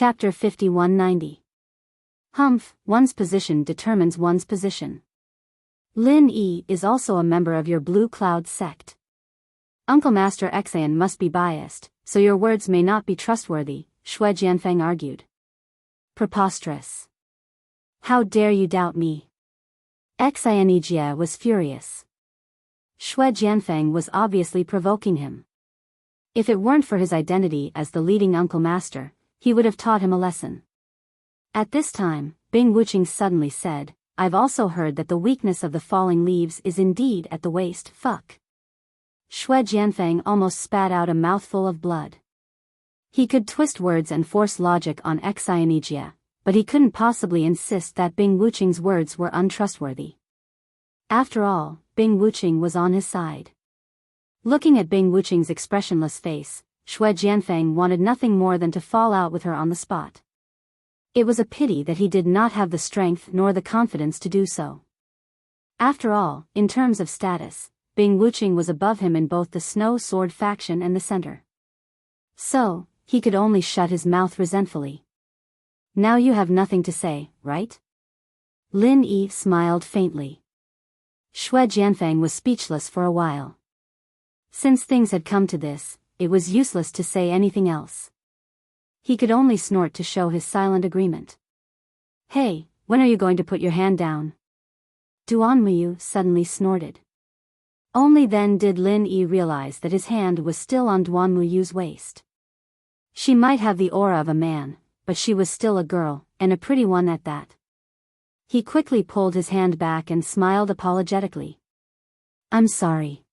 Chapter 5190. Humph, one's position determines one's position. Lin Yi is also a member of your Blue Cloud sect. Uncle Master Enchanting must be biased, so your words may not be trustworthy, Shui Jianfeng argued. Preposterous. How dare you doubt me? Enchanting was furious. Shui Jianfeng was obviously provoking him. If it weren't for his identity as the leading Uncle Master, he would have taught him a lesson. At this time, Bing Wuqing suddenly said, I've also heard that the weakness of the falling leaves is indeed at the waist. Fuck. Shui Jianfeng almost spat out a mouthful of blood. He could twist words and force logic on Enchanting, but he couldn't possibly insist that Bing Wuqing's words were untrustworthy. After all, Bing Wuqing was on his side. Looking at Bing Wuqing's expressionless face, Shui Jianfeng wanted nothing more than to fall out with her on the spot. It was a pity that he did not have the strength nor the confidence to do so. After all, in terms of status, Bing Wuqing was above him in both the Snow Sword faction and the center. So, he could only shut his mouth resentfully. Now you have nothing to say, right? Lin Yi smiled faintly. Shui Jianfeng was speechless for a while. Since things had come to this, it was useless to say anything else. He could only snort to show his silent agreement. Hey, when are you going to put your hand down? Duan Muyu suddenly snorted. Only then did Lin Yi realize that his hand was still on Duan Muyu's waist. She might have the aura of a man, but she was still a girl, and a pretty one at that. He quickly pulled his hand back and smiled apologetically. I'm sorry.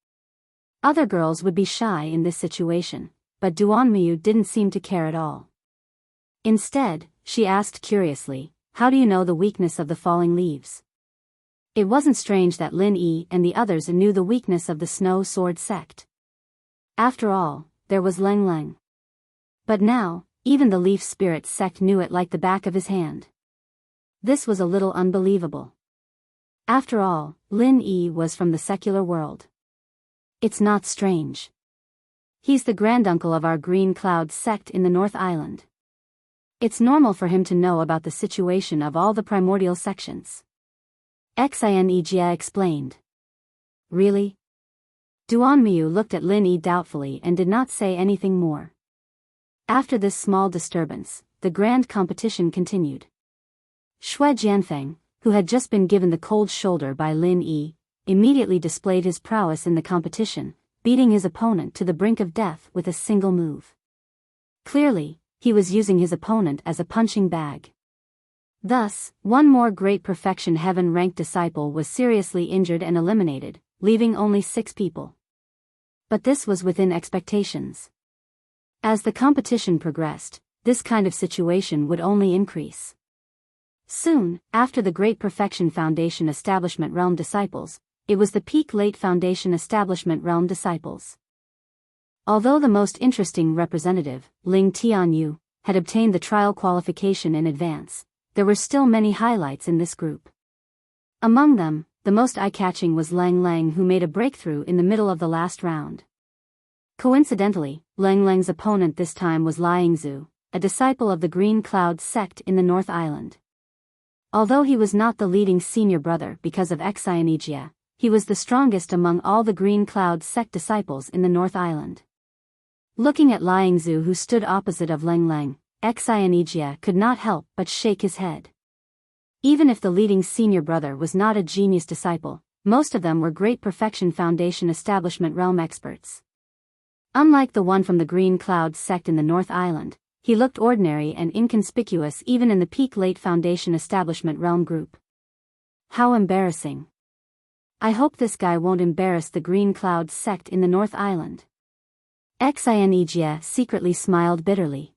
Other girls would be shy in this situation, but Duan Muyu didn't seem to care at all. Instead, she asked curiously, how do you know the weakness of the falling leaves? It wasn't strange that Lin Yi and the others knew the weakness of the Snow Sword sect. After all, there was Leng Leng. But now, even the Leaf Spirit sect knew it like the back of his hand. This was a little unbelievable. After all, Lin Yi was from the secular world. It's not strange. He's the granduncle of our Green Cloud sect in the North Island. It's normal for him to know about the situation of all the primordial sections. Enchanting explained. Really? Duan Muyu looked at Lin Yi doubtfully and did not say anything more. After this small disturbance, the grand competition continued. Shui Jianfeng, who had just been given the cold shoulder by Lin Yi, immediately displayed his prowess in the competition, beating his opponent to the brink of death with a single move. Clearly, he was using his opponent as a punching bag. Thus, one more great perfection heaven-ranked disciple was seriously injured and eliminated, leaving only 6 people. But this was within expectations. As the competition progressed, this kind of situation would only increase. Soon, after the Great Perfection Foundation Establishment Realm disciples, it was the Peak Late Foundation Establishment Realm disciples. Although the most interesting representative, Ling Tianyu, had obtained the trial qualification in advance, there were still many highlights in this group. Among them, the most eye-catching was Leng Leng, who made a breakthrough in the middle of the last round. Coincidentally, Leng Leng's opponent this time was Liangzu, a disciple of the Green Cloud sect in the North Island. Although he was not the leading senior brother because of Enchanting, he was the strongest among all the Green Cloud sect disciples in the North Island. Looking at Liangzu, who stood opposite of Leng Leng, Enchanting could not help but shake his head. Even if the leading senior brother was not a genius disciple, most of them were Great Perfection Foundation Establishment Realm experts. Unlike the one from the Green Cloud sect in the North Island, he looked ordinary and inconspicuous even in the Peak Late Foundation Establishment Realm group. How embarrassing. I hope this guy won't embarrass the Green Cloud sect in the North Island. Enchanting secretly smiled bitterly.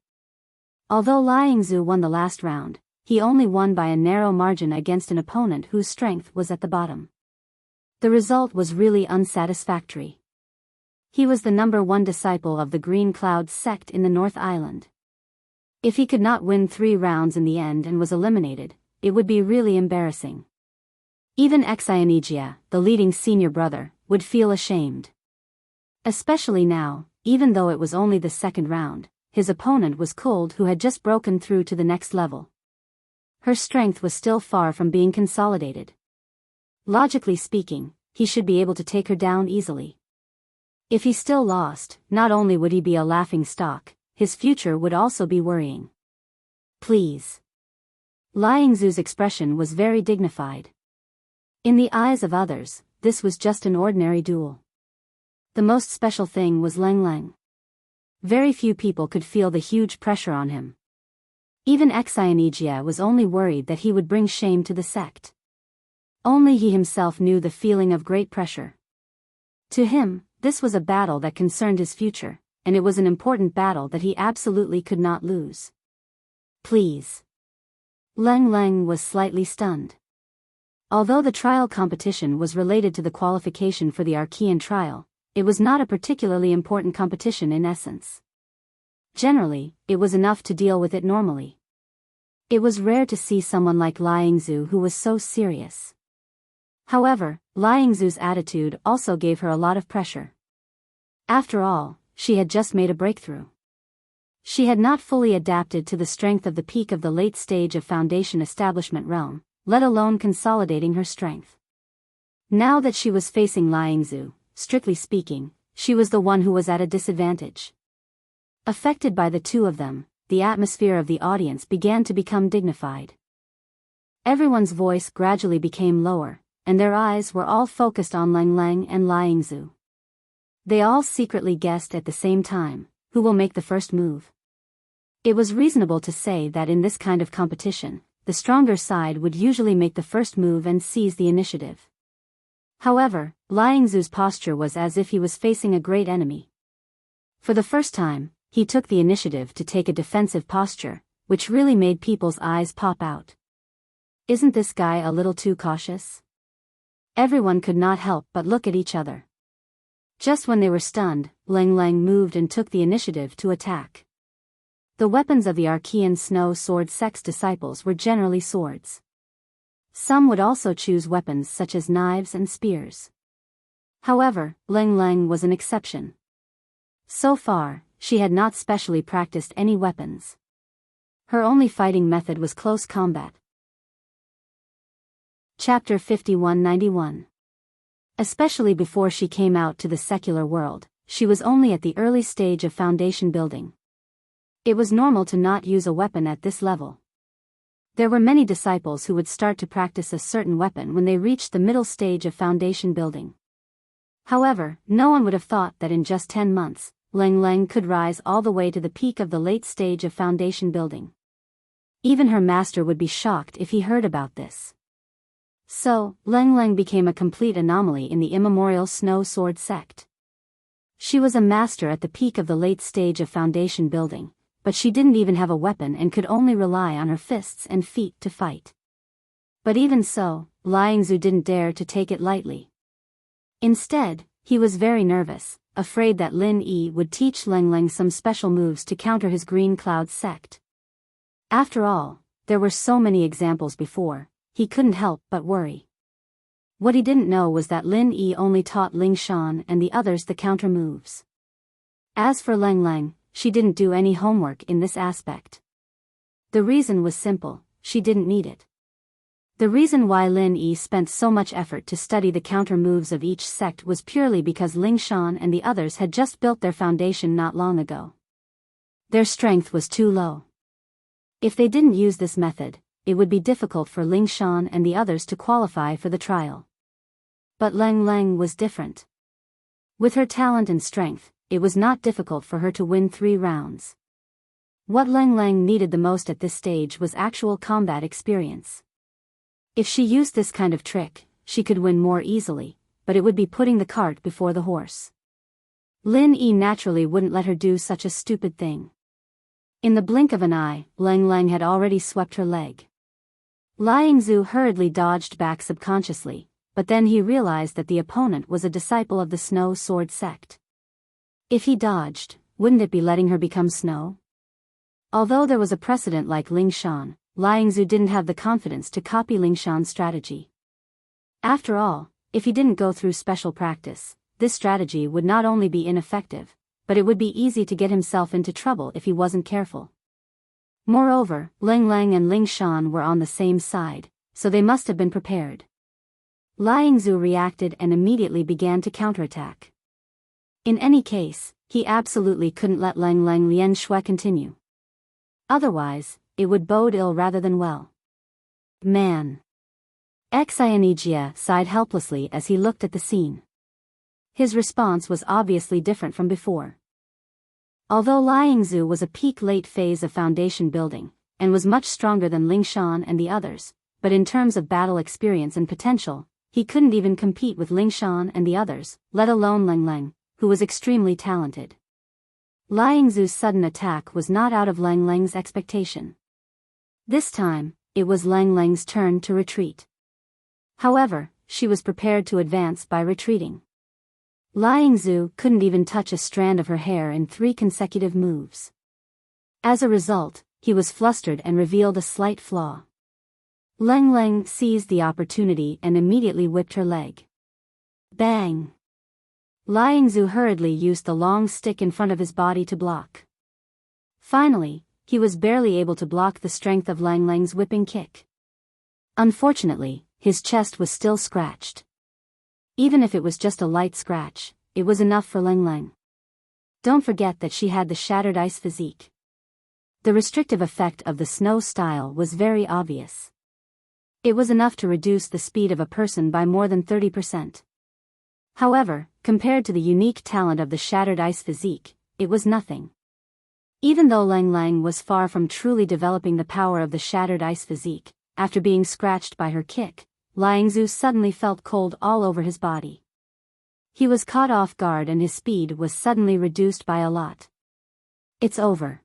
Although Liangzu won the last round, he only won by a narrow margin against an opponent whose strength was at the bottom. The result was really unsatisfactory. He was the number 1 disciple of the Green Cloud sect in the North Island. If he could not win 3 rounds in the end and was eliminated, it would be really embarrassing. Even Enchanting, the leading senior brother, would feel ashamed. Especially now, even though it was only the second round, his opponent was cold who had just broken through to the next level. Her strength was still far from being consolidated. Logically speaking, he should be able to take her down easily. If he still lost, not only would he be a laughing stock, his future would also be worrying. Please. Liangzu's expression was very dignified. In the eyes of others, this was just an ordinary duel. The most special thing was Leng Leng. Very few people could feel the huge pressure on him. Even Xianijia was only worried that he would bring shame to the sect. Only he himself knew the feeling of great pressure. To him, this was a battle that concerned his future, and it was an important battle that he absolutely could not lose. Please. Leng Leng was slightly stunned. Although the trial competition was related to the qualification for the Archean trial, it was not a particularly important competition in essence. Generally, it was enough to deal with it normally. It was rare to see someone like Liangzu who was so serious. However, Liangzu's attitude also gave her a lot of pressure. After all, she had just made a breakthrough. She had not fully adapted to the strength of the peak of the late stage of Foundation establishment realm, let alone consolidating her strength. Now that she was facing Liangzu, strictly speaking, she was the one who was at a disadvantage. Affected by the two of them, the atmosphere of the audience began to become dignified. Everyone's voice gradually became lower, and their eyes were all focused on Leng Leng and Liangzu. They all secretly guessed at the same time, who will make the first move. It was reasonable to say that in this kind of competition, the stronger side would usually make the first move and seize the initiative. However, Liangzu's posture was as if he was facing a great enemy. For the first time, he took the initiative to take a defensive posture, which really made people's eyes pop out. Isn't this guy a little too cautious? Everyone could not help but look at each other. Just when they were stunned, Leng Leng moved and took the initiative to attack. The weapons of the Archean Snow Sword sect's disciples were generally swords. Some would also choose weapons such as knives and spears. However, Leng Leng was an exception. So far, she had not specially practiced any weapons. Her only fighting method was close combat. Chapter 5191. Especially before she came out to the secular world, she was only at the early stage of foundation building. It was normal to not use a weapon at this level. There were many disciples who would start to practice a certain weapon when they reached the middle stage of foundation building. However, no one would have thought that in just 10 months, Leng Leng could rise all the way to the peak of the late stage of foundation building. Even her master would be shocked if he heard about this. So, Leng Leng became a complete anomaly in the immemorial Snow Sword sect. She was a master at the peak of the late stage of foundation building, but she didn't even have a weapon and could only rely on her fists and feet to fight. But even so, Liangzu didn't dare to take it lightly. Instead, he was very nervous, afraid that Lin Yi would teach Leng Leng some special moves to counter his Green Cloud sect. After all, there were so many examples before, he couldn't help but worry. What he didn't know was that Lin Yi only taught Ling Shan and the others the counter moves. As for Leng Leng, she didn't do any homework in this aspect. The reason was simple, she didn't need it. The reason why Lin Yi spent so much effort to study the counter moves of each sect was purely because Ling Shan and the others had just built their foundation not long ago. Their strength was too low. If they didn't use this method, it would be difficult for Ling Shan and the others to qualify for the trial. But Leng Leng was different. With her talent and strength, it was not difficult for her to win 3 rounds. What Leng Leng needed the most at this stage was actual combat experience. If she used this kind of trick, she could win more easily, but it would be putting the cart before the horse. Lin Yi naturally wouldn't let her do such a stupid thing. In the blink of an eye, Leng Leng had already swept her leg. Liangzu hurriedly dodged back subconsciously, but then he realized that the opponent was a disciple of the Snow Sword sect. If he dodged, wouldn't it be letting her become snow? Although there was a precedent like Ling Shan, Liangzu didn't have the confidence to copy Ling Shan's strategy. After all, if he didn't go through special practice, this strategy would not only be ineffective, but it would be easy to get himself into trouble if he wasn't careful. Moreover, Ling Lang and Ling Shan were on the same side, so they must have been prepared. Liang Zhu reacted and immediately began to counterattack. In any case, he absolutely couldn't let Lang Lang Lian Shui continue. Otherwise, it would bode ill rather than well. Man. Xianijia sighed helplessly as he looked at the scene. His response was obviously different from before. Although Liang Zhu was a peak late phase of foundation building, and was much stronger than Ling Shan and the others, but in terms of battle experience and potential, he couldn't even compete with Ling Shan and the others, let alone Lang Lang, who was extremely talented. Liang Zhu's sudden attack was not out of Lang Lang's expectation. This time, it was Lang Lang's turn to retreat. However, she was prepared to advance by retreating. Liang Zhu couldn't even touch a strand of her hair in 3 consecutive moves. As a result, he was flustered and revealed a slight flaw. Lang Lang seized the opportunity and immediately whipped her leg. Bang! Liang Zhu hurriedly used the long stick in front of his body to block. Finally, he was barely able to block the strength of Lang Lang's whipping kick. Unfortunately, his chest was still scratched. Even if it was just a light scratch, it was enough for Lang Lang. Don't forget that she had the shattered ice physique. The restrictive effect of the snow style was very obvious. It was enough to reduce the speed of a person by more than 30%. However, compared to the unique talent of the shattered ice physique, it was nothing. Even though Lang Lang was far from truly developing the power of the shattered ice physique, after being scratched by her kick, Liang Zhu suddenly felt cold all over his body. He was caught off guard and his speed was suddenly reduced by a lot. It's over.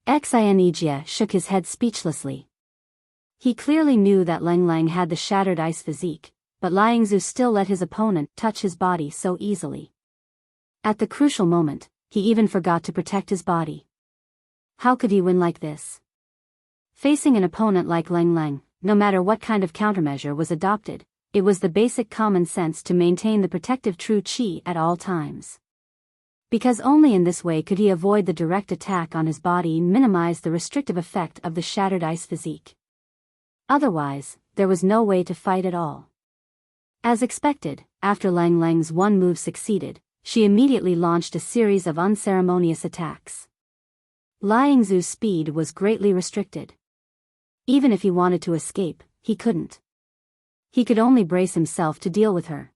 Xianijia shook his head speechlessly. He clearly knew that Lang Lang had the shattered ice physique, but Liang Zhu still let his opponent touch his body so easily. At the crucial moment, he even forgot to protect his body. How could he win like this? Facing an opponent like Lang Lang, no matter what kind of countermeasure was adopted, it was the basic common sense to maintain the protective true qi at all times. Because only in this way could he avoid the direct attack on his body and minimize the restrictive effect of the shattered ice physique. Otherwise, there was no way to fight at all. As expected, after Lang Lang's one move succeeded, she immediately launched a series of unceremonious attacks. Liang Zhu's speed was greatly restricted. Even if he wanted to escape, he couldn't. He could only brace himself to deal with her.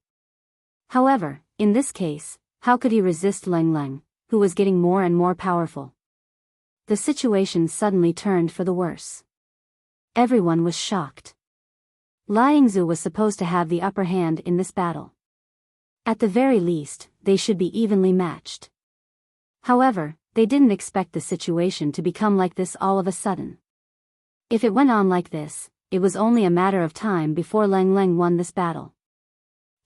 However, in this case, how could he resist Lang Lang, who was getting more and more powerful? The situation suddenly turned for the worse. Everyone was shocked. Liang Zhu was supposed to have the upper hand in this battle. At the very least, they should be evenly matched. However, they didn't expect the situation to become like this all of a sudden. If it went on like this, it was only a matter of time before Lang Lang won this battle.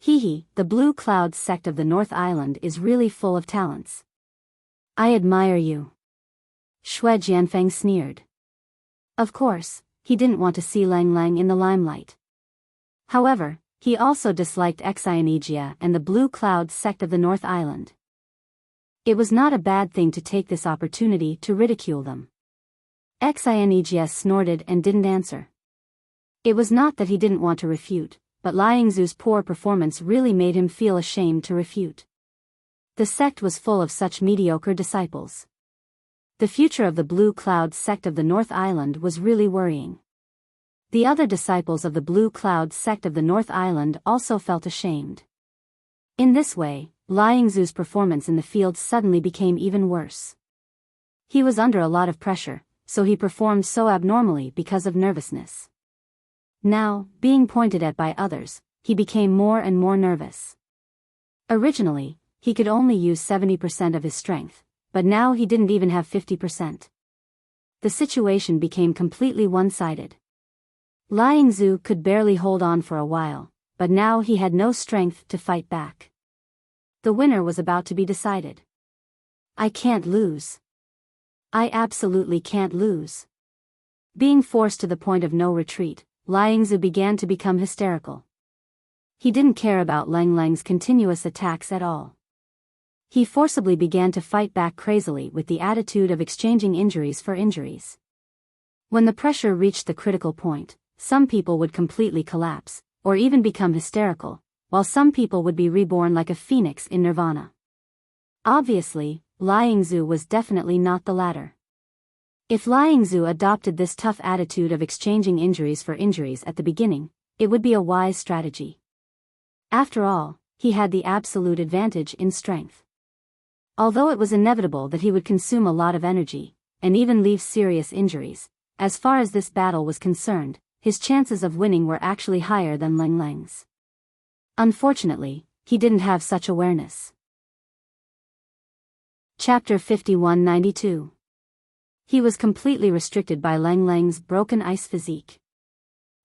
The Blue Cloud sect of the North Island is really full of talents. I admire you. Xue Jianfeng sneered. Of course, he didn't want to see Lang Lang in the limelight. However, he also disliked Xianijia and the Blue Cloud sect of the North Island. It was not a bad thing to take this opportunity to ridicule them. Xianijia snorted and didn't answer. It was not that he didn't want to refute, but Liang Zhu's poor performance really made him feel ashamed to refute. The sect was full of such mediocre disciples. The future of the Blue Cloud sect of the North Island was really worrying. The other disciples of the Blue Cloud sect of the North Island also felt ashamed. In this way, Liang Zhu's performance in the field suddenly became even worse. He was under a lot of pressure, so he performed so abnormally because of nervousness. Now, being pointed at by others, he became more and more nervous. Originally, he could only use 70% of his strength, but now he didn't even have 50%. The situation became completely one-sided. Liang Zhu could barely hold on for a while, but now he had no strength to fight back. The winner was about to be decided. I can't lose. I absolutely can't lose. Being forced to the point of no retreat, Liang Zhu began to become hysterical. He didn't care about Lang Lang's continuous attacks at all. He forcibly began to fight back crazily with the attitude of exchanging injuries for injuries. When the pressure reached the critical point, some people would completely collapse, or even become hysterical, while some people would be reborn like a phoenix in nirvana. Obviously, Liangzu was definitely not the latter. If Liangzu adopted this tough attitude of exchanging injuries for injuries at the beginning, it would be a wise strategy. After all, he had the absolute advantage in strength. Although it was inevitable that he would consume a lot of energy, and even leave serious injuries, as far as this battle was concerned, his chances of winning were actually higher than Lang Lang's. Unfortunately, he didn't have such awareness. Chapter 5192. He was completely restricted by Lang Lang's broken ice physique.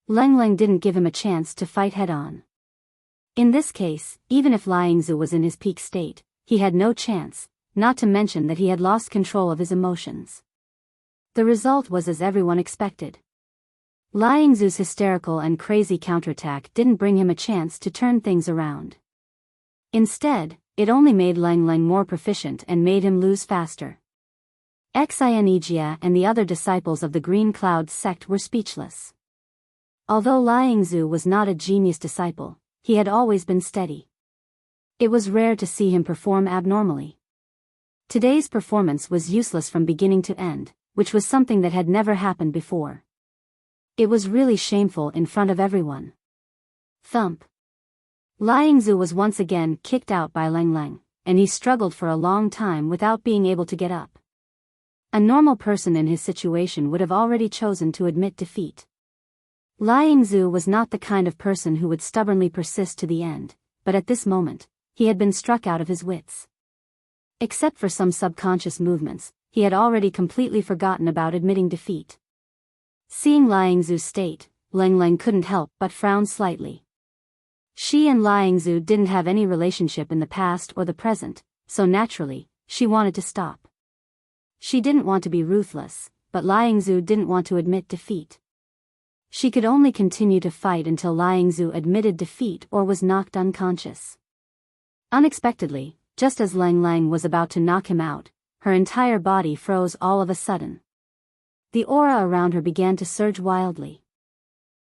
Lang Lang didn't give him a chance to fight head-on. In this case, even if Liangzu was in his peak state, he had no chance, not to mention that he had lost control of his emotions. The result was as everyone expected. Liangzu's hysterical and crazy counterattack didn't bring him a chance to turn things around. Instead, it only made Lang Lang more proficient and made him lose faster. Xianijia and the other disciples of the Green Cloud sect were speechless. Although Liangzu was not a genius disciple, he had always been steady. It was rare to see him perform abnormally. Today's performance was useless from beginning to end, which was something that had never happened before. It was really shameful in front of everyone. Thump. Liangzu was once again kicked out by Lang Lang, and he struggled for a long time without being able to get up. A normal person in his situation would have already chosen to admit defeat. Liangzu was not the kind of person who would stubbornly persist to the end, but at this moment, he had been struck out of his wits. Except for some subconscious movements, he had already completely forgotten about admitting defeat. Seeing Liangzu's state, Lang Lang couldn't help but frown slightly. She and Liangzu didn't have any relationship in the past or the present, so naturally, she wanted to stop. She didn't want to be ruthless, but Liangzu didn't want to admit defeat. She could only continue to fight until Liangzu admitted defeat or was knocked unconscious. Unexpectedly, just as Lang Lang was about to knock him out, her entire body froze all of a sudden. The aura around her began to surge wildly.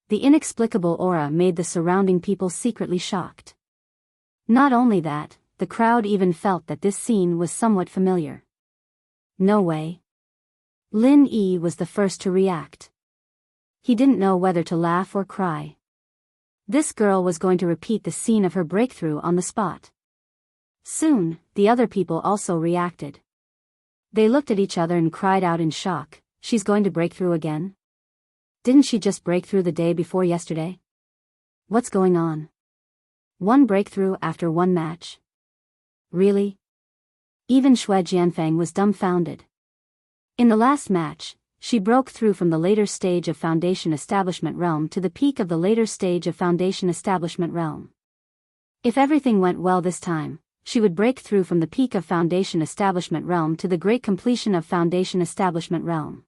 The inexplicable aura made the surrounding people secretly shocked. Not only that, the crowd even felt that this scene was somewhat familiar. No way. Lin Yi was the first to react. He didn't know whether to laugh or cry. This girl was going to repeat the scene of her breakthrough on the spot. Soon, the other people also reacted. They looked at each other and cried out in shock, "She's going to break through again? Didn't she just break through the day before yesterday? What's going on? One breakthrough after one match? Really?" Even Xue Jianfang was dumbfounded. In the last match, she broke through from the later stage of Foundation Establishment Realm to the peak of the later stage of Foundation Establishment Realm. If everything went well this time, she would break through from the peak of Foundation Establishment Realm to the great completion of Foundation Establishment Realm.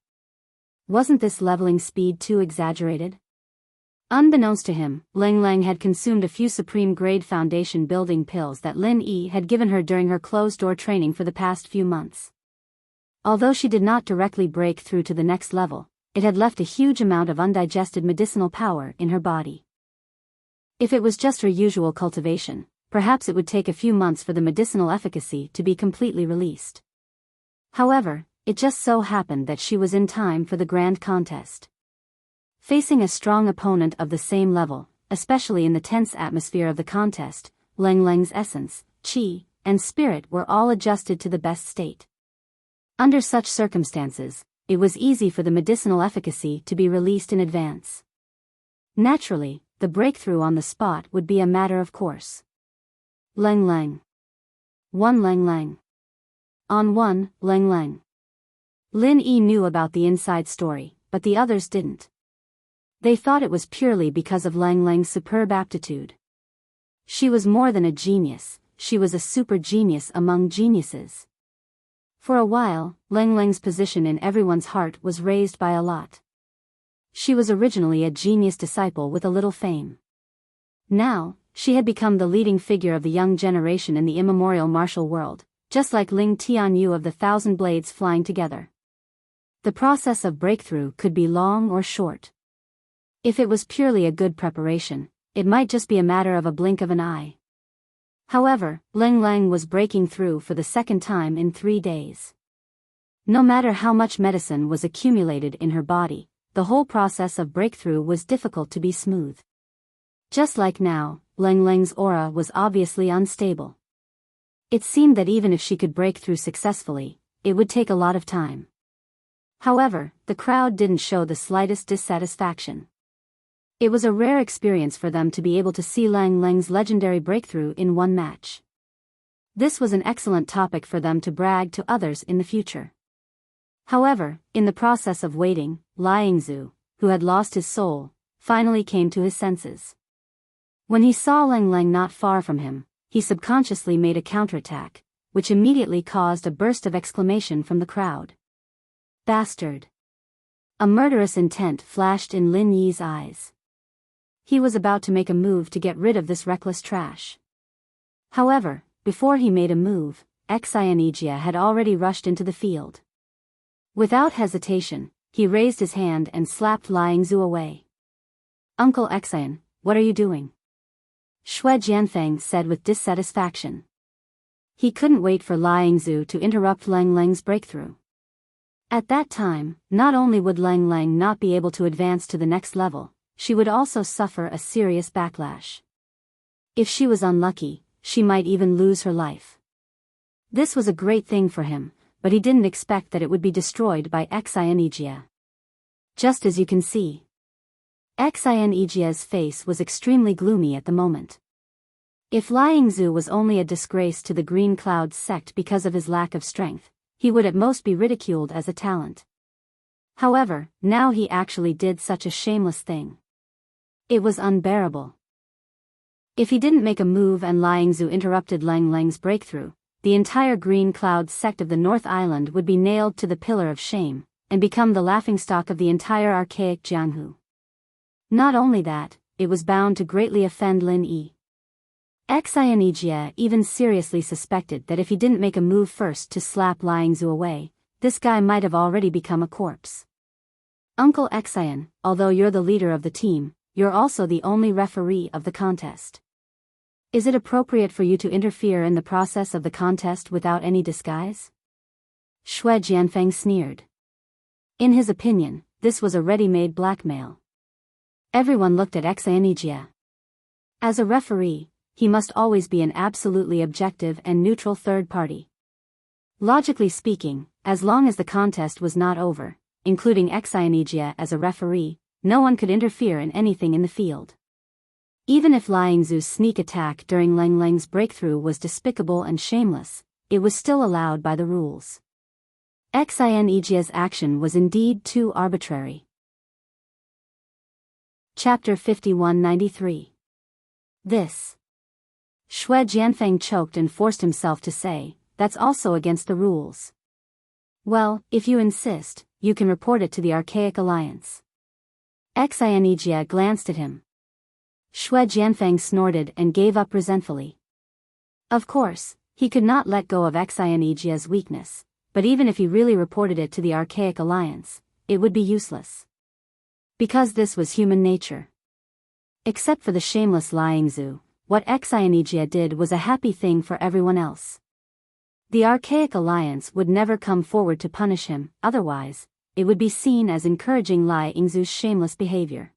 Wasn't this leveling speed too exaggerated? Unbeknownst to him, Lang Lang had consumed a few supreme-grade foundation building pills that Lin Yi had given her during her closed-door training for the past few months. Although she did not directly break through to the next level, it had left a huge amount of undigested medicinal power in her body. If it was just her usual cultivation, perhaps it would take a few months for the medicinal efficacy to be completely released. However, it just so happened that she was in time for the grand contest. Facing a strong opponent of the same level, especially in the tense atmosphere of the contest, Lang Lang's essence, qi, and spirit were all adjusted to the best state. Under such circumstances, it was easy for the medicinal efficacy to be released in advance. Naturally, the breakthrough on the spot would be a matter of course. Lang Lang. One Lang Lang. On one, Lang Lang. Lin Yi knew about the inside story, but the others didn't. They thought it was purely because of Lang Lang's superb aptitude. She was more than a genius, she was a super genius among geniuses. For a while, Lang Lang's position in everyone's heart was raised by a lot. She was originally a genius disciple with a little fame. Now, she had become the leading figure of the young generation in the immemorial martial world, just like Ling Tianyu of the thousand blades flying together. The process of breakthrough could be long or short. If it was purely a good preparation, it might just be a matter of a blink of an eye. However, Ling Lang was breaking through for the second time in 3 days. No matter how much medicine was accumulated in her body, the whole process of breakthrough was difficult to be smooth. Just like now, Ling Lang's aura was obviously unstable. It seemed that even if she could break through successfully, it would take a lot of time. However, the crowd didn't show the slightest dissatisfaction. It was a rare experience for them to be able to see Lang Lang's legendary breakthrough in one match. This was an excellent topic for them to brag to others in the future. However, in the process of waiting, Liangzu, who had lost his soul, finally came to his senses. When he saw Lang Lang not far from him, he subconsciously made a counterattack, which immediately caused a burst of exclamation from the crowd. Bastard! A murderous intent flashed in Lin Yi's eyes. He was about to make a move to get rid of this reckless trash. However, before he made a move, Xianijia had already rushed into the field. Without hesitation, he raised his hand and slapped Liangzu away. Uncle Xian, what are you doing? Xue Jianfeng said with dissatisfaction. He couldn't wait for Liangzu to interrupt Lang Lang's breakthrough. At that time, not only would Lang Lang not be able to advance to the next level, she would also suffer a serious backlash. If she was unlucky, she might even lose her life. This was a great thing for him, but he didn't expect that it would be destroyed by Xianijia. Just as you can see. Xianijia's face was extremely gloomy at the moment. If Liangzu was only a disgrace to the Green Cloud sect because of his lack of strength, he would at most be ridiculed as a talent. However, now he actually did such a shameless thing. It was unbearable. If he didn't make a move and Liangzu interrupted Lang Lang's breakthrough, the entire Green Cloud sect of the North Island would be nailed to the pillar of shame, and become the laughingstock of the entire archaic Jianghu. Not only that, it was bound to greatly offend Lin Yi. Xianijia even seriously suspected that if he didn't make a move first to slap Liangzu away, this guy might have already become a corpse. Uncle Xian, although you're the leader of the team, you're also the only referee of the contest. Is it appropriate for you to interfere in the process of the contest without any disguise? Xue Jianfeng sneered. In his opinion, this was a ready-made blackmail. Everyone looked at Xianijia. As a referee, he must always be an absolutely objective and neutral third party. Logically speaking, as long as the contest was not over, including Xianijia as a referee, no one could interfere in anything in the field. Even if Liangzu's sneak attack during Lang Lang's breakthrough was despicable and shameless, it was still allowed by the rules. Xianijia's action was indeed too arbitrary. Chapter 5193. This. Xue Jianfeng choked and forced himself to say, that's also against the rules. Well, if you insist, you can report it to the Archaic Alliance. Xianijia glanced at him. Xue Jianfeng snorted and gave up resentfully. Of course, he could not let go of Xianijia's weakness, but even if he really reported it to the Archaic Alliance, it would be useless. Because this was human nature. Except for the shameless Liangzu, what Xianijia did was a happy thing for everyone else. The Archaic Alliance would never come forward to punish him, otherwise, it would be seen as encouraging Liangzu's shameless behavior.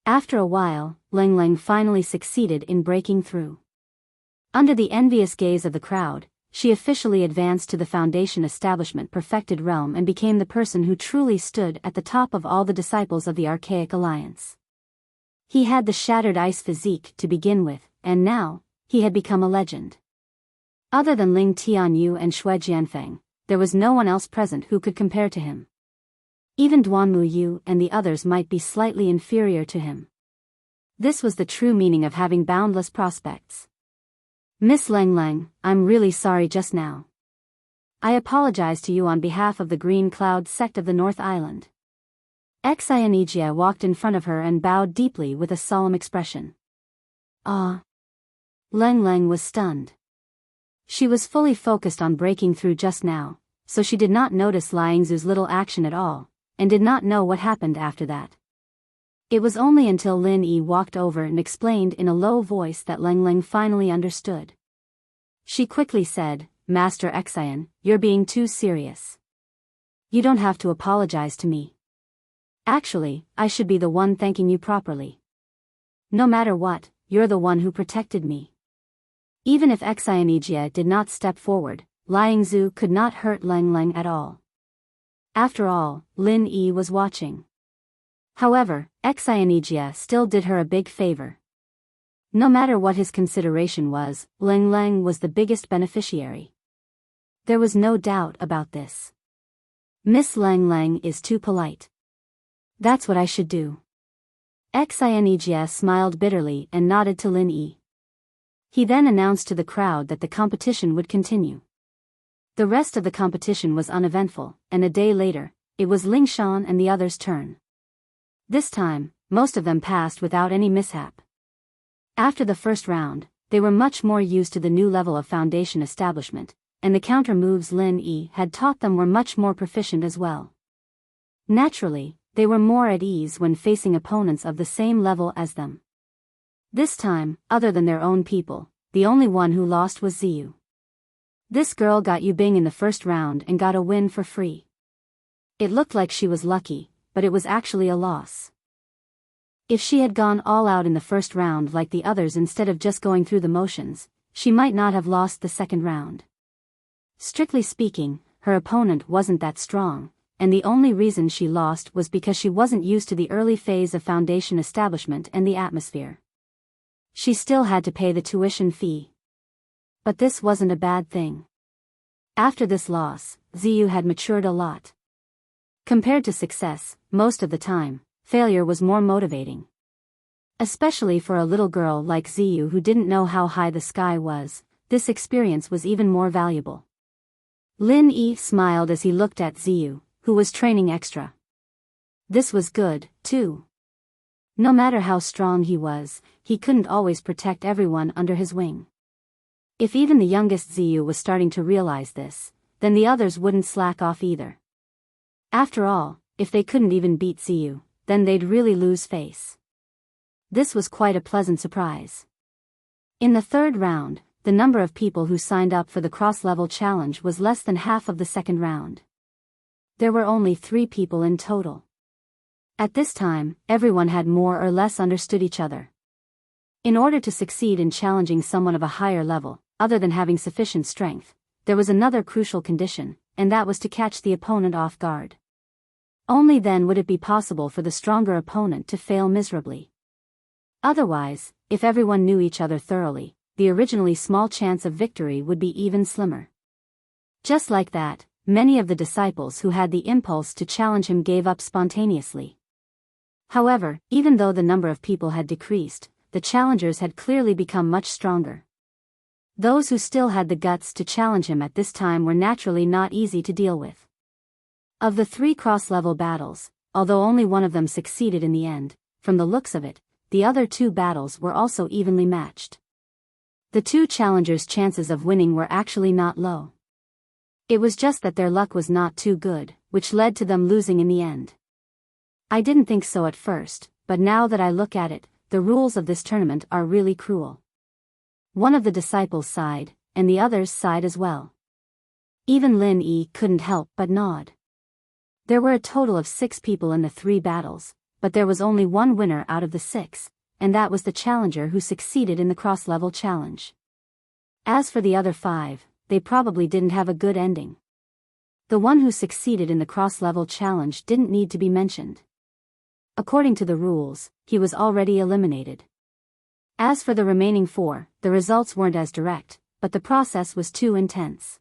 After a while, Lang Lang finally succeeded in breaking through. Under the envious gaze of the crowd, she officially advanced to the Foundation Establishment Perfected Realm and became the person who truly stood at the top of all the disciples of the Archaic Alliance. He had the shattered ice physique to begin with, and now, he had become a legend. Other than Ling Tianyu and Xue Jianfeng, there was no one else present who could compare to him. Even Duanmu Yu and the others might be slightly inferior to him. This was the true meaning of having boundless prospects. Miss Lang Lang, I'm really sorry just now. I apologize to you on behalf of the Green Cloud sect of the North Island. Xianijia walked in front of her and bowed deeply with a solemn expression. Ah. Lang Lang was stunned. She was fully focused on breaking through just now, so she did not notice Liang Zu's little action at all, and did not know what happened after that. It was only until Lin Yi walked over and explained in a low voice that Leng Leng finally understood. She quickly said, "Master Xian, you're being too serious. You don't have to apologize to me. Actually, I should be the one thanking you properly. No matter what, you're the one who protected me." Even if Xianijia did not step forward, Liang Zu could not hurt Leng Leng at all. After all, Lin Yi was watching. However, Xianijia still did her a big favor. No matter what his consideration was, Leng Leng was the biggest beneficiary. There was no doubt about this. Miss Leng Leng is too polite. That's what I should do. Xianijia smiled bitterly and nodded to Lin Yi. He then announced to the crowd that the competition would continue. The rest of the competition was uneventful, and a day later, it was Ling Shan and the others' turn. This time, most of them passed without any mishap. After the first round, they were much more used to the new level of foundation establishment, and the counter moves Lin Yi had taught them were much more proficient as well. Naturally, they were more at ease when facing opponents of the same level as them. This time, other than their own people, the only one who lost was Ziyu. This girl got Yu Bing in the first round and got a win for free. It looked like she was lucky, but it was actually a loss. If she had gone all out in the first round like the others instead of just going through the motions, she might not have lost the second round. Strictly speaking, her opponent wasn't that strong, and the only reason she lost was because she wasn't used to the early phase of foundation establishment and the atmosphere. She still had to pay the tuition fee. But this wasn't a bad thing. After this loss, Ziyu had matured a lot. Compared to success, most of the time, failure was more motivating. Especially for a little girl like Ziyu who didn't know how high the sky was, this experience was even more valuable. Lin Yi smiled as he looked at Ziyu, who was training extra. This was good, too. No matter how strong he was, he couldn't always protect everyone under his wing. If even the youngest Ziyu was starting to realize this, then the others wouldn't slack off either. After all, if they couldn't even beat Ziyu, then they'd really lose face. This was quite a pleasant surprise. In the third round, the number of people who signed up for the cross-level challenge was less than half of the second round. There were only 3 people in total. At this time, everyone had more or less understood each other. In order to succeed in challenging someone of a higher level, other than having sufficient strength, there was another crucial condition, and that was to catch the opponent off guard. Only then would it be possible for the stronger opponent to fail miserably. Otherwise, if everyone knew each other thoroughly, the originally small chance of victory would be even slimmer. Just like that, many of the disciples who had the impulse to challenge him gave up spontaneously. However, even though the number of people had decreased, the challengers had clearly become much stronger. Those who still had the guts to challenge him at this time were naturally not easy to deal with. Of the 3 cross-level battles, although only one of them succeeded in the end, from the looks of it, the other 2 battles were also evenly matched. The 2 challengers' chances of winning were actually not low. It was just that their luck was not too good, which led to them losing in the end. I didn't think so at first, but now that I look at it, the rules of this tournament are really cruel. One of the disciples sighed, and the others sighed as well. Even Lin Yi couldn't help but nod. There were a total of 6 people in the 3 battles, but there was only one winner out of the 6, and that was the challenger who succeeded in the cross-level challenge. As for the other 5, they probably didn't have a good ending. The one who succeeded in the cross-level challenge didn't need to be mentioned. According to the rules, he was already eliminated. As for the remaining 4, the results weren't as direct, but the process was too intense.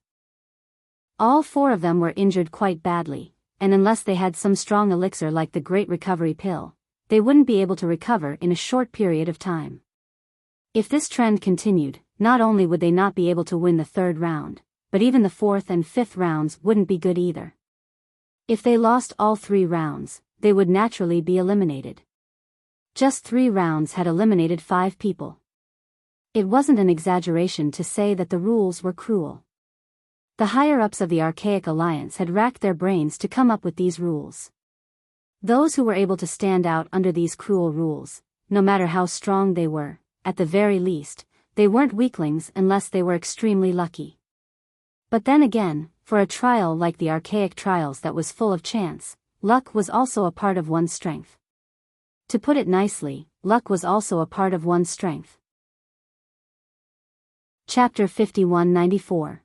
All 4 of them were injured quite badly, and unless they had some strong elixir like the Great Recovery Pill, they wouldn't be able to recover in a short period of time. If this trend continued, not only would they not be able to win the 3rd round, but even the 4th and 5th rounds wouldn't be good either. If they lost all 3 rounds, they would naturally be eliminated. Just 3 rounds had eliminated 5 people. It wasn't an exaggeration to say that the rules were cruel. The higher-ups of the Archaic Alliance had racked their brains to come up with these rules. Those who were able to stand out under these cruel rules, no matter how strong they were, at the very least, they weren't weaklings unless they were extremely lucky. But then again, for a trial like the Archaic trials that was full of chance, luck was also a part of one's strength. To put it nicely, luck was also a part of one's strength. Chapter 5194.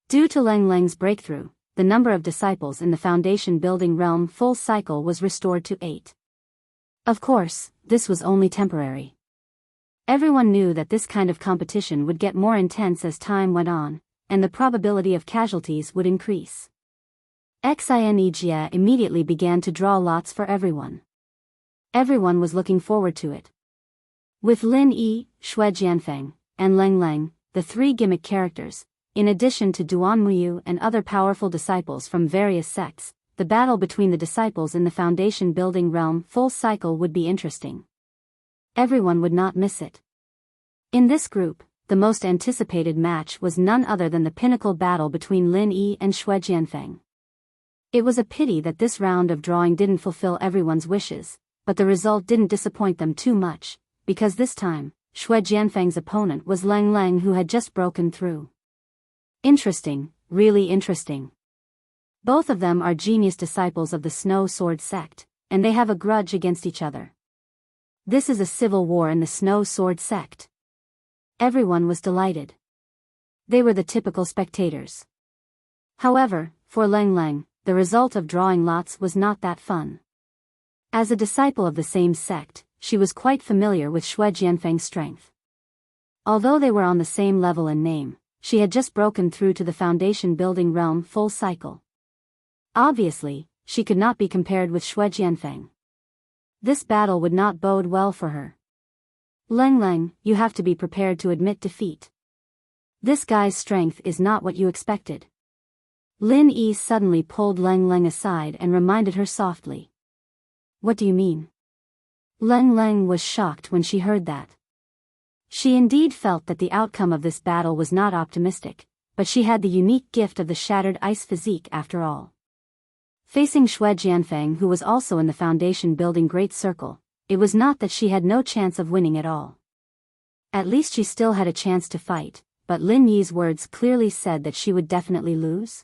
Due to Leng Leng's breakthrough, the number of disciples in the foundation building realm full cycle was restored to 8. Of course, this was only temporary. Everyone knew that this kind of competition would get more intense as time went on, and the probability of casualties would increase. Xinejia immediately began to draw lots for everyone. Everyone was looking forward to it. With Lin Yi, Xue Jianfeng, and Leng Leng, the 3 gimmick characters, in addition to Duan Muyu and other powerful disciples from various sects, the battle between the disciples in the foundation building realm full cycle would be interesting. Everyone would not miss it. In this group, the most anticipated match was none other than the pinnacle battle between Lin Yi and Xue Jianfeng. It was a pity that this round of drawing didn't fulfill everyone's wishes, but the result didn't disappoint them too much, because this time, Xue Jianfeng's opponent was Leng Leng, who had just broken through. Interesting, really interesting. Both of them are genius disciples of the Snow Sword sect, and they have a grudge against each other. This is a civil war in the Snow Sword sect. Everyone was delighted. They were the typical spectators. However, for Leng Leng, the result of drawing lots was not that fun. As a disciple of the same sect, she was quite familiar with Xue Jianfeng's strength. Although they were on the same level in name, she had just broken through to the foundation building realm full cycle. Obviously, she could not be compared with Xue Jianfeng. This battle would not bode well for her. Leng Leng, you have to be prepared to admit defeat. This guy's strength is not what you expected. Lin Yi suddenly pulled Leng Leng aside and reminded her softly. What do you mean? Leng Leng was shocked when she heard that. She indeed felt that the outcome of this battle was not optimistic, but she had the unique gift of the shattered ice physique after all. Facing Xue Jianfeng, who was also in the foundation building great circle, it was not that she had no chance of winning at all. At least she still had a chance to fight, but Lin Yi's words clearly said that she would definitely lose.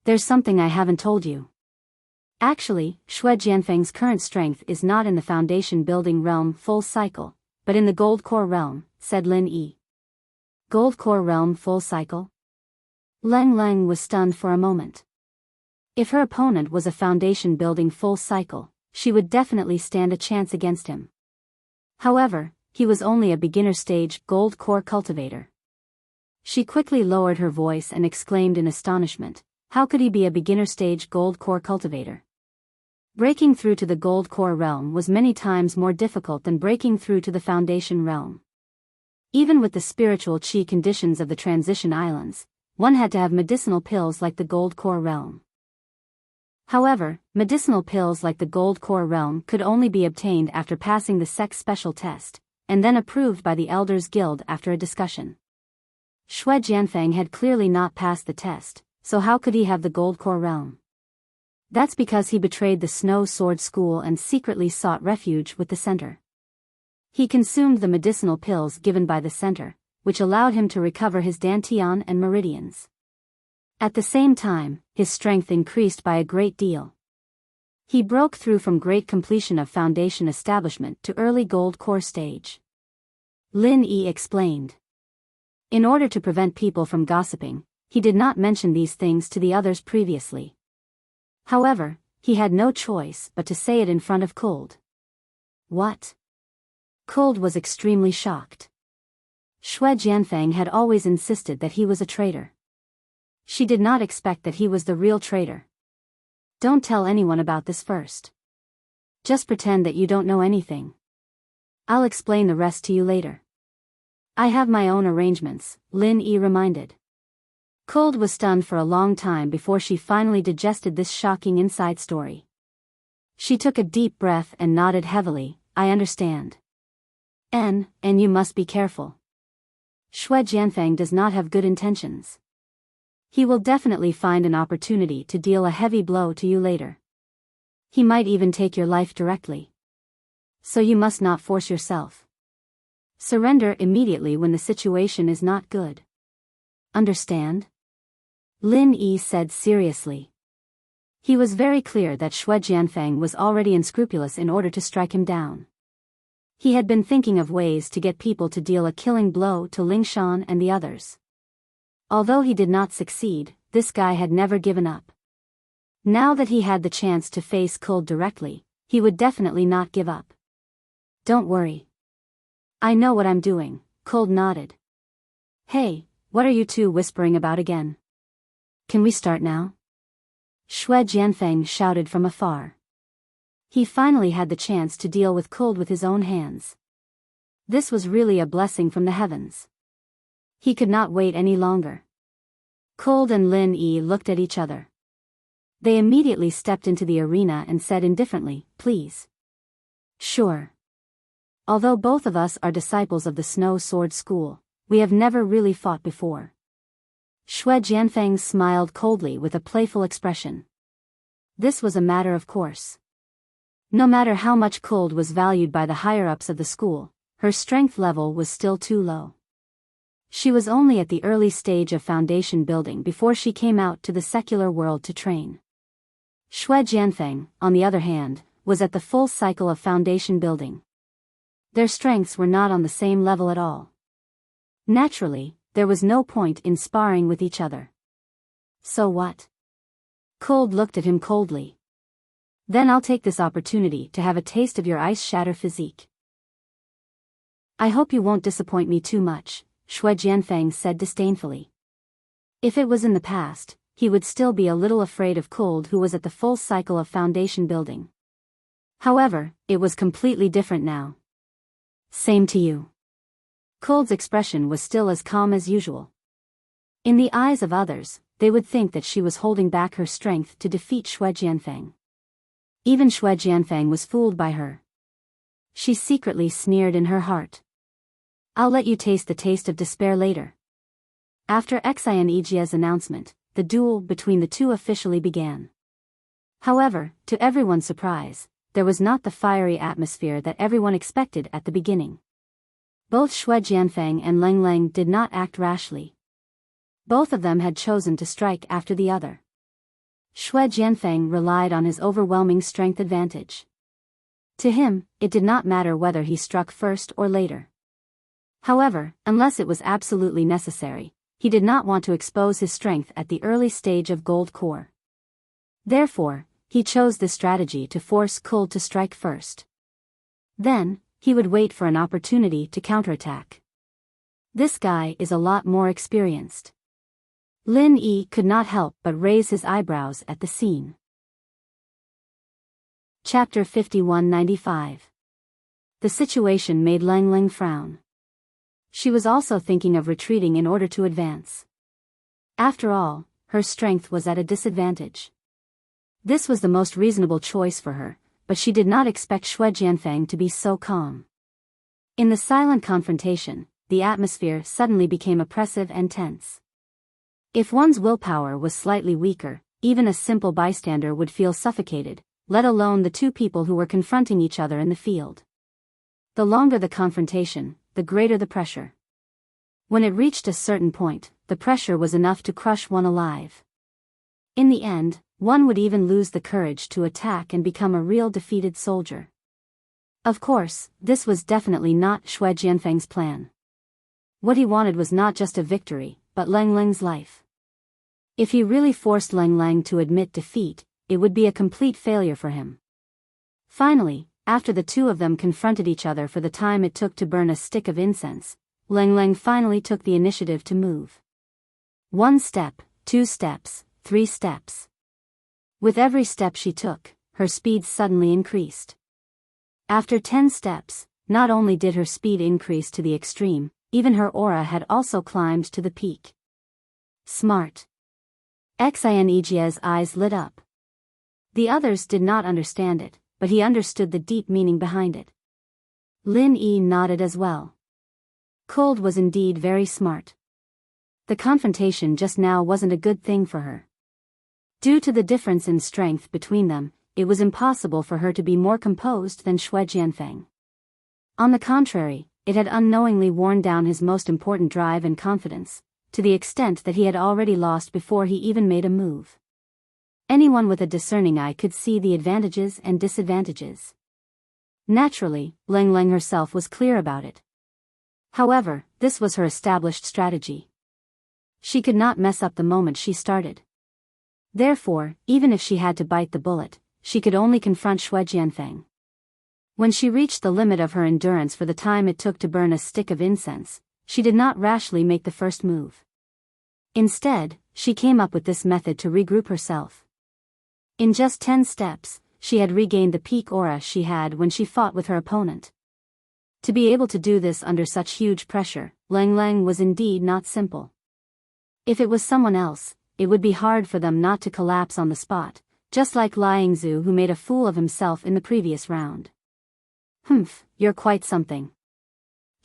There's something I haven't told you. Actually, Xue Jianfeng's current strength is not in the foundation building realm full cycle, but in the Gold Core realm, said Lin Yi. Gold Core realm full cycle? Leng Leng was stunned for a moment. If her opponent was a foundation building full cycle, she would definitely stand a chance against him. However, he was only a beginner stage Gold Core cultivator. She quickly lowered her voice and exclaimed in astonishment, how could he be a beginner stage Gold Core cultivator? Breaking through to the Gold Core realm was many times more difficult than breaking through to the Foundation realm. Even with the spiritual chi conditions of the Transition Islands, one had to have medicinal pills like the Gold Core realm. However, medicinal pills like the Gold Core realm could only be obtained after passing the Sex Special Test, and then approved by the Elders Guild after a discussion. Xue Jianfeng had clearly not passed the test, so how could he have the Gold Core realm? That's because he betrayed the Snow Sword School and secretly sought refuge with the center. He consumed the medicinal pills given by the center, which allowed him to recover his dantian and meridians. At the same time, his strength increased by a great deal. He broke through from great completion of foundation establishment to early Gold Core stage. Lin Yi explained. In order to prevent people from gossiping, he did not mention these things to the others previously. However, he had no choice but to say it in front of Cold. What? Cold was extremely shocked. Xue Jianfeng had always insisted that he was a traitor. She did not expect that he was the real traitor. Don't tell anyone about this first. Just pretend that you don't know anything. I'll explain the rest to you later. I have my own arrangements, Lin Yi reminded. Cold was stunned for a long time before she finally digested this shocking inside story. She took a deep breath and nodded heavily, I understand. And you must be careful. Shui Jianfeng does not have good intentions. He will definitely find an opportunity to deal a heavy blow to you later. He might even take your life directly. So you must not force yourself. Surrender immediately when the situation is not good. Understand? Lin Yi said seriously. He was very clear that Shui Jianfeng was already unscrupulous in order to strike him down. He had been thinking of ways to get people to deal a killing blow to Ling Shan and the others. Although he did not succeed, this guy had never given up. Now that he had the chance to face Cold directly, he would definitely not give up. Don't worry. I know what I'm doing, Cold nodded. Hey, what are you two whispering about again? Can we start now? Shui Jianfeng shouted from afar. He finally had the chance to deal with Cold with his own hands. This was really a blessing from the heavens. He could not wait any longer. Cold and Lin Yi looked at each other. They immediately stepped into the arena and said indifferently, please. Sure. Although both of us are disciples of the Snow Sword School, we have never really fought before. Shui Jianfeng smiled coldly with a playful expression. This was a matter of course. No matter how much Cold was valued by the higher-ups of the school, her strength level was still too low. She was only at the early stage of foundation building before she came out to the secular world to train. Shui Jianfeng, on the other hand, was at the full cycle of foundation building. Their strengths were not on the same level at all. Naturally, there was no point in sparring with each other. So what? Cold looked at him coldly. Then I'll take this opportunity to have a taste of your ice shatter physique. I hope you won't disappoint me too much, Shui Jianfeng said disdainfully. If it was in the past, he would still be a little afraid of Cold, who was at the full cycle of foundation building. However, it was completely different now. Same to you. Cold's expression was still as calm as usual. In the eyes of others, they would think that she was holding back her strength to defeat Shui Jianfeng. Even Shui Jianfeng was fooled by her. She secretly sneered in her heart. I'll let you taste the taste of despair later. After Xian Yijie's announcement, the duel between the two officially began. However, to everyone's surprise, there was not the fiery atmosphere that everyone expected at the beginning. Both Shui Jianfeng and Leng Leng did not act rashly. Both of them had chosen to strike after the other. Shui Jianfeng relied on his overwhelming strength advantage. To him, it did not matter whether he struck first or later. However, unless it was absolutely necessary, he did not want to expose his strength at the early stage of Gold Core. Therefore, he chose this strategy to force Cold to strike first. Then, he would wait for an opportunity to counterattack. This guy is a lot more experienced. Lin Yi could not help but raise his eyebrows at the scene. Chapter 5195. The situation made Leng Leng frown. She was also thinking of retreating in order to advance. After all, her strength was at a disadvantage. This was the most reasonable choice for her, but she did not expect Shui Jianfeng to be so calm. In the silent confrontation, the atmosphere suddenly became oppressive and tense. If one's willpower was slightly weaker, even a simple bystander would feel suffocated, let alone the two people who were confronting each other in the field. The longer the confrontation, the greater the pressure. When it reached a certain point, the pressure was enough to crush one alive. In the end, one would even lose the courage to attack and become a real defeated soldier. Of course, this was definitely not Shui Jianfeng's plan. What he wanted was not just a victory, but Leng Leng's life. If he really forced Leng Leng to admit defeat, it would be a complete failure for him. Finally, after the two of them confronted each other for the time it took to burn a stick of incense, Leng Leng finally took the initiative to move. 1 step, 2 steps, 3 steps. With every step she took, her speed suddenly increased. After 10 steps, not only did her speed increase to the extreme, even her aura had also climbed to the peak. Smart. Xian Yijie's eyes lit up. The others did not understand it, but he understood the deep meaning behind it. Lin Yi nodded as well. Cold was indeed very smart. The confrontation just now wasn't a good thing for her. Due to the difference in strength between them, it was impossible for her to be more composed than Xue Jianfeng. On the contrary, it had unknowingly worn down his most important drive and confidence, to the extent that he had already lost before he even made a move. Anyone with a discerning eye could see the advantages and disadvantages. Naturally, Lang Lang herself was clear about it. However, this was her established strategy. She could not mess up the moment she started. Therefore, even if she had to bite the bullet, she could only confront Xue Jianfeng. When she reached the limit of her endurance for the time it took to burn a stick of incense, she did not rashly make the first move. Instead, she came up with this method to regroup herself. In just 10 steps, she had regained the peak aura she had when she fought with her opponent. To be able to do this under such huge pressure, Lang Lang was indeed not simple. If it was someone else, it would be hard for them not to collapse on the spot, just like Liangzu, who made a fool of himself in the previous round. Humph, you're quite something.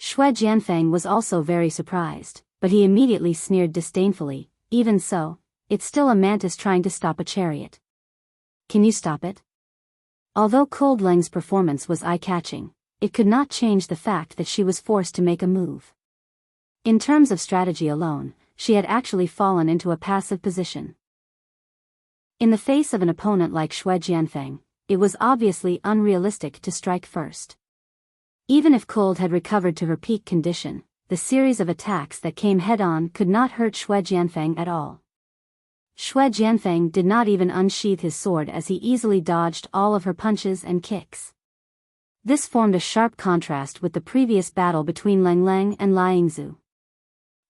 Xue Jianfeng was also very surprised, but he immediately sneered disdainfully. Even so, it's still a mantis trying to stop a chariot. Can you stop it? Although Cold Lang's performance was eye-catching, it could not change the fact that she was forced to make a move. In terms of strategy alone, she had actually fallen into a passive position. In the face of an opponent like Xue Jianfeng, it was obviously unrealistic to strike first. Even if Cold had recovered to her peak condition, the series of attacks that came head-on could not hurt Xue Jianfeng at all. Xue Jianfeng did not even unsheath his sword as he easily dodged all of her punches and kicks. This formed a sharp contrast with the previous battle between Lang Lang and Liangzu.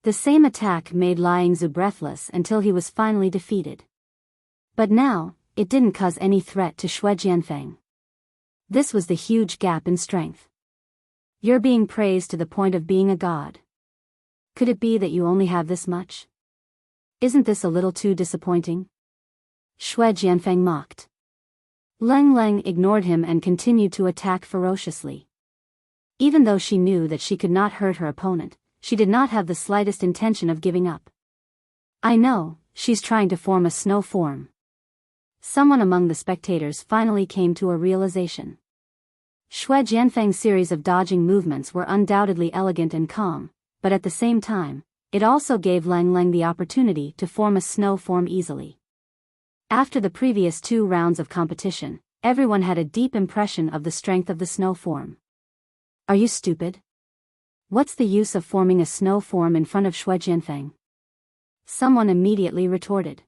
The same attack made Liangzu breathless until he was finally defeated. But now, it didn't cause any threat to Xue Jianfeng. This was the huge gap in strength. You're being praised to the point of being a god. Could it be that you only have this much? Isn't this a little too disappointing? Xue Jianfeng mocked. Lang Lang ignored him and continued to attack ferociously. Even though she knew that she could not hurt her opponent, she did not have the slightest intention of giving up. I know, she's trying to form a snow form. Someone among the spectators finally came to a realization. Xue Jianfeng's series of dodging movements were undoubtedly elegant and calm, but at the same time, it also gave Lang Lang the opportunity to form a snow form easily. After the previous 2 rounds of competition, everyone had a deep impression of the strength of the snow form. Are you stupid? What's the use of forming a snow form in front of Xue Jianfeng? Someone immediately retorted.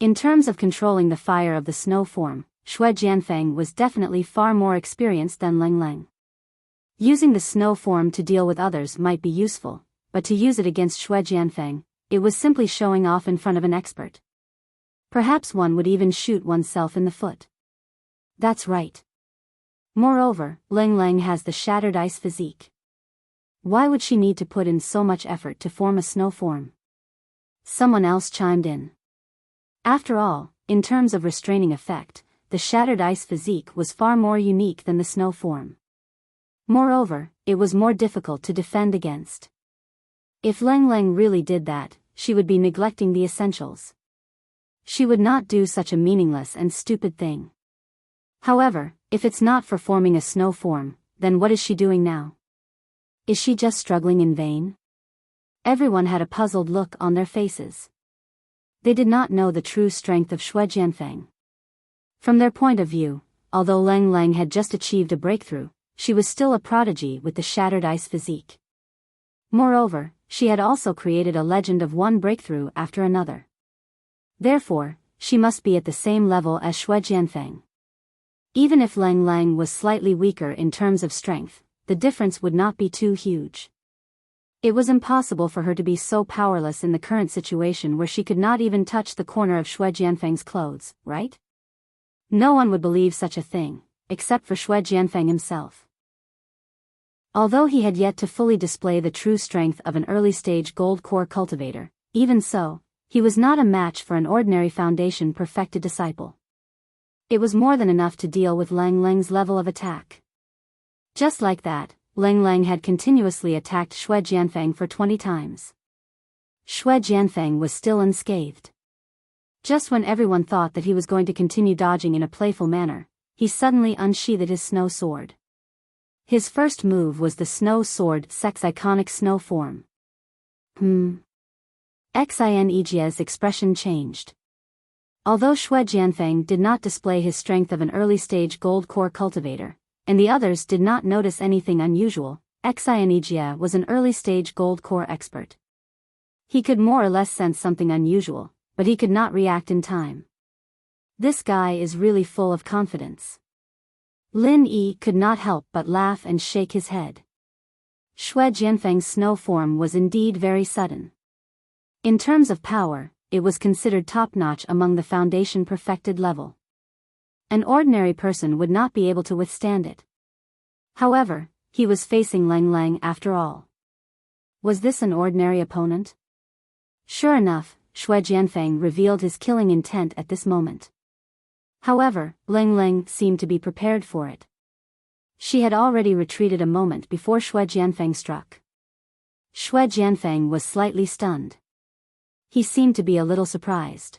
In terms of controlling the fire of the snow form, Xue Jianfeng was definitely far more experienced than Lang Lang. Using the snow form to deal with others might be useful, but to use it against Xue Jianfeng, it was simply showing off in front of an expert. Perhaps one would even shoot oneself in the foot. That's right. Moreover, Lang Lang has the shattered ice physique. Why would she need to put in so much effort to form a snow form? Someone else chimed in. After all, in terms of restraining effect, the shattered ice physique was far more unique than the snow form. Moreover, it was more difficult to defend against. If Lang Lang really did that, she would be neglecting the essentials. She would not do such a meaningless and stupid thing. However, if it's not for forming a snow form, then what is she doing now? Is she just struggling in vain? Everyone had a puzzled look on their faces. They did not know the true strength of Xue Jianfeng. From their point of view, although Lang Lang had just achieved a breakthrough, she was still a prodigy with the shattered ice physique. Moreover, she had also created a legend of one breakthrough after another. Therefore, she must be at the same level as Xue Jianfeng. Even if Lang Lang was slightly weaker in terms of strength, the difference would not be too huge. It was impossible for her to be so powerless in the current situation where she could not even touch the corner of Xue Jianfeng's clothes, right? No one would believe such a thing, except for Xue Jianfeng himself. Although he had yet to fully display the true strength of an early-stage gold core cultivator, even so, he was not a match for an ordinary foundation-perfected disciple. It was more than enough to deal with Lang Lang's level of attack. Just like that, Lang Lang had continuously attacked Xue Jianfeng for 20 times. Xue Jianfeng was still unscathed. Just when everyone thought that he was going to continue dodging in a playful manner, he suddenly unsheathed his snow sword. His first move was the snow sword Sek's iconic snow form. Xineg's expression changed. Although Xue Jianfeng did not display his strength of an early-stage gold core cultivator, and the others did not notice anything unusual, Xineg was an early-stage gold core expert. He could more or less sense something unusual, but he could not react in time. This guy is really full of confidence. Lin Yi could not help but laugh and shake his head. Xue Jianfeng's snow form was indeed very sudden. In terms of power, it was considered top-notch among the Foundation perfected level. An ordinary person would not be able to withstand it. However, he was facing Lang Lang after all. Was this an ordinary opponent? Sure enough, Xue Jianfeng revealed his killing intent at this moment. However, Lang Lang seemed to be prepared for it. She had already retreated a moment before Xue Jianfeng struck. Xue Jianfeng was slightly stunned. He seemed to be a little surprised.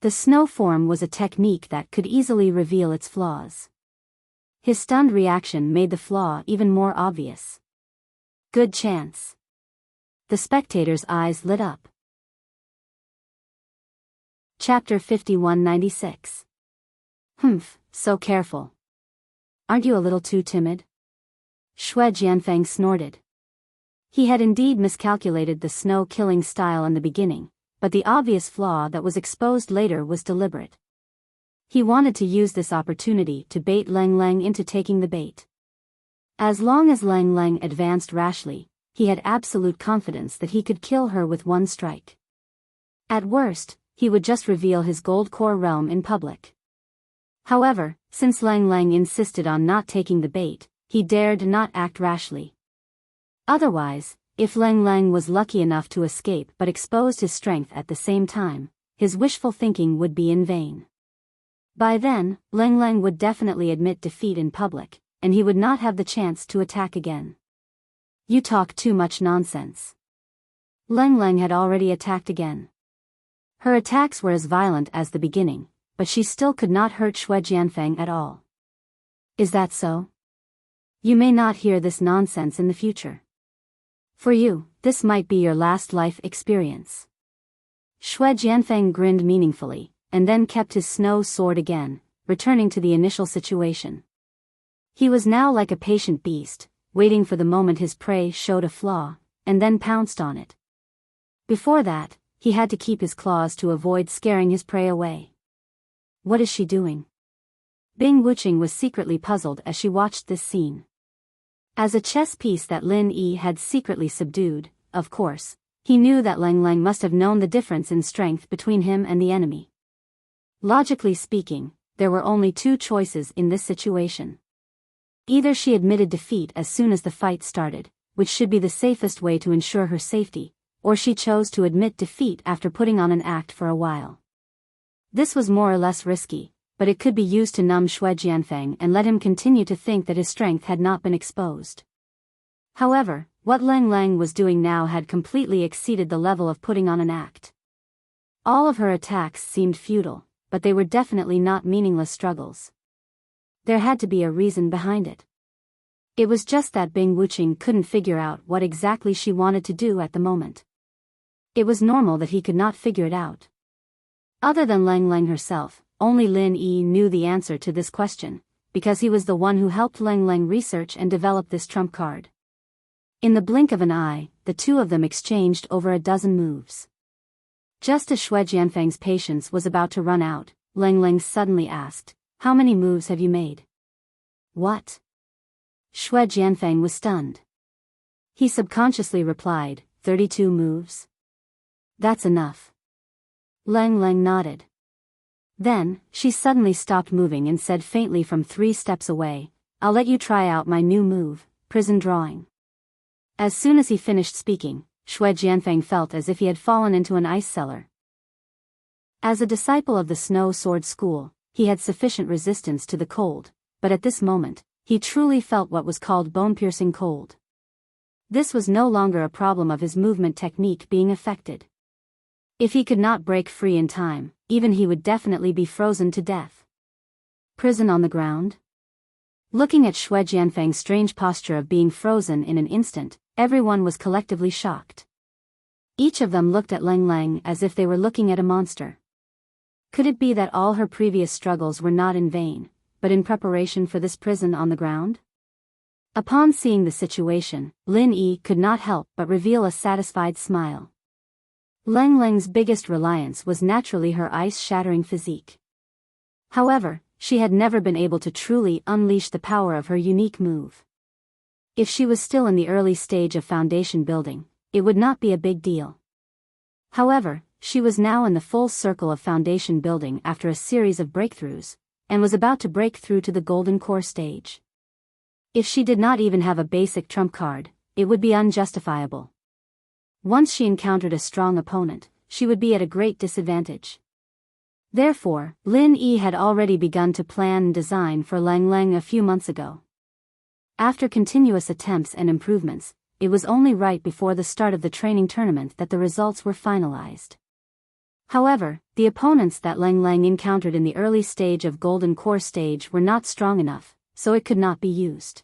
The snow form was a technique that could easily reveal its flaws. His stunned reaction made the flaw even more obvious. Good chance. The spectators' eyes lit up. Chapter 5196. So careful. Aren't you a little too timid? Xue Jianfeng snorted. He had indeed miscalculated the snow-killing style in the beginning, but the obvious flaw that was exposed later was deliberate. He wanted to use this opportunity to bait Lang Lang into taking the bait. As long as Lang Lang advanced rashly, he had absolute confidence that he could kill her with one strike. At worst, he would just reveal his gold core realm in public. However, since Lang Lang insisted on not taking the bait, he dared not act rashly. Otherwise, if Lang Lang was lucky enough to escape but exposed his strength at the same time, his wishful thinking would be in vain. By then, Lang Lang would definitely admit defeat in public, and he would not have the chance to attack again. You talk too much nonsense. Lang Lang had already attacked again. Her attacks were as violent as the beginning, but she still could not hurt Xue Jianfeng at all. Is that so? You may not hear this nonsense in the future. For you, this might be your last life experience. Xue Jianfeng grinned meaningfully, and then kept his snow sword again, returning to the initial situation. He was now like a patient beast, waiting for the moment his prey showed a flaw, and then pounced on it. Before that, he had to keep his claws to avoid scaring his prey away. What is she doing? Bing Wuqing was secretly puzzled as she watched this scene. As a chess piece that Lin Yi had secretly subdued, of course, he knew that Lang Lang must have known the difference in strength between him and the enemy. Logically speaking, there were only two choices in this situation. Either she admitted defeat as soon as the fight started, which should be the safest way to ensure her safety, or she chose to admit defeat after putting on an act for a while. This was more or less risky, but it could be used to numb Xue Jianfeng and let him continue to think that his strength had not been exposed. However, what Lang Lang was doing now had completely exceeded the level of putting on an act. All of her attacks seemed futile, but they were definitely not meaningless struggles. There had to be a reason behind it. It was just that Bing Wuqing couldn't figure out what exactly she wanted to do at the moment. It was normal that he could not figure it out. Other than Lang Lang herself, only Lin Yi knew the answer to this question, because he was the one who helped Lang Lang research and develop this trump card. In the blink of an eye, the two of them exchanged over a dozen moves. Just as Xue Jianfeng's patience was about to run out, Lang Lang suddenly asked, "How many moves have you made?" "What?" Xue Jianfeng was stunned. He subconsciously replied, 32 moves. "That's enough." Lang Lang nodded. Then, she suddenly stopped moving and said faintly from 3 steps away, "I'll let you try out my new move, prison drawing." As soon as he finished speaking, Xue Jianfeng felt as if he had fallen into an ice cellar. As a disciple of the Snow Sword School, he had sufficient resistance to the cold, but at this moment, he truly felt what was called bone-piercing cold. This was no longer a problem of his movement technique being affected. If he could not break free in time, even he would definitely be frozen to death. Prison on the ground? Looking at Xue Jianfeng's strange posture of being frozen in an instant, everyone was collectively shocked. Each of them looked at Lang Lang as if they were looking at a monster. Could it be that all her previous struggles were not in vain, but in preparation for this prison on the ground? Upon seeing the situation, Lin Yi could not help but reveal a satisfied smile. Lang Lang's biggest reliance was naturally her ice-shattering physique. However, she had never been able to truly unleash the power of her unique move. If she was still in the early stage of foundation building, it would not be a big deal. However, she was now in the full circle of foundation building after a series of breakthroughs, and was about to break through to the golden core stage. If she did not even have a basic trump card, it would be unjustifiable. Once she encountered a strong opponent, she would be at a great disadvantage. Therefore, Lin Yi had already begun to plan and design for Lang Lang a few months ago. After continuous attempts and improvements, it was only right before the start of the training tournament that the results were finalized. However, the opponents that Lang Lang encountered in the early stage of Golden Core stage were not strong enough, so it could not be used.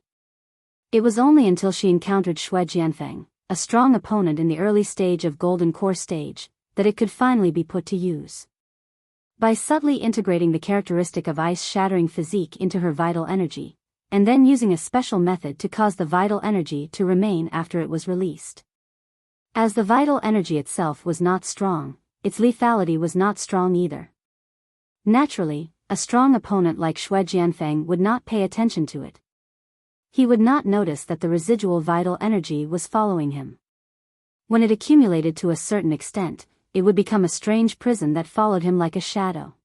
It was only until she encountered Xue Jianfeng, a strong opponent in the early stage of Golden Core stage, that it could finally be put to use. By subtly integrating the characteristic of ice-shattering physique into her vital energy, and then using a special method to cause the vital energy to remain after it was released. As the vital energy itself was not strong, its lethality was not strong either. Naturally, a strong opponent like Xue Jianfeng would not pay attention to it. He would not notice that the residual vital energy was following him. When it accumulated to a certain extent, it would become a strange prison that followed him like a shadow.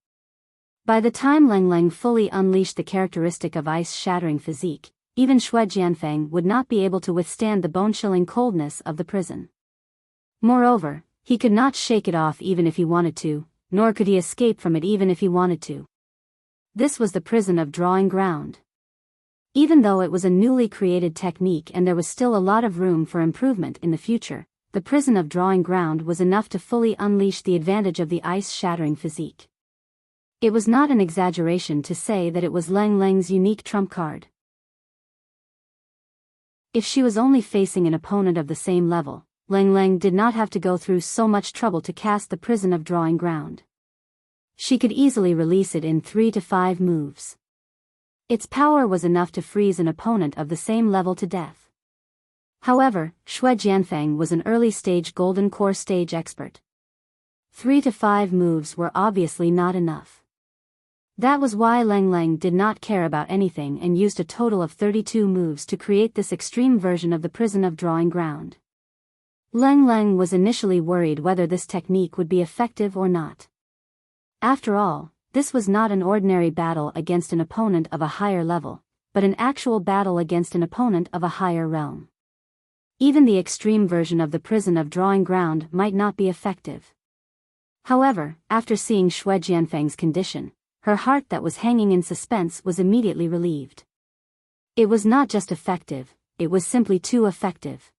By the time Lang Lang fully unleashed the characteristic of ice-shattering physique, even Xue Jianfeng would not be able to withstand the bone-chilling coldness of the prison. Moreover, he could not shake it off even if he wanted to, nor could he escape from it even if he wanted to. This was the prison of drawing ground. Even though it was a newly created technique and there was still a lot of room for improvement in the future, the prison of drawing ground was enough to fully unleash the advantage of the ice-shattering physique. It was not an exaggeration to say that it was Lang Lang's unique trump card. If she was only facing an opponent of the same level, Lang Lang did not have to go through so much trouble to cast the prison of drawing ground. She could easily release it in 3 to 5 moves. Its power was enough to freeze an opponent of the same level to death. However, Xue Jianfeng was an early-stage Golden Core stage expert. 3 to 5 moves were obviously not enough. That was why Lang Lang did not care about anything and used a total of 32 moves to create this extreme version of the prison of drawing ground. Lang Lang was initially worried whether this technique would be effective or not. After all, this was not an ordinary battle against an opponent of a higher level, but an actual battle against an opponent of a higher realm. Even the extreme version of the prison of drawing ground might not be effective. However, after seeing Xue Jianfeng's condition, her heart that was hanging in suspense was immediately relieved. It was not just effective, it was simply too effective.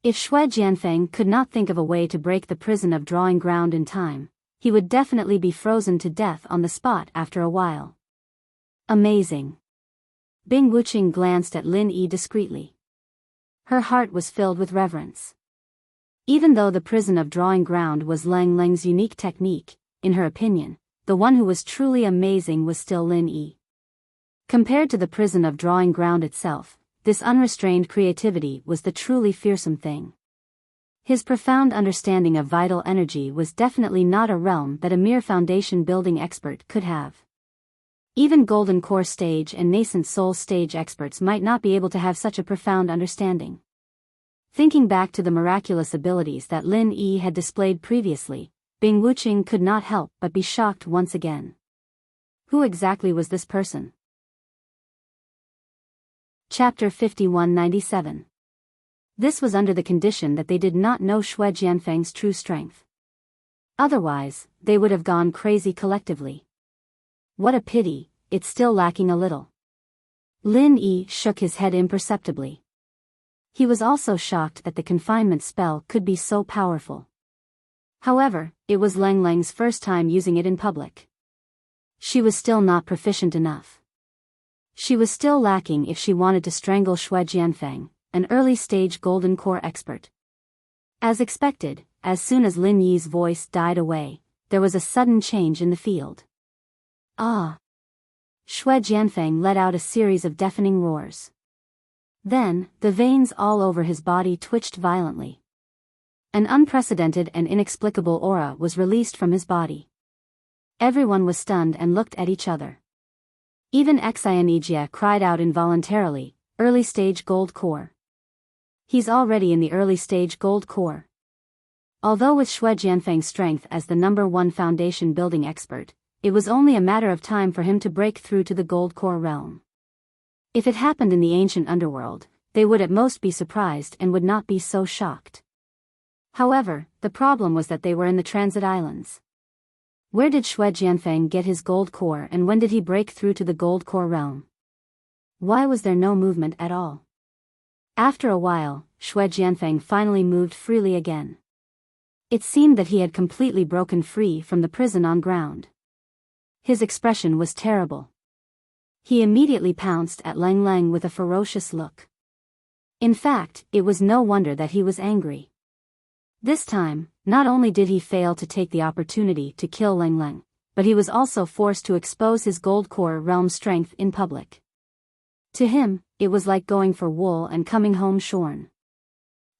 If Xue Jianfeng could not think of a way to break the prison of drawing ground in time, he would definitely be frozen to death on the spot after a while. Amazing. Bing Wuqing glanced at Lin Yi discreetly. Her heart was filled with reverence. Even though the prison of drawing ground was Lang Lang's unique technique, in her opinion, the one who was truly amazing was still Lin Yi. Compared to the prison of drawing ground itself, this unrestrained creativity was the truly fearsome thing. His profound understanding of vital energy was definitely not a realm that a mere foundation building expert could have. Even Golden Core stage and Nascent Soul stage experts might not be able to have such a profound understanding. Thinking back to the miraculous abilities that Lin Yi had displayed previously, Bing Wuqing could not help but be shocked once again. Who exactly was this person? Chapter 5197. This was under the condition that they did not know Xue Jianfeng's true strength. Otherwise, they would have gone crazy collectively. What a pity, it's still lacking a little. Lin Yi shook his head imperceptibly. He was also shocked that the confinement spell could be so powerful. However, it was Lang Lang's first time using it in public. She was still not proficient enough. She was still lacking if she wanted to strangle Xue Jianfeng, an early-stage Golden Core expert. As expected, as soon as Lin Yi's voice died away, there was a sudden change in the field. Ah! Xue Jianfeng let out a series of deafening roars. Then, the veins all over his body twitched violently. An unprecedented and inexplicable aura was released from his body. Everyone was stunned and looked at each other. Even Xianijia cried out involuntarily, early-stage Gold Core. He's already in the early-stage Gold Core. Although with Xue Jianfeng's strength as the #1 foundation building expert, it was only a matter of time for him to break through to the Gold Core realm. If it happened in the ancient underworld, they would at most be surprised and would not be so shocked. However, the problem was that they were in the Transit Islands. Where did Xue Jianfeng get his Gold Core, and when did he break through to the Gold Core realm? Why was there no movement at all? After a while, Xue Jianfeng finally moved freely again. It seemed that he had completely broken free from the prison on ground. His expression was terrible. He immediately pounced at Lang Lang with a ferocious look. In fact, it was no wonder that he was angry. This time, not only did he fail to take the opportunity to kill Lang Lang, but he was also forced to expose his Gold Core realm strength in public. To him, it was like going for wool and coming home shorn.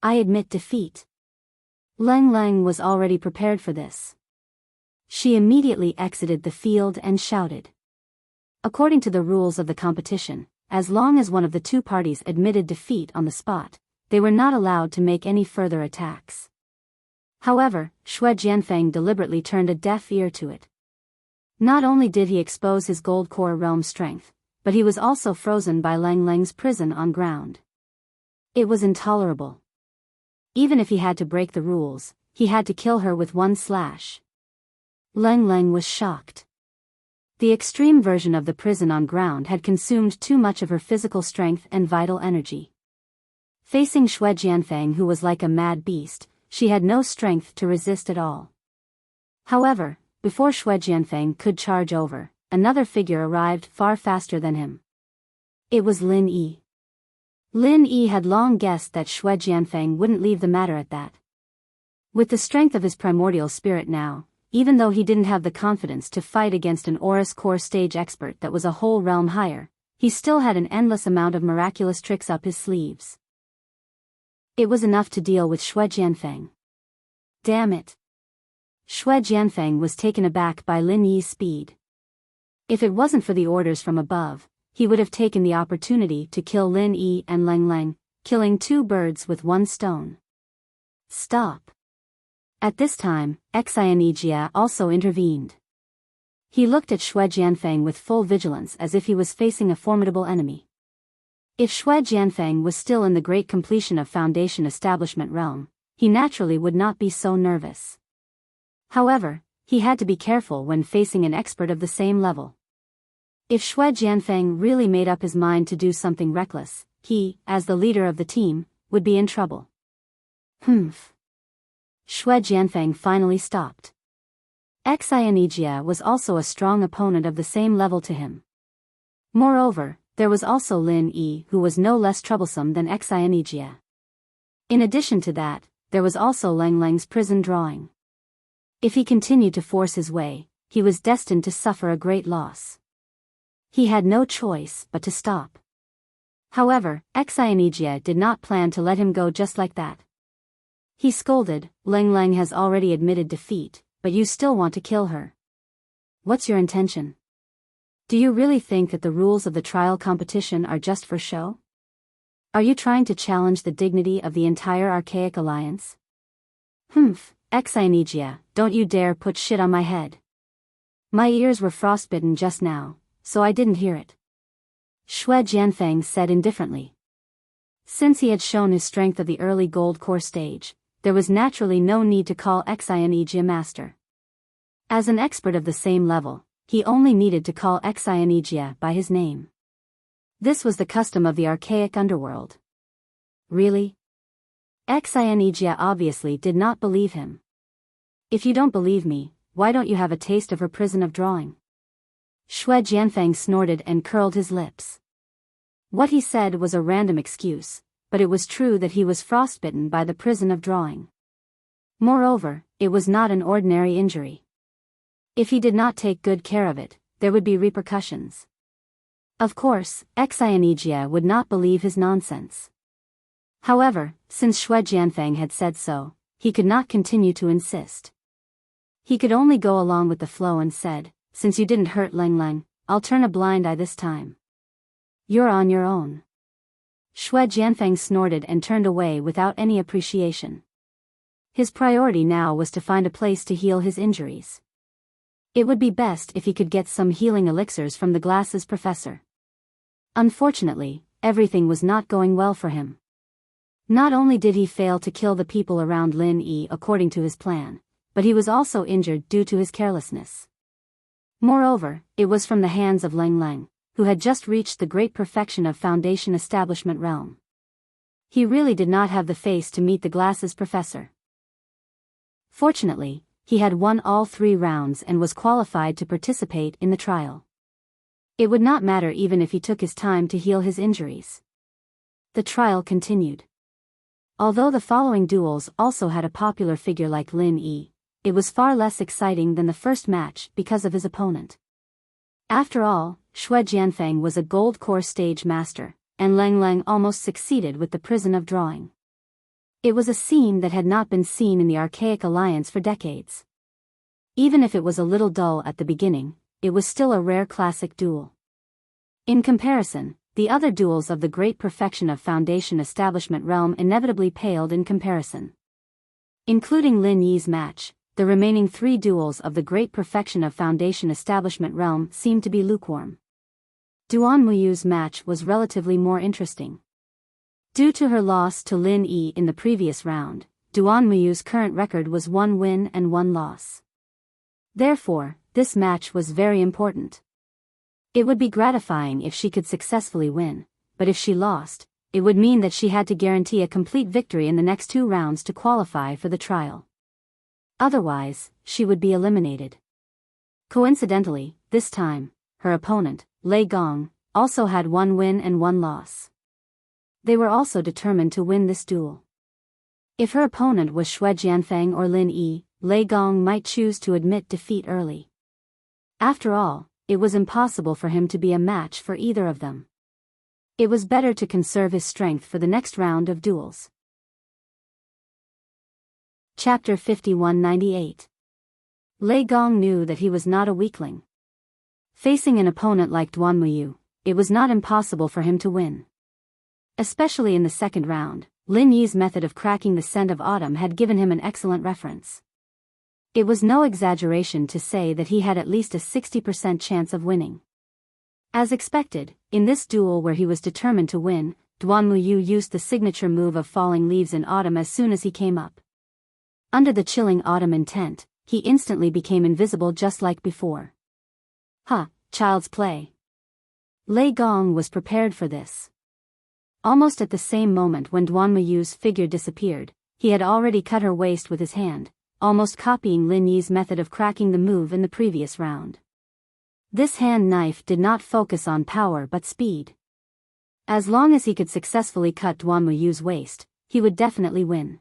I admit defeat. Lang Lang was already prepared for this. She immediately exited the field and shouted. According to the rules of the competition, as long as one of the two parties admitted defeat on the spot, they were not allowed to make any further attacks. However, Xue Jianfeng deliberately turned a deaf ear to it. Not only did he expose his Gold Core realm strength, but he was also frozen by Lang Lang's prison on ground. It was intolerable. Even if he had to break the rules, he had to kill her with one slash. Lang Lang was shocked. The extreme version of the prison on ground had consumed too much of her physical strength and vital energy. Facing Xue Jianfeng, who was like a mad beast, she had no strength to resist at all. However, before Xue Jianfeng could charge over, another figure arrived far faster than him. It was Lin Yi. Lin Yi had long guessed that Xue Jianfeng wouldn't leave the matter at that. With the strength of his primordial spirit now, even though he didn't have the confidence to fight against an Aurus Core stage expert that was a whole realm higher, he still had an endless amount of miraculous tricks up his sleeves. It was enough to deal with Xue Jianfeng. Damn it. Xue Jianfeng was taken aback by Lin Yi's speed. If it wasn't for the orders from above, he would have taken the opportunity to kill Lin Yi and Lang Lang, killing two birds with one stone. Stop. At this time, Xianijia also intervened. He looked at Xue Jianfeng with full vigilance as if he was facing a formidable enemy. If Xue Jianfeng was still in the great completion of Foundation Establishment realm, he naturally would not be so nervous. However, he had to be careful when facing an expert of the same level. If Xue Jianfeng really made up his mind to do something reckless, he, as the leader of the team, would be in trouble. Humph. Xue Jianfeng finally stopped. Xianijia was also a strong opponent of the same level to him. Moreover, there was also Lin Yi, who was no less troublesome than Xianijia. In addition to that, there was also Lang Lang's prison drawing. If he continued to force his way, he was destined to suffer a great loss. He had no choice but to stop. However, Xianijia did not plan to let him go just like that. He scolded, Lang Lang has already admitted defeat, but you still want to kill her. What's your intention? Do you really think that the rules of the trial competition are just for show? Are you trying to challenge the dignity of the entire Archaic Alliance? Humph, Xianijia, don't you dare put shit on my head. My ears were frostbitten just now, so I didn't hear it. Xue Jianfeng said indifferently. Since he had shown his strength of the early Gold Core stage, there was naturally no need to call Xianijia master. As an expert of the same level, he only needed to call Xianijia by his name. This was the custom of the archaic underworld. Really? Xianijia obviously did not believe him. If you don't believe me, why don't you have a taste of her prison of drawing? Shui Jianfeng snorted and curled his lips. What he said was a random excuse, but it was true that he was frostbitten by the prison of drawing. Moreover, it was not an ordinary injury. If he did not take good care of it, there would be repercussions. Of course, Xianijia would not believe his nonsense. However, since Shui Jianfeng had said so, he could not continue to insist. He could only go along with the flow and said, "Since you didn't hurt Leng Leng, I'll turn a blind eye this time. You're on your own." Shui Jianfeng snorted and turned away without any appreciation. His priority now was to find a place to heal his injuries. It would be best if he could get some healing elixirs from the glasses professor. Unfortunately, everything was not going well for him. Not only did he fail to kill the people around Lin Yi according to his plan, but he was also injured due to his carelessness. Moreover, it was from the hands of Leng Leng, who had just reached the great perfection of Foundation Establishment realm. He really did not have the face to meet the glasses professor. Fortunately, he had won all 3 rounds and was qualified to participate in the trial. It would not matter even if he took his time to heal his injuries. The trial continued. Although the following duels also had a popular figure like Lin Yi, it was far less exciting than the first match because of his opponent. After all, Shui Jianfeng was a gold core stage master, and Leng Leng almost succeeded with the prison of drawing. It was a scene that had not been seen in the Archaic Alliance for decades. Even if it was a little dull at the beginning, it was still a rare classic duel. In comparison, the other duels of the great perfection of Foundation Establishment realm inevitably paled in comparison. Including Lin Yi's match, the remaining 3 duels of the great perfection of Foundation Establishment realm seemed to be lukewarm. Duan Muyu's match was relatively more interesting. Due to her loss to Lin Yi in the previous round, Duan Muyu's current record was 1 win and 1 loss. Therefore, this match was very important. It would be gratifying if she could successfully win, but if she lost, it would mean that she had to guarantee a complete victory in the next 2 rounds to qualify for the trial. Otherwise, she would be eliminated. Coincidentally, this time, her opponent, Lei Gong, also had 1 win and 1 loss. They were also determined to win this duel. If her opponent was Shui Jianfeng or Lin Yi, Lei Gong might choose to admit defeat early. After all, it was impossible for him to be a match for either of them. It was better to conserve his strength for the next round of duels. Chapter 5198. Lei Gong knew that he was not a weakling. Facing an opponent like Duan Muyu, it was not impossible for him to win. Especially in the second round, Lin Yi's method of cracking the scent of autumn had given him an excellent reference. It was no exaggeration to say that he had at least a 60% chance of winning. As expected, in this duel where he was determined to win, Duan Muyu used the signature move of falling leaves in autumn as soon as he came up. Under the chilling autumn intent, he instantly became invisible just like before. Child's play. Lei Gong was prepared for this. Almost at the same moment when Duan Muyu's figure disappeared, he had already cut her waist with his hand, almost copying Lin Yi's method of cracking the move in the previous round. This hand knife did not focus on power but speed. As long as he could successfully cut Duan Muyu's waist, he would definitely win.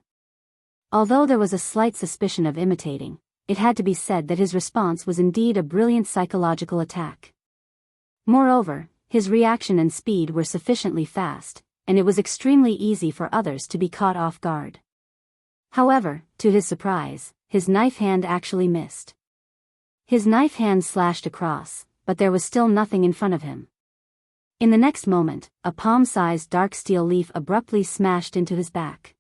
Although there was a slight suspicion of imitating, it had to be said that his response was indeed a brilliant psychological attack. Moreover, his reaction and speed were sufficiently fast, and it was extremely easy for others to be caught off guard. However, to his surprise, his knife hand actually missed. His knife hand slashed across, but there was still nothing in front of him. In the next moment, a palm-sized dark steel leaf abruptly smashed into his back.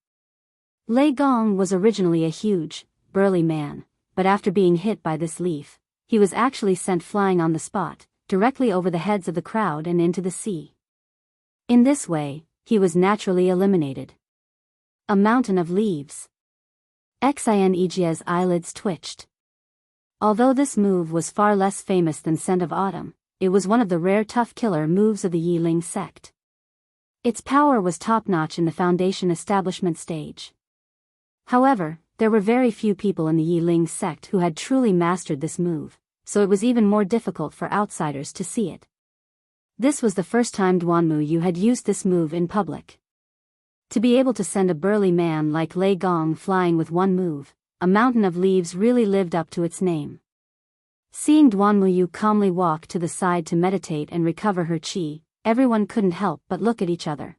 Lei Gong was originally a huge, burly man, but after being hit by this leaf, he was actually sent flying on the spot, directly over the heads of the crowd and into the sea. In this way, he was naturally eliminated. A mountain of leaves. Xianijie's eyelids twitched. Although this move was far less famous than Scent of Autumn, it was one of the rare tough killer moves of the Yi Ling sect. Its power was top-notch in the foundation establishment stage. However, there were very few people in the Yi Ling sect who had truly mastered this move, so it was even more difficult for outsiders to see it. This was the first time Duanmu Yu had used this move in public. To be able to send a burly man like Lei Gong flying with one move, a mountain of leaves really lived up to its name. Seeing Duanmu Yu calmly walk to the side to meditate and recover her qi, everyone couldn't help but look at each other.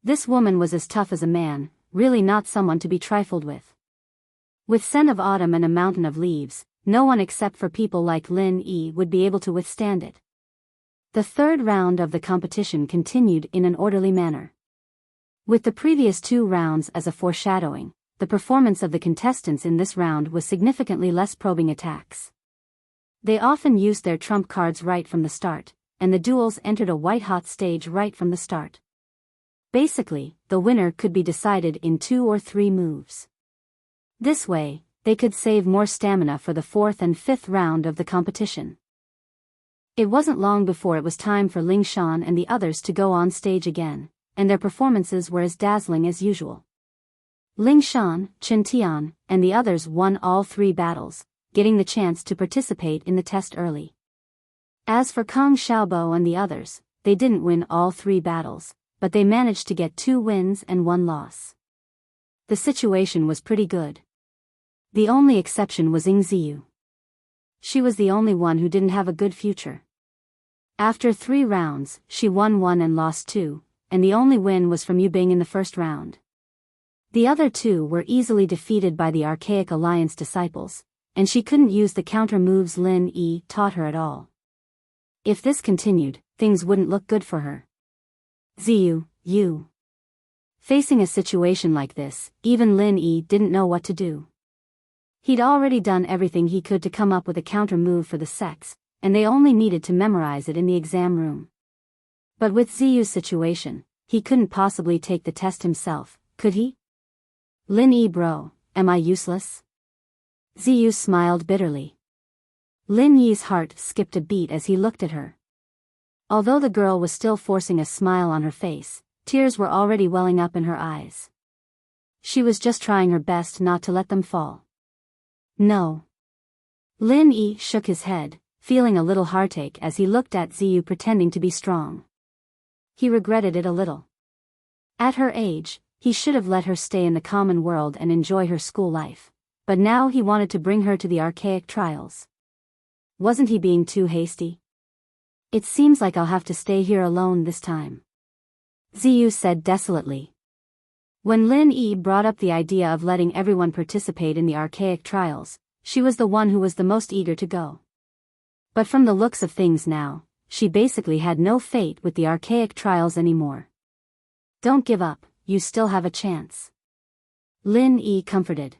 This woman was as tough as a man, really not someone to be trifled with. With scent of autumn and a mountain of leaves, no one except for people like Lin Yi would be able to withstand it. The third round of the competition continued in an orderly manner. With the previous 2 rounds as a foreshadowing, the performance of the contestants in this round was significantly less probing attacks. They often used their trump cards right from the start, and the duels entered a white-hot stage right from the start. Basically, the winner could be decided in 2 or 3 moves. This way, they could save more stamina for the 4th and 5th round of the competition. It wasn't long before it was time for Ling Shan and the others to go on stage again, and their performances were as dazzling as usual. Ling Shan, Chen Tian, and the others won all 3 battles, getting the chance to participate in the test early. As for Kong Xiaobo and the others, they didn't win all 3 battles, but they managed to get 2 wins and 1 loss. The situation was pretty good. The only exception was Ying Ziyu. She was the only one who didn't have a good future. After 3 rounds, she won 1 and lost 2, and the only win was from Yu Bing in the first round. The other 2 were easily defeated by the Archaic Alliance disciples, and she couldn't use the counter moves Lin Yi taught her at all. If this continued, things wouldn't look good for her. Ziyu, you. Facing a situation like this, even Lin Yi didn't know what to do. He'd already done everything he could to come up with a counter move for the sects, and they only needed to memorize it in the exam room. But with Ziyu's situation, he couldn't possibly take the test himself, could he? Lin Yi bro, am I useless? Ziyu smiled bitterly. Lin Yi's heart skipped a beat as he looked at her. Although the girl was still forcing a smile on her face, tears were already welling up in her eyes. She was just trying her best not to let them fall. No. Lin Yi shook his head, feeling a little heartache as he looked at Ziyu pretending to be strong. He regretted it a little. At her age, he should have let her stay in the common world and enjoy her school life, but now he wanted to bring her to the archaic trials. Wasn't he being too hasty? It seems like I'll have to stay here alone this time, Ziyu said desolately. When Lin Yi brought up the idea of letting everyone participate in the archaic trials, she was the one who was the most eager to go. But from the looks of things now, she basically had no fate with the archaic trials anymore. Don't give up, you still have a chance, Lin Yi comforted.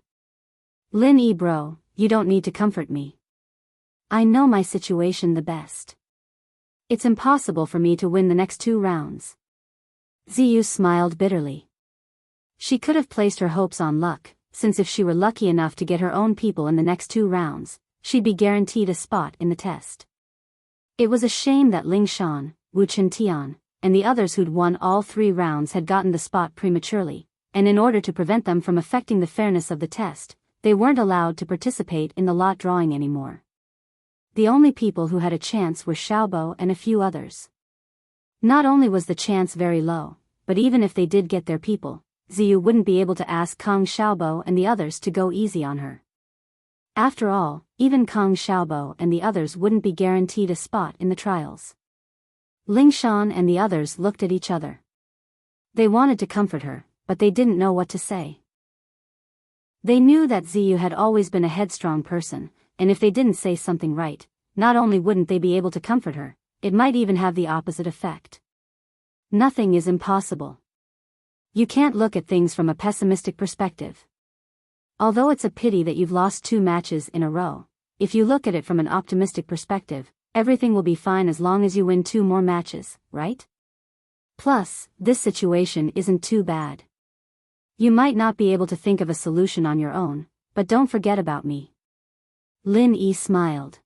Lin Yi bro, you don't need to comfort me. I know my situation the best. It's impossible for me to win the next 2 rounds. Ziyu smiled bitterly. She could have placed her hopes on luck, since if she were lucky enough to get her own people in the next 2 rounds, she'd be guaranteed a spot in the test. It was a shame that Ling Shan, Wu Chentian, and the others who'd won all 3 rounds had gotten the spot prematurely, and in order to prevent them from affecting the fairness of the test, they weren't allowed to participate in the lot drawing anymore. The only people who had a chance were Xiaobo and a few others. Not only was the chance very low, but even if they did get their people, Ziyu wouldn't be able to ask Kong Xiaobo and the others to go easy on her. After all, even Kong Xiaobo and the others wouldn't be guaranteed a spot in the trials. Ling Shan and the others looked at each other. They wanted to comfort her, but they didn't know what to say. They knew that Ziyu had always been a headstrong person, and if they didn't say something right, not only wouldn't they be able to comfort her, it might even have the opposite effect. Nothing is impossible. You can't look at things from a pessimistic perspective. Although it's a pity that you've lost 2 matches in a row, if you look at it from an optimistic perspective, everything will be fine as long as you win 2 more matches, right? Plus, this situation isn't too bad. You might not be able to think of a solution on your own, but don't forget about me. Lin Yi smiled.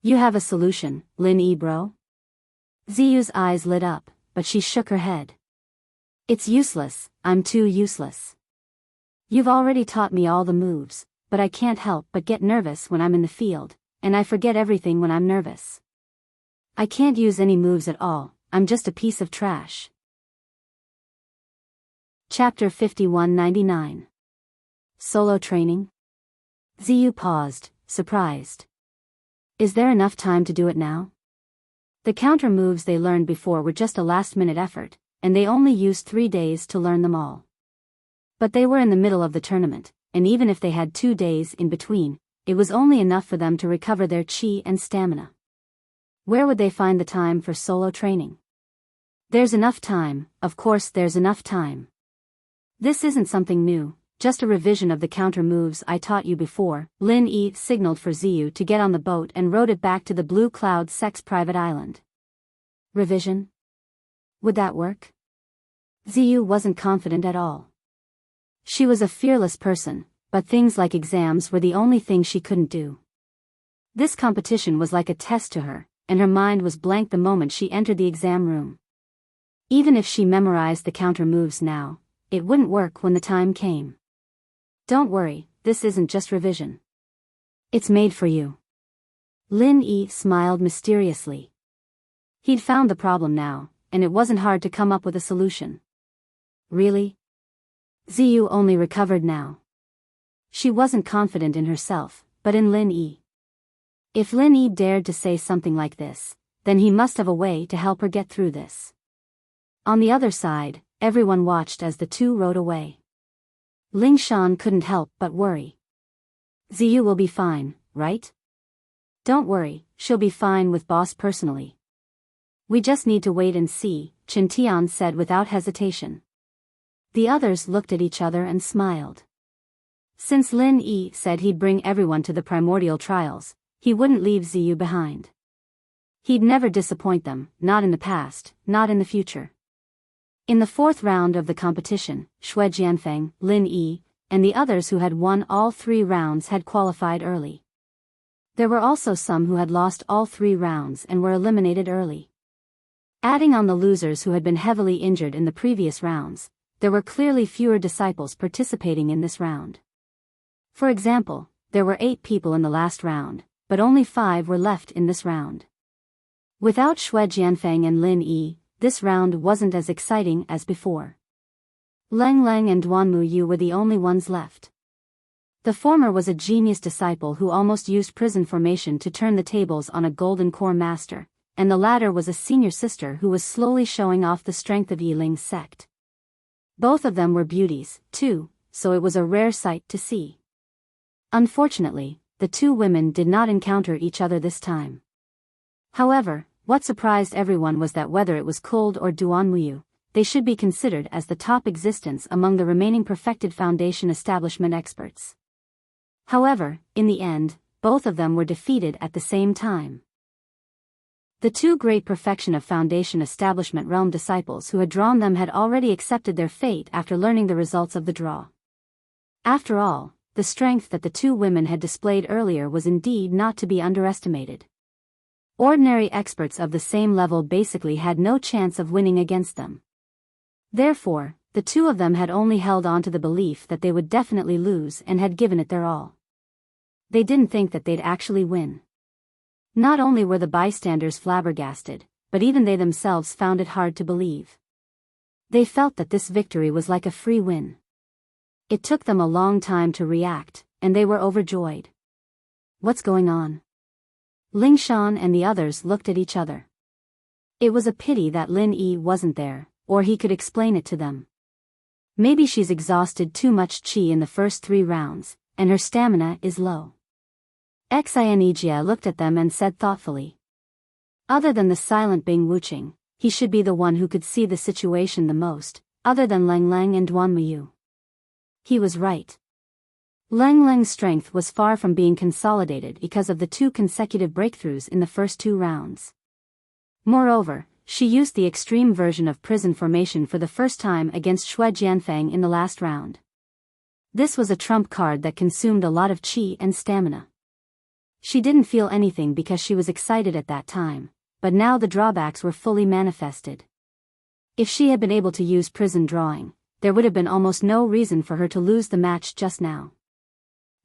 You have a solution, Lin Yi bro? Ziyu's eyes lit up, but she shook her head. It's useless, I'm too useless. You've already taught me all the moves, but I can't help but get nervous when I'm in the field, and I forget everything when I'm nervous. I can't use any moves at all, I'm just a piece of trash. Chapter 5199. Solo Training? Ziyu paused, surprised. Is there enough time to do it now? The counter moves they learned before were just a last-minute effort, and they only used 3 days to learn them all. But they were in the middle of the tournament, and even if they had 2 days in between, it was only enough for them to recover their chi and stamina. Where would they find the time for solo training? There's enough time, of course there's enough time. This isn't something new, just a revision of the counter moves I taught you before. Lin Yi signaled for Ziyu to get on the boat and rowed it back to the Blue Cloud Sect's private island. Revision? Would that work? Ziyu wasn't confident at all. She was a fearless person, but things like exams were the only thing she couldn't do. This competition was like a test to her, and her mind was blank the moment she entered the exam room. Even if she memorized the counter moves now, it wouldn't work when the time came. Don't worry, this isn't just revision. It's made for you. Lin Yi smiled mysteriously. He'd found the problem now, and it wasn't hard to come up with a solution. Really? Ziyu only recovered now. She wasn't confident in herself, but in Lin Yi. If Lin Yi dared to say something like this, then he must have a way to help her get through this. On the other side, everyone watched as the two rowed away. Ling Shan couldn't help but worry. Ziyu will be fine, right? Don't worry, she'll be fine with boss personally. We just need to wait and see, Chen Tian said without hesitation. The others looked at each other and smiled. Since Lin Yi said he'd bring everyone to the primordial trials, he wouldn't leave Ziyu behind. He'd never disappoint them, not in the past, not in the future. In the 4th round of the competition, Xue Jianfeng, Lin Yi, and the others who had won all 3 rounds had qualified early. There were also some who had lost all 3 rounds and were eliminated early. Adding on the losers who had been heavily injured in the previous rounds, there were clearly fewer disciples participating in this round. For example, there were 8 people in the last round, but only 5 were left in this round. Without Xue Jianfeng and Lin Yi, this round wasn't as exciting as before. Leng Leng and Duanmu Yu were the only ones left. The former was a genius disciple who almost used prison formation to turn the tables on a golden core master, and the latter was a senior sister who was slowly showing off the strength of Yiling's sect. Both of them were beauties, too, so it was a rare sight to see. Unfortunately, the 2 women did not encounter each other this time. However, what surprised everyone was that whether it was Cold or Duanmuyu, they should be considered as the top existence among the remaining perfected foundation establishment experts. However, in the end, both of them were defeated at the same time. The 2 great perfection of foundation establishment realm disciples who had drawn them had already accepted their fate after learning the results of the draw. After all, the strength that the 2 women had displayed earlier was indeed not to be underestimated. Ordinary experts of the same level basically had no chance of winning against them. Therefore, the 2 of them had only held on to the belief that they would definitely lose and had given it their all. They didn't think that they'd actually win. Not only were the bystanders flabbergasted, but even they themselves found it hard to believe. They felt that this victory was like a free win. It took them a long time to react, and they were overjoyed. What's going on? Ling Shan and the others looked at each other. It was a pity that Lin Yi wasn't there, or he could explain it to them. Maybe she's exhausted too much qi in the first 3 rounds, and her stamina is low. Xianijia looked at them and said thoughtfully. Other than the silent Bing Wuqing, he should be the one who could see the situation the most, other than Leng Leng and Duanmuyu. He was right. Leng Leng's strength was far from being consolidated because of the 2 consecutive breakthroughs in the first 2 rounds. Moreover, she used the extreme version of prison formation for the first time against Xue Jianfeng in the last round. This was a trump card that consumed a lot of qi and stamina. She didn't feel anything because she was excited at that time, but now the drawbacks were fully manifested. If she had been able to use prison drawing, there would have been almost no reason for her to lose the match just now.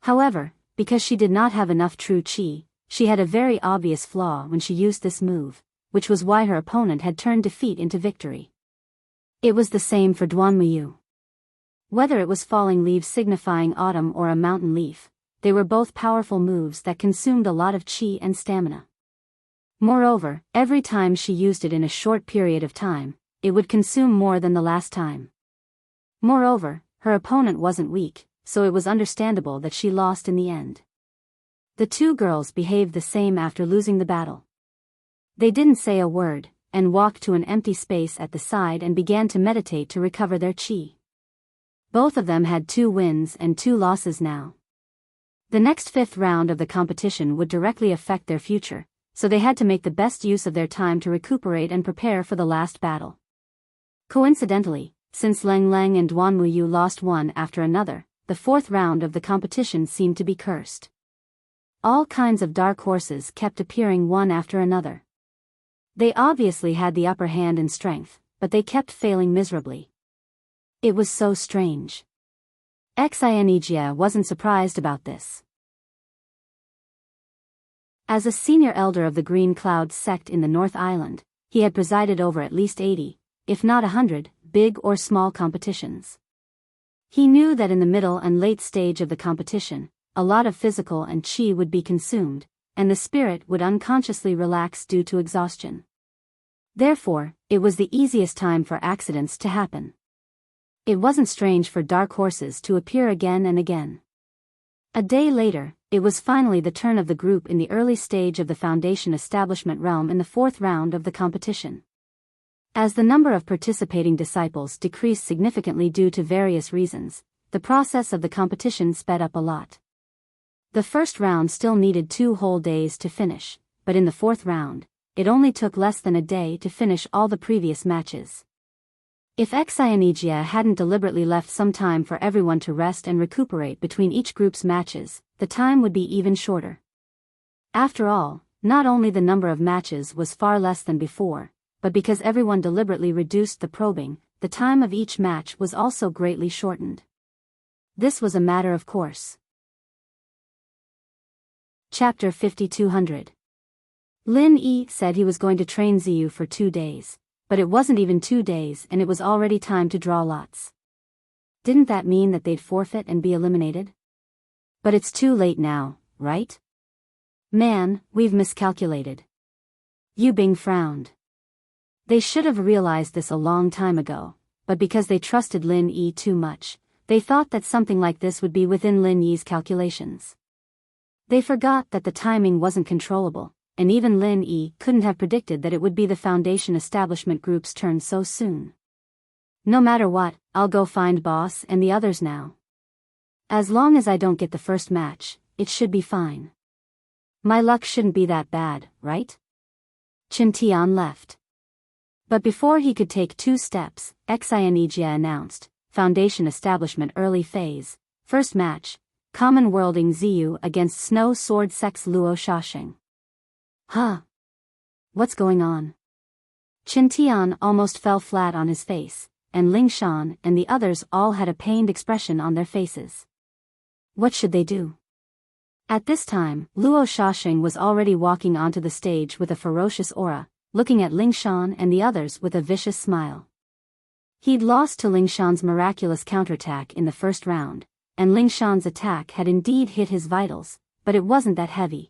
However, because she did not have enough true chi, she had a very obvious flaw when she used this move, which was why her opponent had turned defeat into victory. It was the same for Duanmuyu. Whether it was falling leaves signifying autumn or a mountain leaf, they were both powerful moves that consumed a lot of chi and stamina. Moreover, every time she used it in a short period of time, it would consume more than the last time. Moreover, her opponent wasn't weak, so it was understandable that she lost in the end. The two girls behaved the same after losing the battle. They didn't say a word, and walked to an empty space at the side and began to meditate to recover their chi. Both of them had 2 wins and 2 losses now. The next 5th round of the competition would directly affect their future, so they had to make the best use of their time to recuperate and prepare for the last battle. Coincidentally, since Leng Leng and Duanmuyu lost one after another, the 4th round of the competition seemed to be cursed. All kinds of dark horses kept appearing one after another. They obviously had the upper hand in strength, but they kept failing miserably. It was so strange. Xianijia wasn't surprised about this. As a senior elder of the Green Cloud sect in the North Island, he had presided over at least 80, if not 100, big or small competitions. He knew that in the middle and late stage of the competition, a lot of physical and chi would be consumed, and the spirit would unconsciously relax due to exhaustion. Therefore, it was the easiest time for accidents to happen. It wasn't strange for dark horses to appear again and again. A day later, it was finally the turn of the group in the early stage of the Foundation establishment realm in the 4th round of the competition. As the number of participating disciples decreased significantly due to various reasons, the process of the competition sped up a lot. The first round still needed 2 whole days to finish, but in the 4th round, it only took less than a day to finish all the previous matches. If Xianijia hadn't deliberately left some time for everyone to rest and recuperate between each group's matches, the time would be even shorter. After all, not only the number of matches was far less than before, but because everyone deliberately reduced the probing, the time of each match was also greatly shortened. This was a matter of course. Chapter 5200. Lin Yi said he was going to train Ziyu for 2 days, but it wasn't even 2 days and it was already time to draw lots. Didn't that mean that they'd forfeit and be eliminated? But it's too late now, right? Man, we've miscalculated. Yu Bing frowned. They should have realized this a long time ago, but because they trusted Lin Yi too much, they thought that something like this would be within Lin Yi's calculations. They forgot that the timing wasn't controllable, and even Lin Yi couldn't have predicted that it would be the Foundation establishment group's turn so soon. No matter what, I'll go find boss and the others now. As long as I don't get the first match, it should be fine. My luck shouldn't be that bad, right? Qintian left. But before he could take 2 steps, Xianijia announced, Foundation Establishment Early Phase, First Match, Common Worlding Ziyu against Snow Sword Sect's Luo Shashing. Huh? What's going on? Qintian almost fell flat on his face, and Lingshan and the others all had a pained expression on their faces. What should they do? At this time, Luo Shashing was already walking onto the stage with a ferocious aura, looking at Lingshan and the others with a vicious smile. He'd lost to Lingshan's miraculous counterattack in the first round, and Lingshan's attack had indeed hit his vitals, but it wasn't that heavy.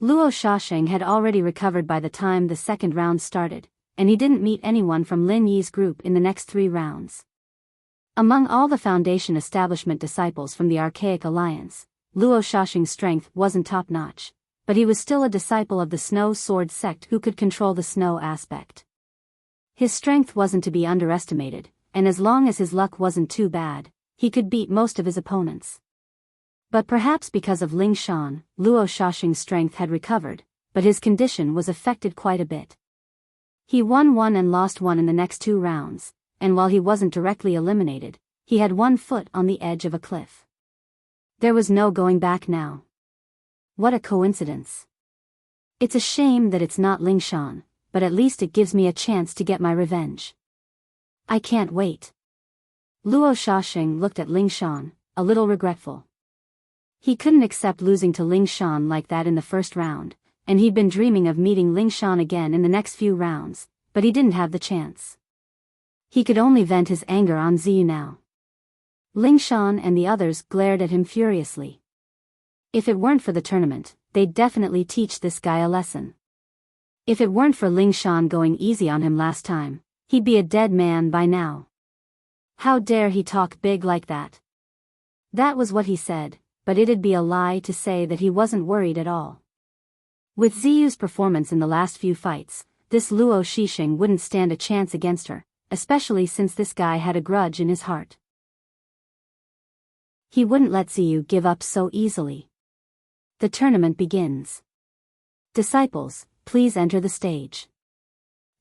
Luo Shashing had already recovered by the time the second round started, and he didn't meet anyone from Lin Yi's group in the next 3 rounds. Among all the Foundation establishment disciples from the Archaic Alliance, Luo Shashing's strength wasn't top-notch, but he was still a disciple of the Snow Sword sect who could control the snow aspect. His strength wasn't to be underestimated, and as long as his luck wasn't too bad, he could beat most of his opponents. But perhaps because of Lingshan, Luo Shashing's strength had recovered, but his condition was affected quite a bit. He won 1 and lost 1 in the next 2 rounds, and while he wasn't directly eliminated, he had 1 foot on the edge of a cliff. There was no going back now. What a coincidence. It's a shame that it's not Ling Shan, but at least it gives me a chance to get my revenge. I can't wait. Luo Shaxing looked at Ling Shan, a little regretful. He couldn't accept losing to Ling Shan like that in the first round, and he'd been dreaming of meeting Ling Shan again in the next few rounds, but he didn't have the chance. He could only vent his anger on Ziyu now. Ling Shan and the others glared at him furiously. If it weren't for the tournament, they'd definitely teach this guy a lesson. If it weren't for Ling Shan going easy on him last time, he'd be a dead man by now. How dare he talk big like that? That was what he said, but it'd be a lie to say that he wasn't worried at all. With Ziyu's performance in the last few fights, this Luo Shaxing wouldn't stand a chance against her, especially since this guy had a grudge in his heart. He wouldn't let Ziyu give up so easily. The tournament begins. Disciples, please enter the stage.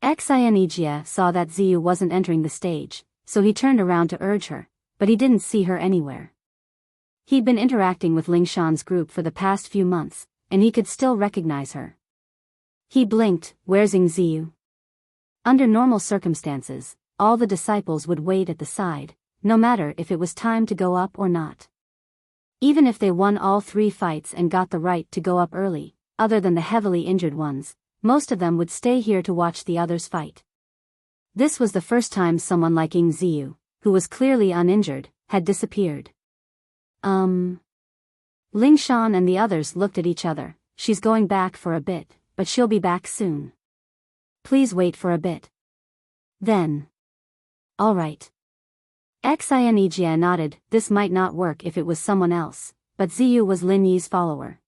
Xianijia saw that Ziyu wasn't entering the stage, so he turned around to urge her, but he didn't see her anywhere. He'd been interacting with Ling Shan's group for the past few months, and he could still recognize her. He blinked, "Where's Ziyu?" Under normal circumstances, all the disciples would wait at the side, no matter if it was time to go up or not. Even if they won all 3 fights and got the right to go up early, other than the heavily injured ones, most of them would stay here to watch the others fight. This was the first time someone like Ziyu, who was clearly uninjured, had disappeared. Ling Shan and the others looked at each other. She's going back for a bit, but she'll be back soon. Please wait for a bit. Then. All right. Xianijia nodded. This might not work if it was someone else, but Ziyu was Lin Yi's follower.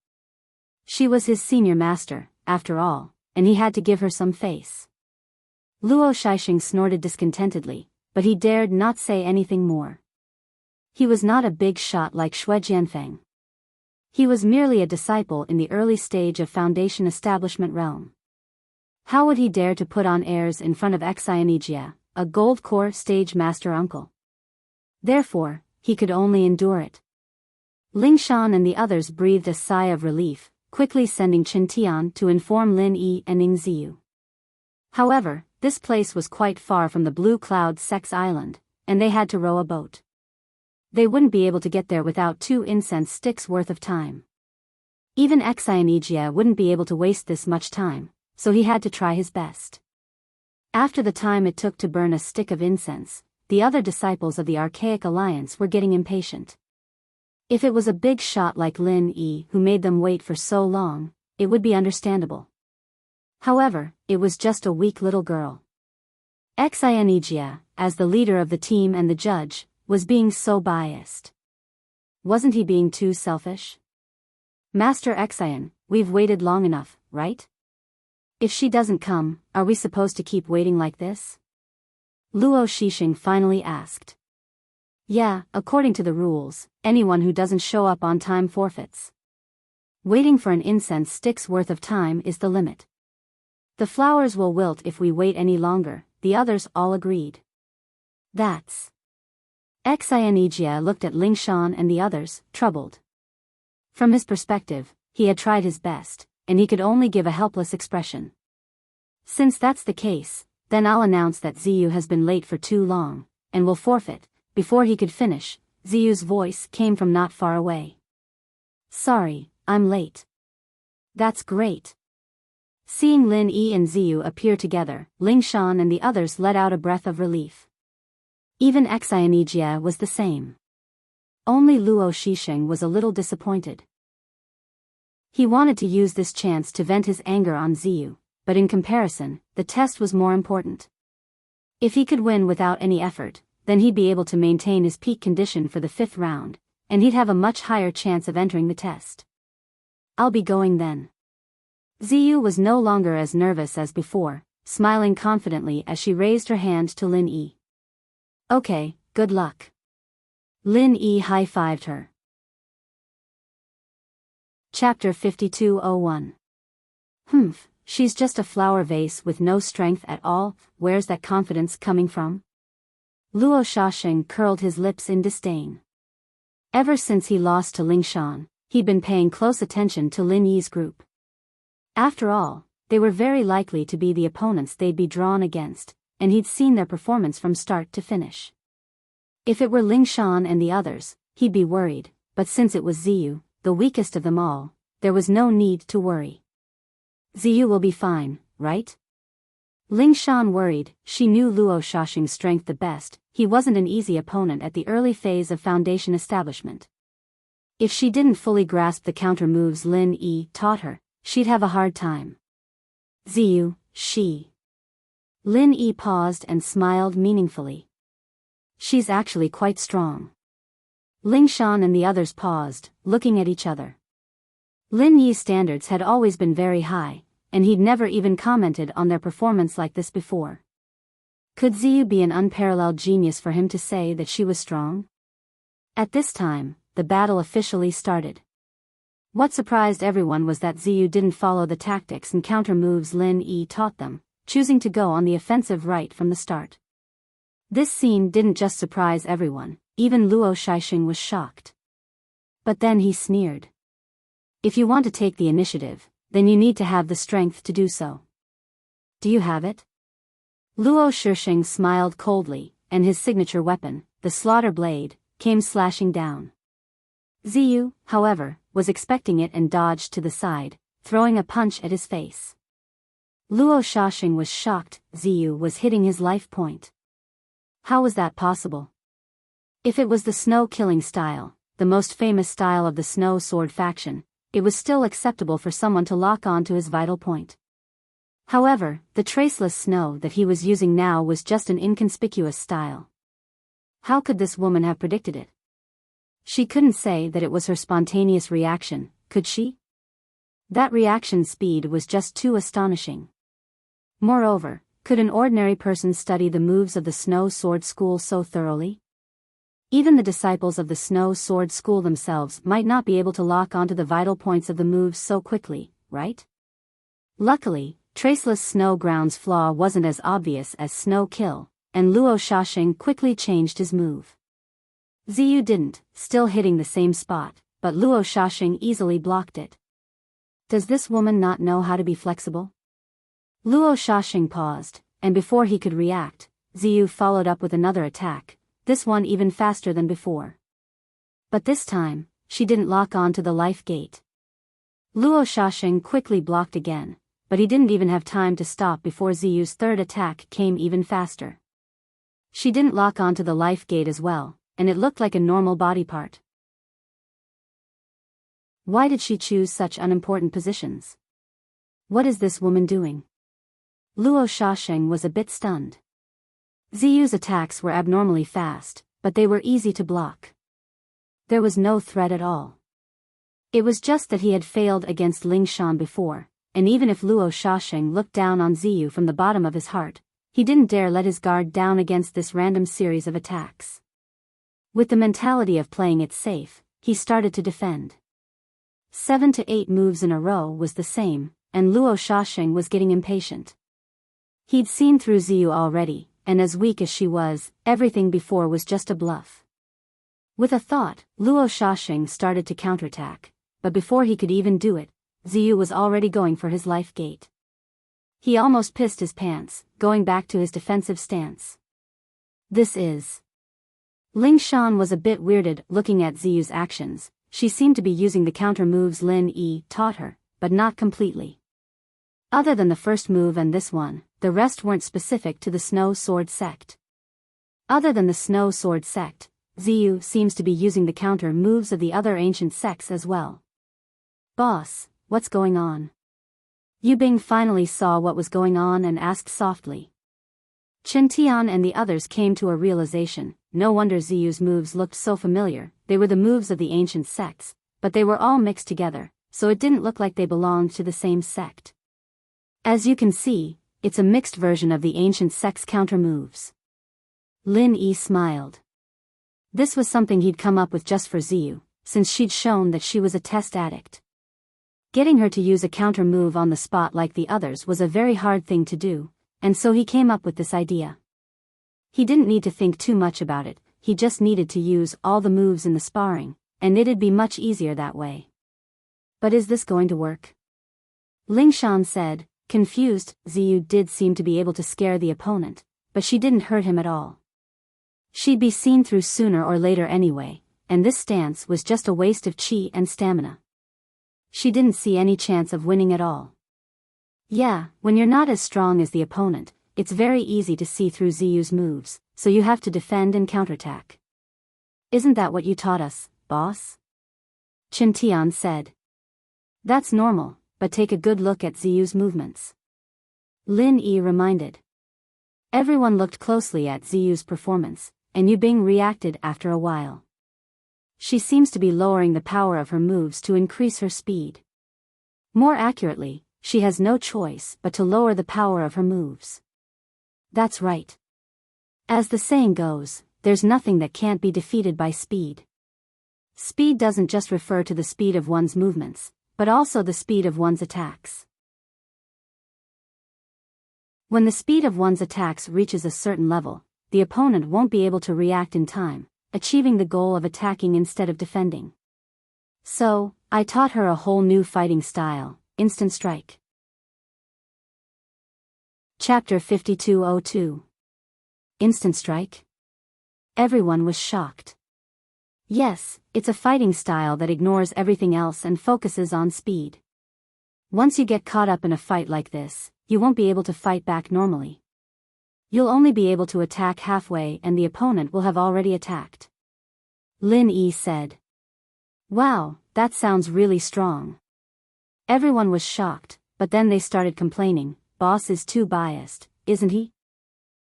She was his senior master, after all, and he had to give her some face. Luo Shaxing snorted discontentedly, but he dared not say anything more. He was not a big shot like Xue Jianfeng. He was merely a disciple in the early stage of foundation establishment realm. How would he dare to put on airs in front of Xianijia, a gold core stage master uncle? Therefore, he could only endure it. Ling Shan and the others breathed a sigh of relief, quickly sending Chen Tian to inform Lin Yi and Ning Ziyu. However, this place was quite far from the Blue Cloud Sex Island, and they had to row a boat. They wouldn't be able to get there without 2 incense sticks worth of time. Even Xianijia wouldn't be able to waste this much time, so he had to try his best. After the time it took to burn a stick of incense, the other disciples of the Archaic Alliance were getting impatient. If it was a big shot like Lin Yi who made them wait for so long, it would be understandable. However, it was just a weak little girl. Xianijia, as the leader of the team and the judge, was being so biased. Wasn't he being too selfish? Master Xian, we've waited long enough, right? If she doesn't come, are we supposed to keep waiting like this? Luo Shaxing finally asked. Yeah, according to the rules, anyone who doesn't show up on time forfeits. Waiting for an incense stick's worth of time is the limit. The flowers will wilt if we wait any longer, the others all agreed. That's. Xianijia looked at Ling Shan and the others, troubled. From his perspective, he had tried his best, and he could only give a helpless expression. Since that's the case, then I'll announce that Ziyu has been late for too long, and will forfeit. Before he could finish, Ziyu's voice came from not far away. Sorry, I'm late. That's great. Seeing Lin Yi and Ziyu appear together, Ling Shan and the others let out a breath of relief. Even Xianijia was the same. Only Luo Shaxing was a little disappointed. He wanted to use this chance to vent his anger on Ziyu, but in comparison, the test was more important. If he could win without any effort, then he'd be able to maintain his peak condition for the 5th round, and he'd have a much higher chance of entering the test. I'll be going then. Ziyu was no longer as nervous as before, smiling confidently as she raised her hand to Lin Yi. Okay, good luck. Lin Yi high-fived her. Chapter 5201. She's just a flower vase with no strength at all, where's that confidence coming from? Luo Shaxing curled his lips in disdain. Ever since he lost to Ling Shan, he'd been paying close attention to Lin Yi's group. After all, they were very likely to be the opponents they'd be drawn against, and he'd seen their performance from start to finish. If it were Ling Shan and the others, he'd be worried, but since it was Ziyu, the weakest of them all, there was no need to worry. Ziyu will be fine, right? Ling Shan worried. She knew Luo Shaxing's strength the best. He wasn't an easy opponent at the early phase of foundation establishment. If she didn't fully grasp the counter moves Lin Yi taught her, she'd have a hard time. Ziyu, she. Lin Yi paused and smiled meaningfully. She's actually quite strong. Ling Shan and the others paused, looking at each other. Lin Yi's standards had always been very high, and he'd never even commented on their performance like this before. Could Ziyu be an unparalleled genius for him to say that she was strong? At this time, the battle officially started. What surprised everyone was that Ziyu didn't follow the tactics and counter moves Lin Yi taught them, choosing to go on the offensive right from the start. This scene didn't just surprise everyone, even Luo Shaxing was shocked. But then he sneered. If you want to take the initiative, then you need to have the strength to do so. Do you have it? Luo Shaxing smiled coldly, and his signature weapon, the slaughter blade, came slashing down. Ziyu, however, was expecting it and dodged to the side, throwing a punch at his face. Luo Shaxing was shocked. Ziyu was hitting his life point. How was that possible? If it was the snow-killing style, the most famous style of the snow sword faction, it was still acceptable for someone to lock on to his vital point. However, the traceless snow that he was using now was just an inconspicuous style. How could this woman have predicted it? She couldn't say that it was her spontaneous reaction, could she? That reaction speed was just too astonishing. Moreover, could an ordinary person study the moves of the Snow Sword School so thoroughly? Even the disciples of the Snow Sword School themselves might not be able to lock onto the vital points of the moves so quickly, right? Luckily, Traceless Snow Ground's flaw wasn't as obvious as Snow Kill, and Luo Shaxing quickly changed his move. Ziyu didn't, still hitting the same spot, but Luo Shaxing easily blocked it. Does this woman not know how to be flexible? Luo Shaxing paused, and before he could react, Ziyu followed up with another attack, this one even faster than before. But this time, she didn't lock on to the life gate. Luo Shaxing quickly blocked again, but he didn't even have time to stop before Ziyu's third attack came even faster. She didn't lock onto the life gate as well, and it looked like a normal body part. Why did she choose such unimportant positions? What is this woman doing? Luo Shaxing was a bit stunned. Ziyu's attacks were abnormally fast, but they were easy to block. There was no threat at all. It was just that he had failed against Ling Shan before, and even if Luo Shaxing looked down on Ziyu from the bottom of his heart, he didn't dare let his guard down against this random series of attacks. With the mentality of playing it safe, he started to defend. 7 to 8 moves in a row was the same, and Luo Shaxing was getting impatient. He'd seen through Ziyu already, and as weak as she was, everything before was just a bluff. With a thought, Luo Shaxing started to counterattack, but before he could even do it, Ziyu was already going for his life gate. He almost pissed his pants, going back to his defensive stance. This is... Ling Shan was a bit weirded looking at Ziyu's actions. She seemed to be using the counter moves Lin Yi taught her, but not completely. Other than the first move and this one, the rest weren't specific to the Snow Sword sect. Other than the Snow Sword sect, Ziyu seems to be using the counter moves of the other ancient sects as well. Boss, what's going on? Yu Bing finally saw what was going on and asked softly. Chen Tian and the others came to a realization. No wonder Ziyu's moves looked so familiar. They were the moves of the ancient sects, but they were all mixed together, so it didn't look like they belonged to the same sect. As you can see, it's a mixed version of the ancient sect's counter moves. Lin Yi smiled. This was something he'd come up with just for Ziyu, since she'd shown that she was a test addict. Getting her to use a counter move on the spot like the others was a very hard thing to do, and so he came up with this idea. He didn't need to think too much about it, he just needed to use all the moves in the sparring, and it'd be much easier that way. But is this going to work? Ling Shan said, confused. Ziyu did seem to be able to scare the opponent, but she didn't hurt him at all. She'd be seen through sooner or later anyway, and this stance was just a waste of chi and stamina. She didn't see any chance of winning at all. Yeah, when you're not as strong as the opponent, it's very easy to see through Ziyu's moves, so you have to defend and counterattack. Isn't that what you taught us, boss? Qin Tian said. That's normal, but take a good look at Ziyu's movements. Lin Yi reminded. Everyone looked closely at Ziyu's performance, and Yu Bing reacted after a while. She seems to be lowering the power of her moves to increase her speed. More accurately, she has no choice but to lower the power of her moves. That's right. As the saying goes, there's nothing that can't be defeated by speed. Speed doesn't just refer to the speed of one's movements, but also the speed of one's attacks. When the speed of one's attacks reaches a certain level, the opponent won't be able to react in time, achieving the goal of attacking instead of defending. So, I taught her a whole new fighting style, instant strike. Chapter 5202. Instant strike? Everyone was shocked. Yes, it's a fighting style that ignores everything else and focuses on speed. Once you get caught up in a fight like this, you won't be able to fight back normally. You'll only be able to attack halfway and the opponent will have already attacked. Lin Yi said. Wow, that sounds really strong. Everyone was shocked, but then they started complaining, boss is too biased, isn't he?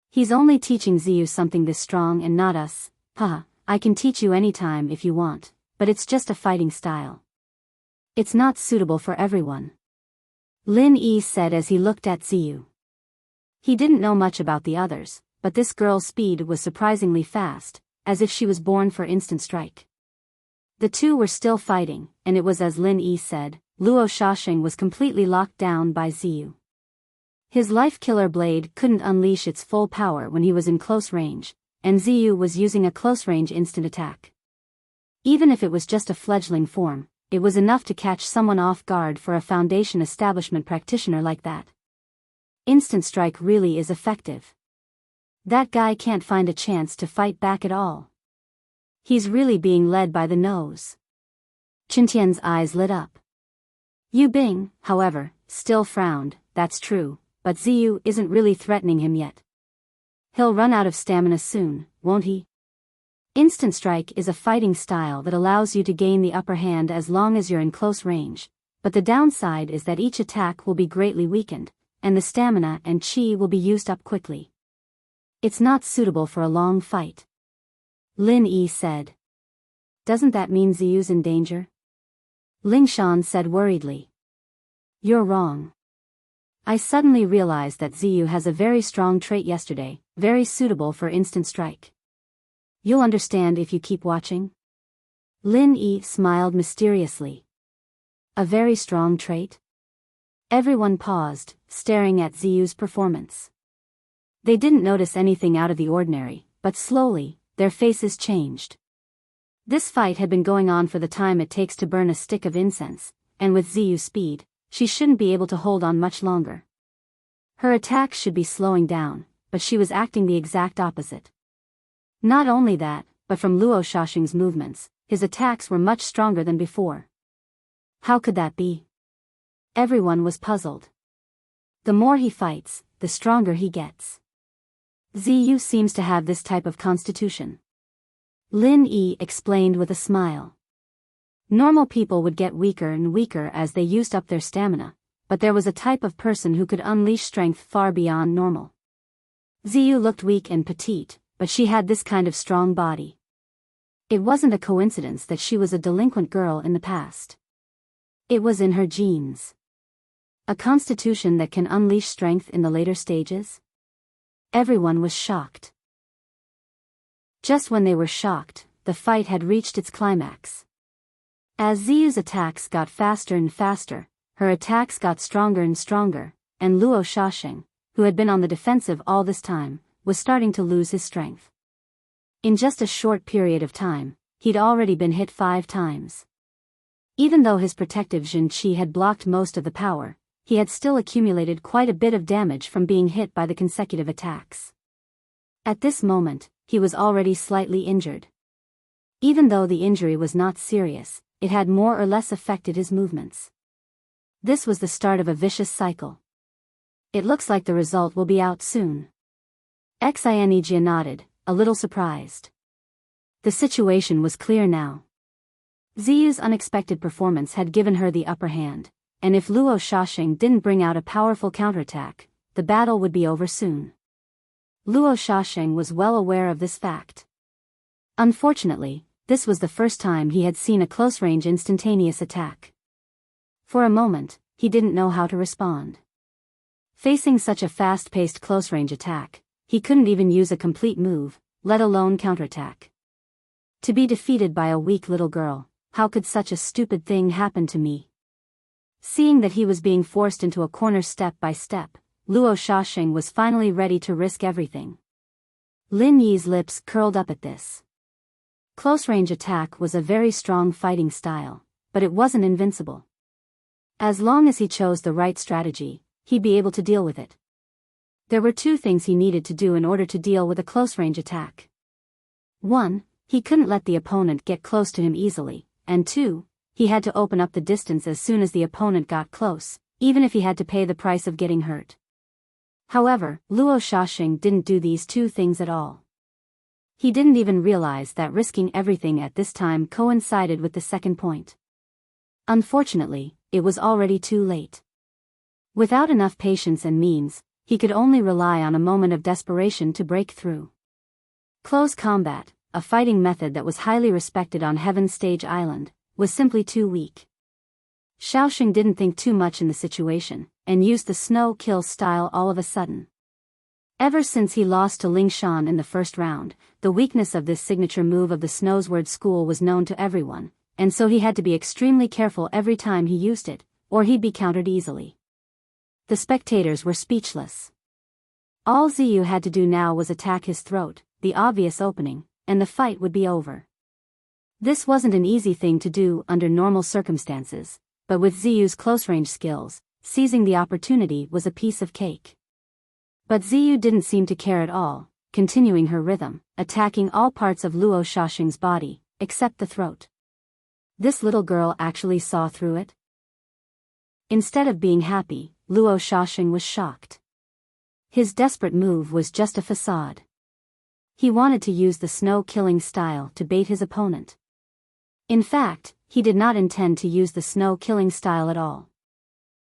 He's only teaching Ziyu something this strong and not us. Haha, I can teach you anytime if you want, but it's just a fighting style. It's not suitable for everyone. Lin Yi said as he looked at Ziyu. He didn't know much about the others, but this girl's speed was surprisingly fast, as if she was born for instant strike. The two were still fighting, and it was as Lin Yi said, Luo Shaxing was completely locked down by Ziyu. His life-killer blade couldn't unleash its full power when he was in close range, and Ziyu was using a close-range instant attack. Even if it was just a fledgling form, it was enough to catch someone off guard for a foundation establishment practitioner like that. Instant strike really is effective. That guy can't find a chance to fight back at all. He's really being led by the nose. Qin Tian's eyes lit up. Yu Bing, however, still frowned. That's true, but Ziyu isn't really threatening him yet. He'll run out of stamina soon, won't he? Instant strike is a fighting style that allows you to gain the upper hand as long as you're in close range, but the downside is that each attack will be greatly weakened, and the stamina and chi will be used up quickly. It's not suitable for a long fight. Lin Yi said. Doesn't that mean Ziyu's in danger? Ling Shan said worriedly. You're wrong. I suddenly realized that Ziyu has a very strong trait yesterday, very suitable for instant strike. You'll understand if you keep watching. Lin Yi smiled mysteriously. A very strong trait? Everyone paused, staring at Ziyu's performance. They didn't notice anything out of the ordinary, but slowly, their faces changed. This fight had been going on for the time it takes to burn a stick of incense, and with Ziyu's speed, she shouldn't be able to hold on much longer. Her attacks should be slowing down, but she was acting the exact opposite. Not only that, but from Luo Shaxing's movements, his attacks were much stronger than before. How could that be? Everyone was puzzled. The more he fights, the stronger he gets. Ziyu seems to have this type of constitution. Lin Yi explained with a smile. Normal people would get weaker and weaker as they used up their stamina, but there was a type of person who could unleash strength far beyond normal. Ziyu looked weak and petite, but she had this kind of strong body. It wasn't a coincidence that she was a delinquent girl in the past. It was in her genes. A constitution that can unleash strength in the later stages? Everyone was shocked. Just when they were shocked, the fight had reached its climax. As Ziyu's attacks got faster and faster, her attacks got stronger and stronger, and Luo Shaxing, who had been on the defensive all this time, was starting to lose his strength. In just a short period of time, he'd already been hit 5 times. Even though his protective Jin Qi had blocked most of the power, he had still accumulated quite a bit of damage from being hit by the consecutive attacks. At this moment, he was already slightly injured. Even though the injury was not serious, it had more or less affected his movements. This was the start of a vicious cycle. It looks like the result will be out soon. Xianijia nodded, a little surprised. The situation was clear now. Ziyu's unexpected performance had given her the upper hand, and if Luo Shaxing didn't bring out a powerful counterattack, the battle would be over soon. Luo Shaxing was well aware of this fact. Unfortunately, this was the first time he had seen a close-range instantaneous attack. For a moment, he didn't know how to respond. Facing such a fast-paced close-range attack, he couldn't even use a complete move, let alone counterattack. To be defeated by a weak little girl, how could such a stupid thing happen to me? Seeing that he was being forced into a corner step by step, Luo Shaxing was finally ready to risk everything. Lin Yi's lips curled up at this. Close-range attack was a very strong fighting style, but it wasn't invincible. As long as he chose the right strategy, he'd be able to deal with it. There were two things he needed to do in order to deal with a close-range attack. 1. He couldn't let the opponent get close to him easily, and 2. He had to open up the distance as soon as the opponent got close, even if he had to pay the price of getting hurt. However, Luo Shaxing didn't do these two things at all. He didn't even realize that risking everything at this time coincided with the second point. Unfortunately, it was already too late. Without enough patience and means, he could only rely on a moment of desperation to break through. Close combat, a fighting method that was highly respected on Heaven's Stage Island, was simply too weak. Shaoxing didn't think too much in the situation, and used the snow kill style all of a sudden. Ever since he lost to Ling Shan in the first round, the weakness of this signature move of the Snowsword School was known to everyone, and so he had to be extremely careful every time he used it, or he'd be countered easily. The spectators were speechless. All Ziyu had to do now was attack his throat, the obvious opening, and the fight would be over. This wasn't an easy thing to do under normal circumstances, but with Ziyu's close-range skills, seizing the opportunity was a piece of cake. But Ziyu didn't seem to care at all, continuing her rhythm, attacking all parts of Luo Shaxing's body, except the throat. This little girl actually saw through it? Instead of being happy, Luo Shaxing was shocked. His desperate move was just a facade. He wanted to use the snow-killing style to bait his opponent. In fact, he did not intend to use the snow-killing style at all.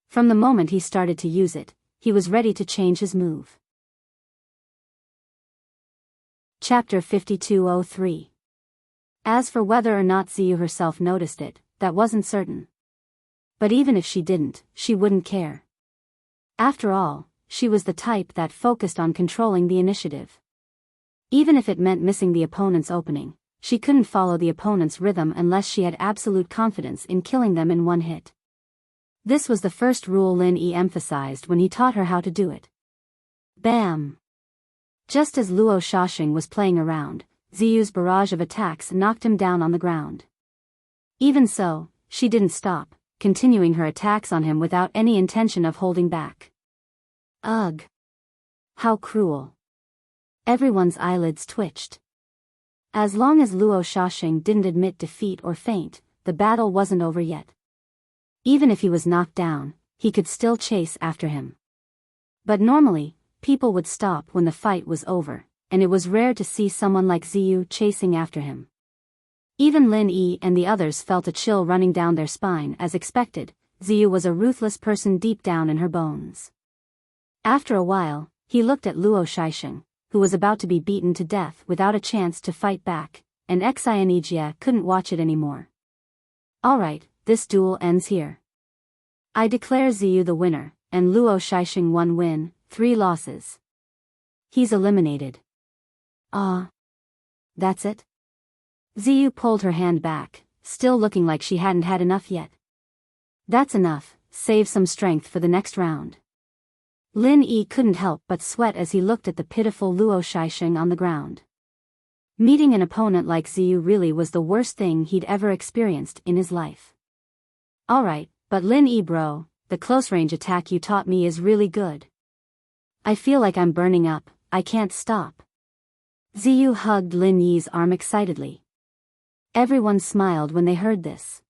From the moment he started to use it, he was ready to change his move. Chapter 5203. As for whether or not Ziyu herself noticed it, that wasn't certain. But even if she didn't, she wouldn't care. After all, she was the type that focused on controlling the initiative. Even if it meant missing the opponent's opening, she couldn't follow the opponent's rhythm unless she had absolute confidence in killing them in one hit. This was the first rule Lin Yi emphasized when he taught her how to do it. Bam! Just as Luo Shaxing was playing around, Ziyu's barrage of attacks knocked him down on the ground. Even so, she didn't stop, continuing her attacks on him without any intention of holding back. Ugh! How cruel! Everyone's eyelids twitched. As long as Luo Shaxing didn't admit defeat or faint, the battle wasn't over yet. Even if he was knocked down, he could still chase after him. But normally, people would stop when the fight was over, and it was rare to see someone like Ziyu chasing after him. Even Lin Yi and the others felt a chill running down their spine as expected. Ziyu was a ruthless person deep down in her bones. After a while, he looked at Luo Shaxing, who was about to be beaten to death without a chance to fight back, and Xianijia couldn't watch it anymore. Alright, this duel ends here. I declare Ziyu the winner, and Luo Shaxing 1 win, 3 losses. He's eliminated. Ah. That's it? Ziyu pulled her hand back, still looking like she hadn't had enough yet. That's enough, save some strength for the next round. Lin Yi couldn't help but sweat as he looked at the pitiful Luo Shaxing on the ground. Meeting an opponent like Ziyu really was the worst thing he'd ever experienced in his life. Alright, but Lin Yi bro, the close-range attack you taught me is really good. I feel like I'm burning up, I can't stop. Ziyu hugged Lin Yi's arm excitedly. Everyone smiled when they heard this.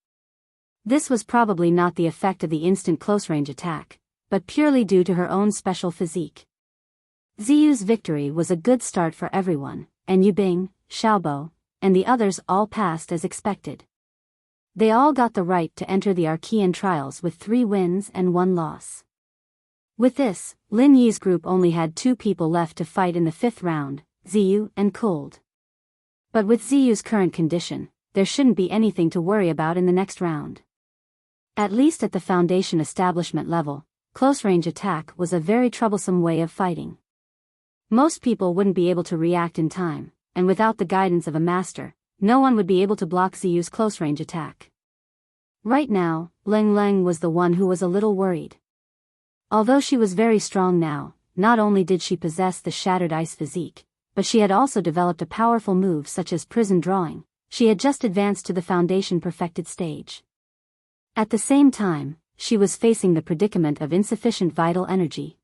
This was probably not the effect of the instant close-range attack, but purely due to her own special physique. Ziyu's victory was a good start for everyone, and Yubing, Xiaobo, and the others all passed as expected. They all got the right to enter the Archean trials with 3 wins and 1 loss. With this, Lin Yi's group only had 2 people left to fight in the 5th round, Ziyu and Cold. But with Ziyu's current condition, there shouldn't be anything to worry about in the next round. At least at the Foundation establishment level, close-range attack was a very troublesome way of fighting. Most people wouldn't be able to react in time, and without the guidance of a master, no one would be able to block Ziyu's close-range attack. Right now, Leng Leng was the one who was a little worried. Although she was very strong now, not only did she possess the shattered ice physique, but she had also developed a powerful move such as prison drawing. She had just advanced to the Foundation perfected stage. At the same time, she was facing the predicament of insufficient vital energy.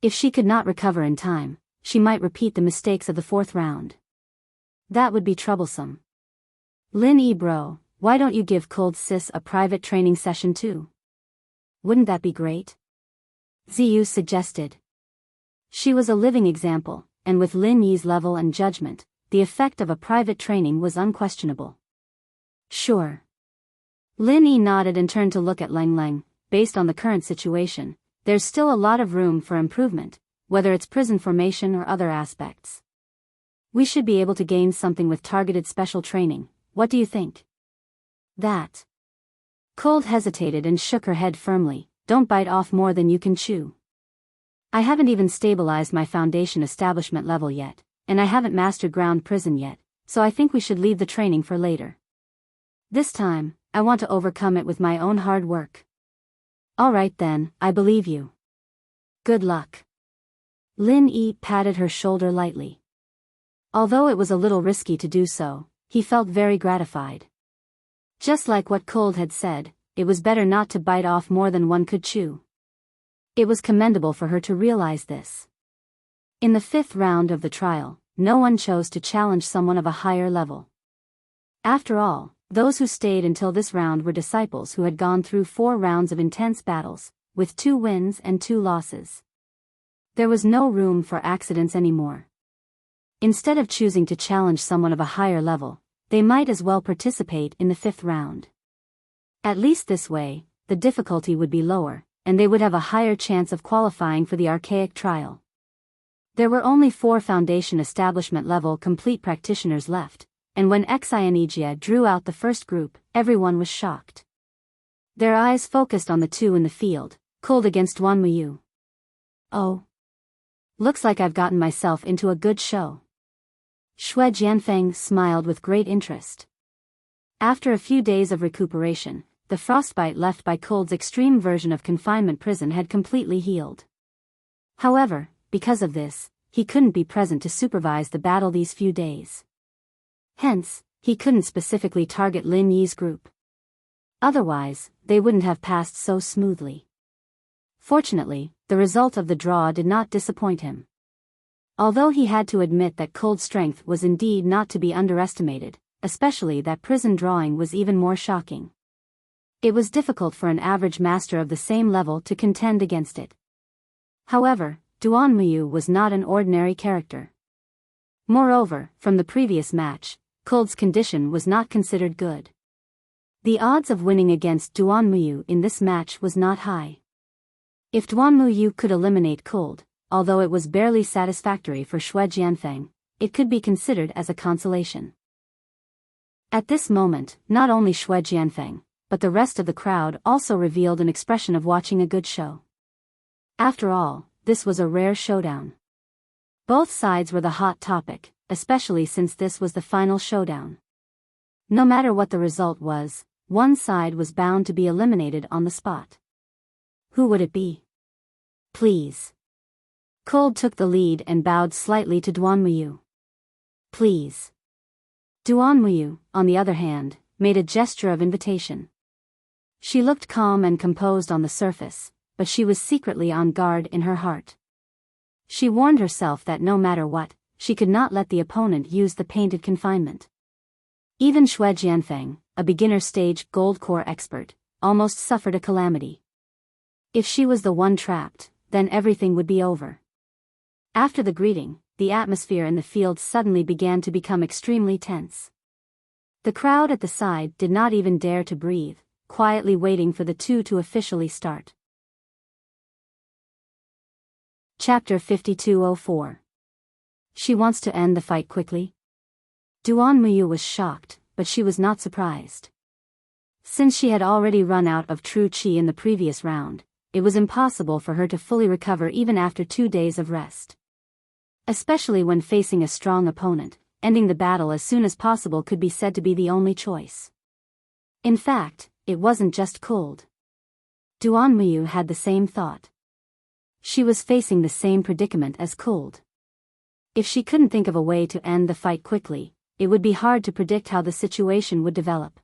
If she could not recover in time, she might repeat the mistakes of the 4th round. That would be troublesome. Lin Yi bro, why don't you give Cold Sis a private training session too? Wouldn't that be great? Ziyu suggested. She was a living example, and with Lin Yi's level and judgment, the effect of a private training was unquestionable. Sure. Lin Yi nodded and turned to look at Leng Leng. Based on the current situation, there's still a lot of room for improvement, whether it's prison formation or other aspects. We should be able to gain something with targeted special training. What do you think? That. Cold hesitated and shook her head firmly. Don't bite off more than you can chew. I haven't even stabilized my Foundation establishment level yet, and I haven't mastered ground prison yet, so I think we should leave the training for later. This time, I want to overcome it with my own hard work. Alright then, I believe you. Good luck. Lin Yi patted her shoulder lightly. Although it was a little risky to do so, he felt very gratified. Just like what Cold had said, it was better not to bite off more than one could chew. It was commendable for her to realize this. In the 5th round of the trial, no one chose to challenge someone of a higher level. After all, those who stayed until this round were disciples who had gone through 4 rounds of intense battles, with 2 wins and 2 losses. There was no room for accidents anymore. Instead of choosing to challenge someone of a higher level, they might as well participate in the 5th round. At least this way, the difficulty would be lower, and they would have a higher chance of qualifying for the archaic trial. There were only 4 Foundation establishment level complete practitioners left, and when Xianijia drew out the first group, everyone was shocked. Their eyes focused on the 2 in the field, Cold against Duan Muyu. Oh. Looks like I've gotten myself into a good show. Xue Jianfeng smiled with great interest. After a few days of recuperation, the frostbite left by Cold's extreme version of confinement prison had completely healed. However, because of this, he couldn't be present to supervise the battle these few days. Hence, he couldn't specifically target Lin Yi's group. Otherwise, they wouldn't have passed so smoothly. Fortunately, the result of the draw did not disappoint him. Although he had to admit that Cold's strength was indeed not to be underestimated, especially that prison drawing was even more shocking. It was difficult for an average master of the same level to contend against it. However, Duan Muyu was not an ordinary character. Moreover, from the previous match, Cold's condition was not considered good. The odds of winning against Duan Muyu in this match was not high. If Duan Muyu could eliminate Cold, although it was barely satisfactory for Xue Jianfeng, it could be considered as a consolation. At this moment, not only Xue Jianfeng, but the rest of the crowd also revealed an expression of watching a good show. After all, this was a rare showdown. Both sides were the hot topic, especially since this was the final showdown. No matter what the result was, one side was bound to be eliminated on the spot. Who would it be? Please. Cold took the lead and bowed slightly to Duan Muyu. Please. Duan Muyu, on the other hand, made a gesture of invitation. She looked calm and composed on the surface, but she was secretly on guard in her heart. She warned herself that no matter what, she could not let the opponent use the painted confinement. Even Xue Jianfeng, a beginner-stage gold core expert, almost suffered a calamity. If she was the one trapped, then everything would be over. After the greeting, the atmosphere in the field suddenly began to become extremely tense. The crowd at the side did not even dare to breathe, quietly waiting for the two to officially start. Chapter 5204. She wants to end the fight quickly? Duan Muyu was shocked, but she was not surprised. Since she had already run out of true qi in the previous round, it was impossible for her to fully recover even after 2 days of rest. Especially when facing a strong opponent, ending the battle as soon as possible could be said to be the only choice. In fact, it wasn't just cold. Duan Muyu had the same thought. She was facing the same predicament as cold. If she couldn't think of a way to end the fight quickly, it would be hard to predict how the situation would develop.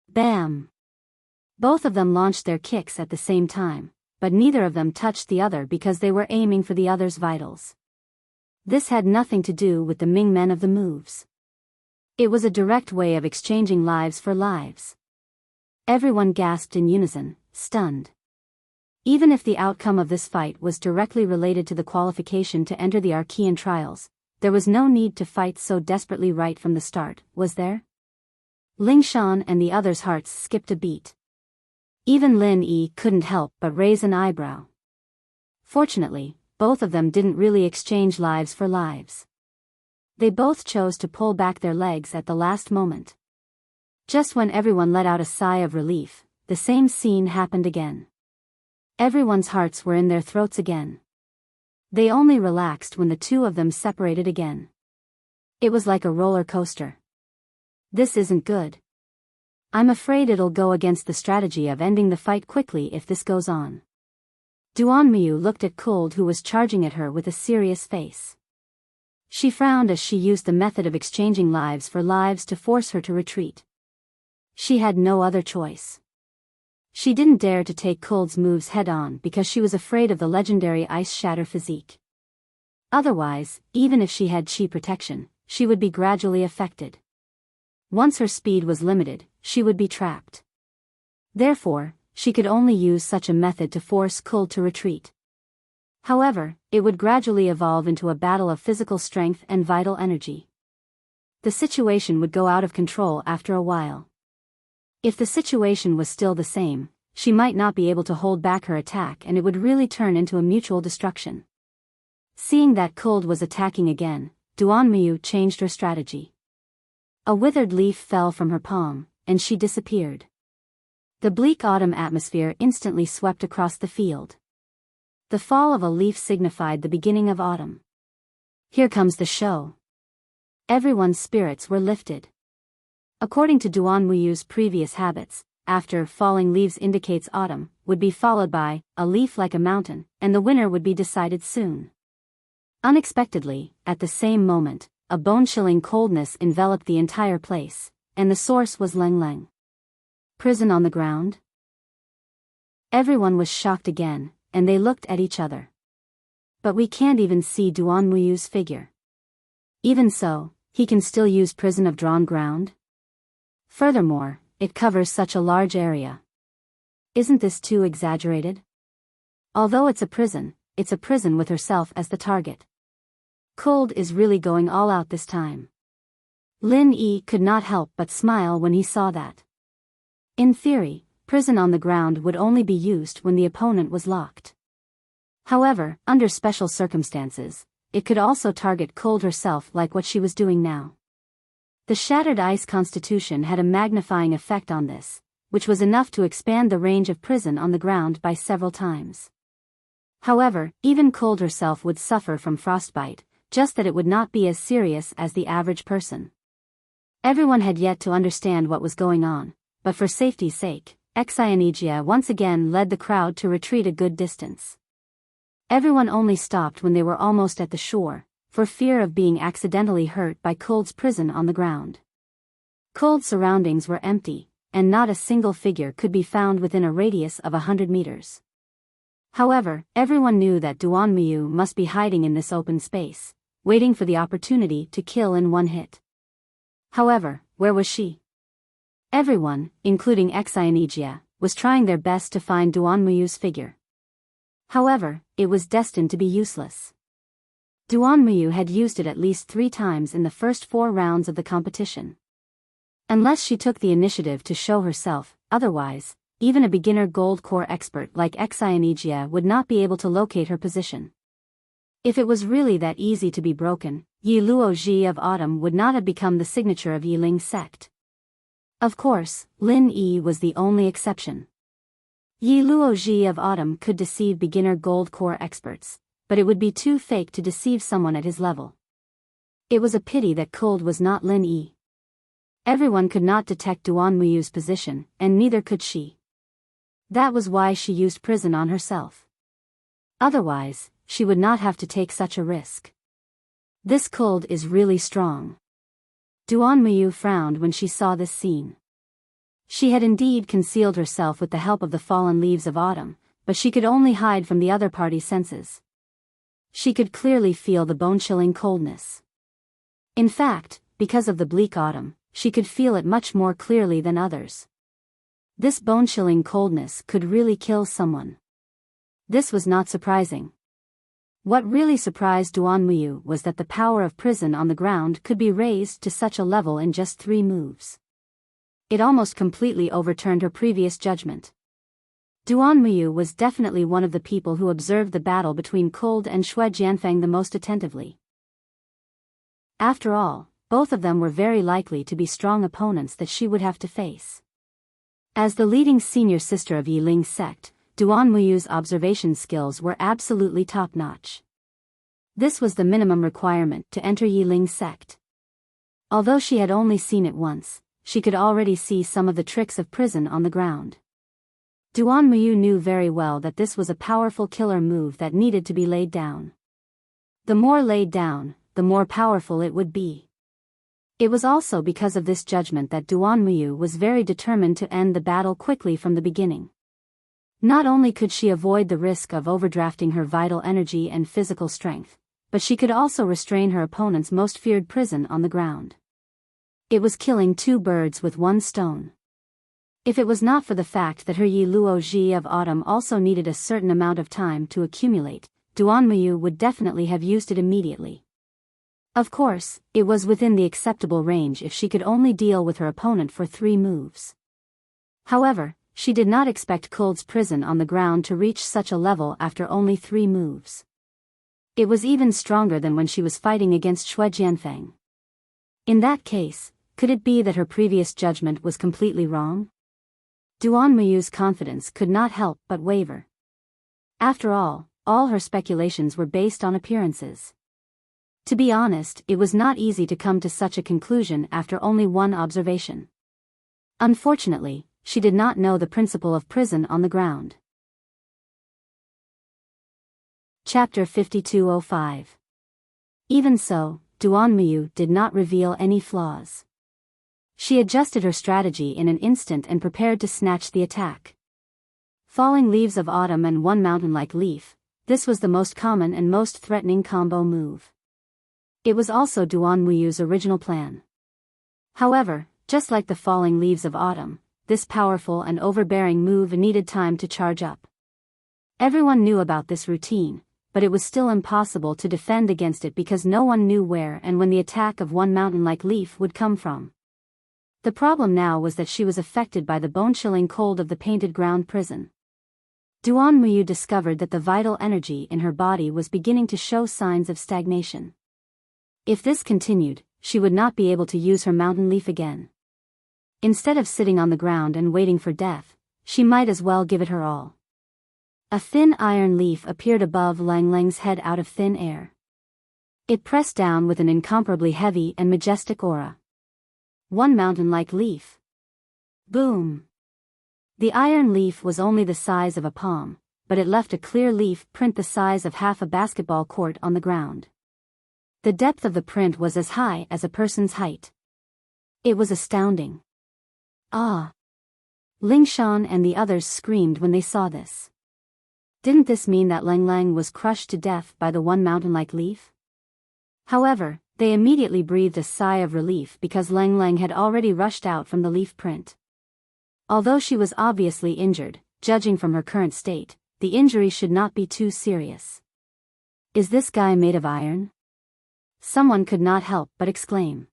Bam! Both of them launched their kicks at the same time, but neither of them touched the other because they were aiming for the other's vitals. This had nothing to do with the Ming men of the moves. It was a direct way of exchanging lives for lives. Everyone gasped in unison, stunned. Even if the outcome of this fight was directly related to the qualification to enter the Archean trials, there was no need to fight so desperately right from the start, was there? Ling Shan and the others' hearts skipped a beat. Even Lin Yi couldn't help but raise an eyebrow. Fortunately, both of them didn't really exchange lives for lives. They both chose to pull back their legs at the last moment. Just when everyone let out a sigh of relief, the same scene happened again. Everyone's hearts were in their throats again. They only relaxed when the two of them separated again. It was like a roller coaster. This isn't good. I'm afraid it'll go against the strategy of ending the fight quickly if this goes on. Duan Muyu looked at Cold, who was charging at her with a serious face. She frowned as she used the method of exchanging lives for lives to force her to retreat. She had no other choice. She didn't dare to take Cold's moves head-on because she was afraid of the legendary Ice Shatter physique. Otherwise, even if she had chi protection, she would be gradually affected. Once her speed was limited, she would be trapped. Therefore, she could only use such a method to force Cold to retreat. However, it would gradually evolve into a battle of physical strength and vital energy. The situation would go out of control after a while. If the situation was still the same, she might not be able to hold back her attack and it would really turn into a mutual destruction. Seeing that Cold was attacking again, Duan Muyu changed her strategy. A withered leaf fell from her palm, and she disappeared. The bleak autumn atmosphere instantly swept across the field. The fall of a leaf signified the beginning of autumn. Here comes the show. Everyone's spirits were lifted. According to Duan Muyu's previous habits, after falling leaves indicates autumn, would be followed by a leaf like a mountain, and the winner would be decided soon. Unexpectedly, at the same moment, a bone-chilling coldness enveloped the entire place, and the source was Leng Leng. Prison on the ground? Everyone was shocked again, and they looked at each other. But we can't even see Duan Muyu's figure. Even so, he can still use prison of drawn ground? Furthermore, it covers such a large area. Isn't this too exaggerated? Although it's a prison with herself as the target. Cold is really going all out this time. Lin Yi could not help but smile when he saw that. In theory, prison on the ground would only be used when the opponent was locked. However, under special circumstances, it could also target Cold herself like what she was doing now. The shattered ice constitution had a magnifying effect on this, which was enough to expand the range of prison on the ground by several times. However, even Cold herself would suffer from frostbite, just that it would not be as serious as the average person. Everyone had yet to understand what was going on, but for safety's sake, Xianijia once again led the crowd to retreat a good distance. Everyone only stopped when they were almost at the shore, for fear of being accidentally hurt by Cold's prison on the ground. Cold's surroundings were empty, and not a single figure could be found within a radius of 100 meters. However, everyone knew that Duan Muyu must be hiding in this open space, waiting for the opportunity to kill in one hit. However, where was she? Everyone, including Enchanting, was trying their best to find Duan Muyu's figure. However, it was destined to be useless. Duan Muyu had used it at least 3 times in the first 4 rounds of the competition. Unless she took the initiative to show herself, otherwise, even a beginner gold core expert like Enchanting would not be able to locate her position. If it was really that easy to be broken, Yi Luoji of Autumn would not have become the signature of Yiling sect. Of course, Lin Yi was the only exception. Yi Luoji of Autumn could deceive beginner gold core experts, but it would be too fake to deceive someone at his level. It was a pity that Cold was not Lin Yi. Everyone could not detect Duan Muyu's position, and neither could she. That was why she used prison on herself. Otherwise, she would not have to take such a risk. This Cold is really strong. Duan Muyu frowned when she saw this scene. She had indeed concealed herself with the help of the fallen leaves of autumn, but she could only hide from the other party's senses. She could clearly feel the bone-chilling coldness. In fact, because of the bleak autumn, she could feel it much more clearly than others. This bone-chilling coldness could really kill someone. This was not surprising. What really surprised Duan Muyu was that the power of prison on the ground could be raised to such a level in just 3 moves. It almost completely overturned her previous judgment. Duan Muyu was definitely one of the people who observed the battle between Cold and Shui Jianfeng the most attentively. After all, both of them were very likely to be strong opponents that she would have to face. As the leading senior sister of Yiling sect, Duan Muyu's observation skills were absolutely top-notch. This was the minimum requirement to enter Yiling sect. Although she had only seen it once, she could already see some of the tricks of prison on the ground. Duan Muyu knew very well that this was a powerful killer move that needed to be laid down. The more laid down, the more powerful it would be. It was also because of this judgment that Duan Muyu was very determined to end the battle quickly from the beginning. Not only could she avoid the risk of overdrafting her vital energy and physical strength, but she could also restrain her opponent's most feared prison on the ground. It was killing 2 birds with 1 stone. If it was not for the fact that her Yi Luoji of Autumn also needed a certain amount of time to accumulate, Duan Muyu would definitely have used it immediately. Of course, it was within the acceptable range if she could only deal with her opponent for 3 moves. However, she did not expect Cold's prison on the ground to reach such a level after only 3 moves. It was even stronger than when she was fighting against Shui Jianfeng. In that case, could it be that her previous judgment was completely wrong? Duan Muyu's confidence could not help but waver. After all her speculations were based on appearances. To be honest, it was not easy to come to such a conclusion after only 1 observation. Unfortunately, she did not know the principle of prison on the ground. Chapter 5205. Even so, Duan Muyu did not reveal any flaws. She adjusted her strategy in an instant and prepared to snatch the attack. Falling leaves of autumn and 1 mountain-like leaf, this was the most common and most threatening combo move. It was also Duan Muyu's original plan. However, just like the falling leaves of autumn, this powerful and overbearing move needed time to charge up. Everyone knew about this routine, but it was still impossible to defend against it because no one knew where and when the attack of 1 mountain-like leaf would come from. The problem now was that she was affected by the bone-chilling cold of the painted ground prison. Duan Muyu discovered that the vital energy in her body was beginning to show signs of stagnation. If this continued, she would not be able to use her mountain leaf again. Instead of sitting on the ground and waiting for death, she might as well give it her all. A thin iron leaf appeared above Lang Lang's head out of thin air. It pressed down with an incomparably heavy and majestic aura. 1 mountain-like leaf. Boom! The iron leaf was only the size of a palm, but it left a clear leaf print the size of half a basketball court on the ground. The depth of the print was as high as a person's height. It was astounding. Ah! Ling Shan and the others screamed when they saw this. Didn't this mean that Lang Lang was crushed to death by the one mountain-like leaf? However, they immediately breathed a sigh of relief because Lang Lang had already rushed out from the leaf print. Although she was obviously injured, judging from her current state, the injury should not be too serious. Is this guy made of iron? Someone could not help but exclaim.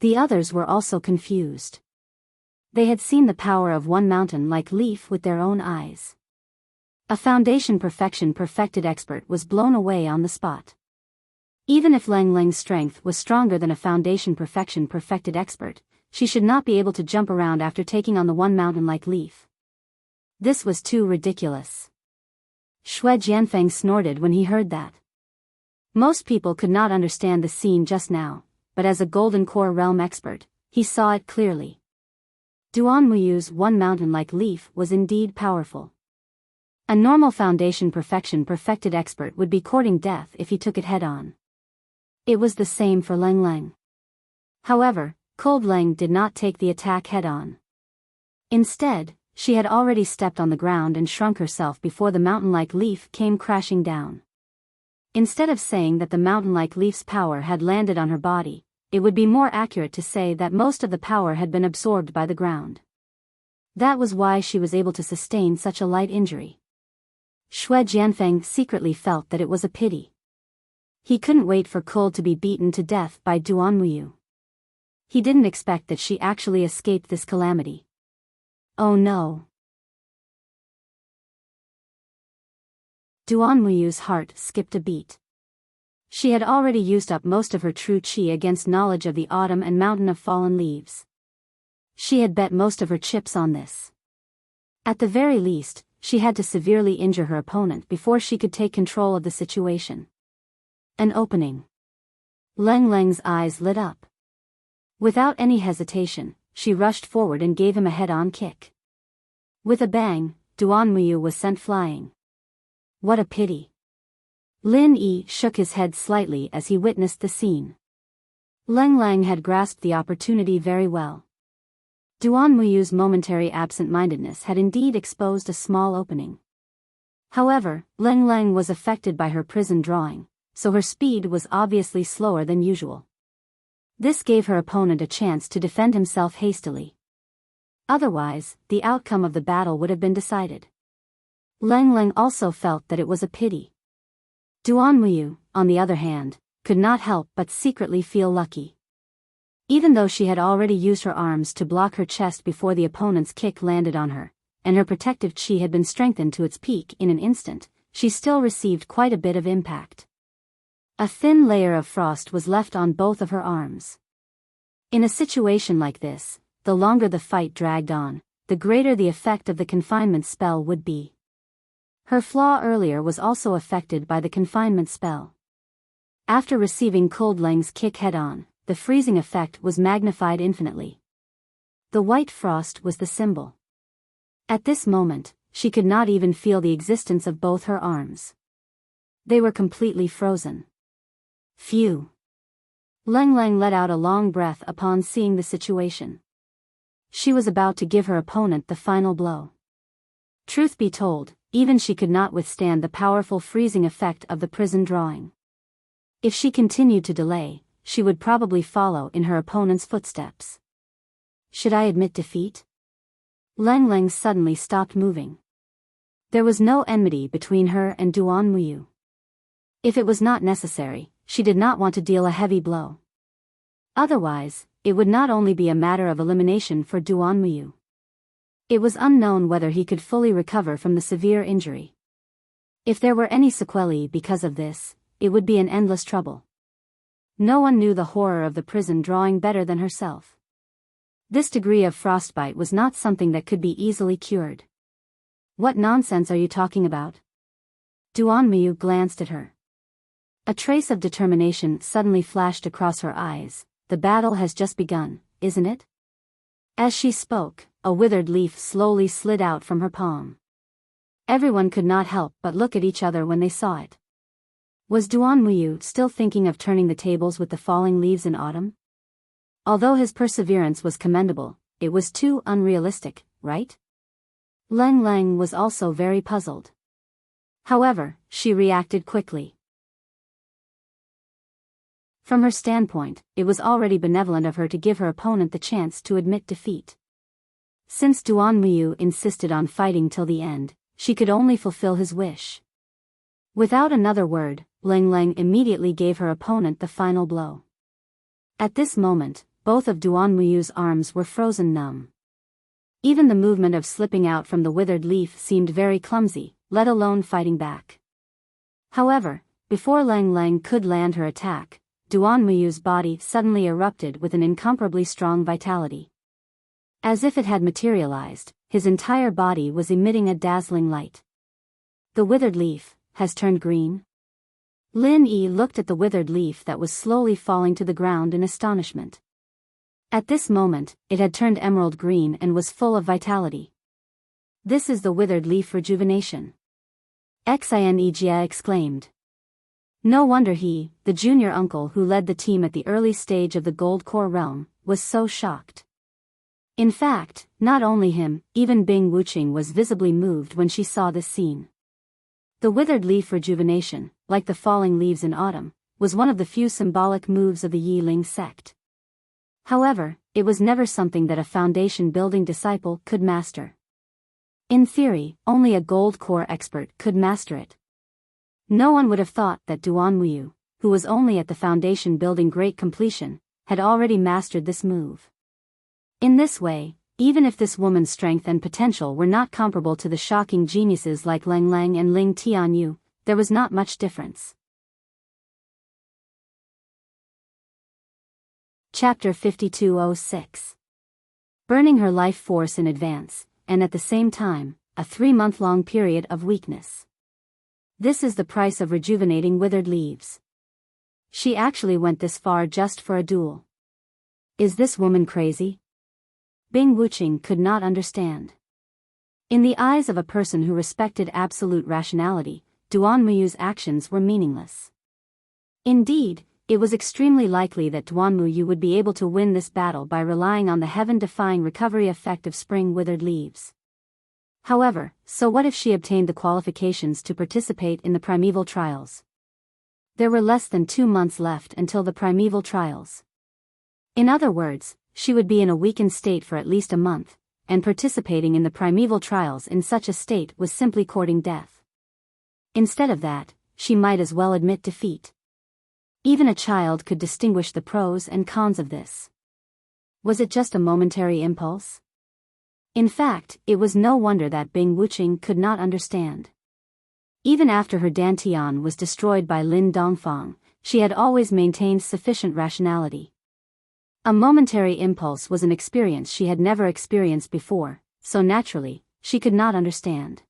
The others were also confused. They had seen the power of one mountain-like leaf with their own eyes. A foundation perfected expert was blown away on the spot. Even if Lang Lang's strength was stronger than a foundation perfected expert, she should not be able to jump around after taking on the one mountain-like leaf. This was too ridiculous. Xue Jianfeng snorted when he heard that. Most people could not understand the scene just now, but as a Golden Core Realm expert, he saw it clearly. Duan Muyu's one mountain-like leaf was indeed powerful. A normal foundation perfected expert would be courting death if he took it head-on. It was the same for Lang Lang. However, Cold Lang did not take the attack head-on. Instead, she had already stepped on the ground and shrunk herself before the mountain-like leaf came crashing down. Instead of saying that the mountain-like leaf's power had landed on her body, it would be more accurate to say that most of the power had been absorbed by the ground. That was why she was able to sustain such a light injury. Xue Jianfeng secretly felt that it was a pity. He couldn't wait for Cold to be beaten to death by Duan Muyu. He didn't expect that she actually escaped this calamity. Oh no. Duan Muyu's heart skipped a beat. She had already used up most of her true qi against knowledge of the autumn and mountain of fallen leaves. She had bet most of her chips on this. At the very least, she had to severely injure her opponent before she could take control of the situation. An opening. Lang Lang's eyes lit up. Without any hesitation, she rushed forward and gave him a head-on kick. With a bang, Duan Muyu was sent flying. What a pity. Lin Yi shook his head slightly as he witnessed the scene. Lang Lang had grasped the opportunity very well. Duan Muyu's momentary absent-mindedness had indeed exposed a small opening. However, Lang Lang was affected by her prison drawing, so her speed was obviously slower than usual. This gave her opponent a chance to defend himself hastily. Otherwise, the outcome of the battle would have been decided. Lang Lang also felt that it was a pity. Duan Muyu, on the other hand, could not help but secretly feel lucky. Even though she had already used her arms to block her chest before the opponent's kick landed on her, and her protective chi had been strengthened to its peak in an instant, she still received quite a bit of impact. A thin layer of frost was left on both of her arms. In a situation like this, the longer the fight dragged on, the greater the effect of the confinement spell would be. Her flaw earlier was also affected by the confinement spell. After receiving Cold Lang's kick head-on, the freezing effect was magnified infinitely. The white frost was the symbol. At this moment, she could not even feel the existence of both her arms. They were completely frozen. Phew. Lang Lang let out a long breath upon seeing the situation. She was about to give her opponent the final blow. Truth be told, even she could not withstand the powerful freezing effect of the prison drawing. If she continued to delay, she would probably follow in her opponent's footsteps. Should I admit defeat? Lang Lang suddenly stopped moving. There was no enmity between her and Duan Muyu. If it was not necessary, she did not want to deal a heavy blow. Otherwise, it would not only be a matter of elimination for Duan Muyu. It was unknown whether he could fully recover from the severe injury. If there were any sequelae because of this, it would be an endless trouble. No one knew the horror of the prison drawing better than herself. This degree of frostbite was not something that could be easily cured. What nonsense are you talking about? Duan Muyu glanced at her. A trace of determination suddenly flashed across her eyes. The battle has just begun, isn't it? As she spoke, a withered leaf slowly slid out from her palm. Everyone could not help but look at each other when they saw it. Was Duan Muyu still thinking of turning the tables with the falling leaves in autumn? Although his perseverance was commendable, it was too unrealistic, right? Lang Lang was also very puzzled. However, she reacted quickly. From her standpoint, it was already benevolent of her to give her opponent the chance to admit defeat. Since Duan Muyu insisted on fighting till the end, she could only fulfill his wish. Without another word, Lang Lang immediately gave her opponent the final blow. At this moment, both of Duan Muyu's arms were frozen numb. Even the movement of slipping out from the withered leaf seemed very clumsy, let alone fighting back. However, before Lang Lang could land her attack, Duan Muyu's body suddenly erupted with an incomparably strong vitality. As if it had materialized, his entire body was emitting a dazzling light. The withered leaf has turned green? Lin Yi looked at the withered leaf that was slowly falling to the ground in astonishment. At this moment, it had turned emerald green and was full of vitality. This is the withered leaf rejuvenation. Xinejia exclaimed. No wonder he, the junior uncle who led the team at the early stage of the Gold Core realm, was so shocked. In fact, not only him, even Bing Wuqing was visibly moved when she saw this scene. The withered leaf rejuvenation, like the falling leaves in autumn, was one of the few symbolic moves of the Yiling sect. However, it was never something that a foundation-building disciple could master. In theory, only a gold core expert could master it. No one would have thought that Duan Muyu, who was only at the foundation-building great completion, had already mastered this move. In this way, even if this woman's strength and potential were not comparable to the shocking geniuses like Lang Lang and Ling Tianyu, there was not much difference. Chapter 5206. Burning her life force in advance, and at the same time, a 3-month-long period of weakness. This is the price of rejuvenating withered leaves. She actually went this far just for a duel. Is this woman crazy? Bing Wuqing could not understand. In the eyes of a person who respected absolute rationality, Duan Muyu's actions were meaningless. Indeed, it was extremely likely that Duan Muyu would be able to win this battle by relying on the heaven-defying recovery effect of spring withered leaves. However, so what if she obtained the qualifications to participate in the primeval trials? There were less than 2 months left until the primeval trials. In other words, she would be in a weakened state for at least a month, and participating in the primeval trials in such a state was simply courting death. Instead of that, she might as well admit defeat. Even a child could distinguish the pros and cons of this. Was it just a momentary impulse? In fact, it was no wonder that Bing Wuqing could not understand. Even after her dantian was destroyed by Lin Dongfang, she had always maintained sufficient rationality. A momentary impulse was an experience she had never experienced before, so naturally, she could not understand.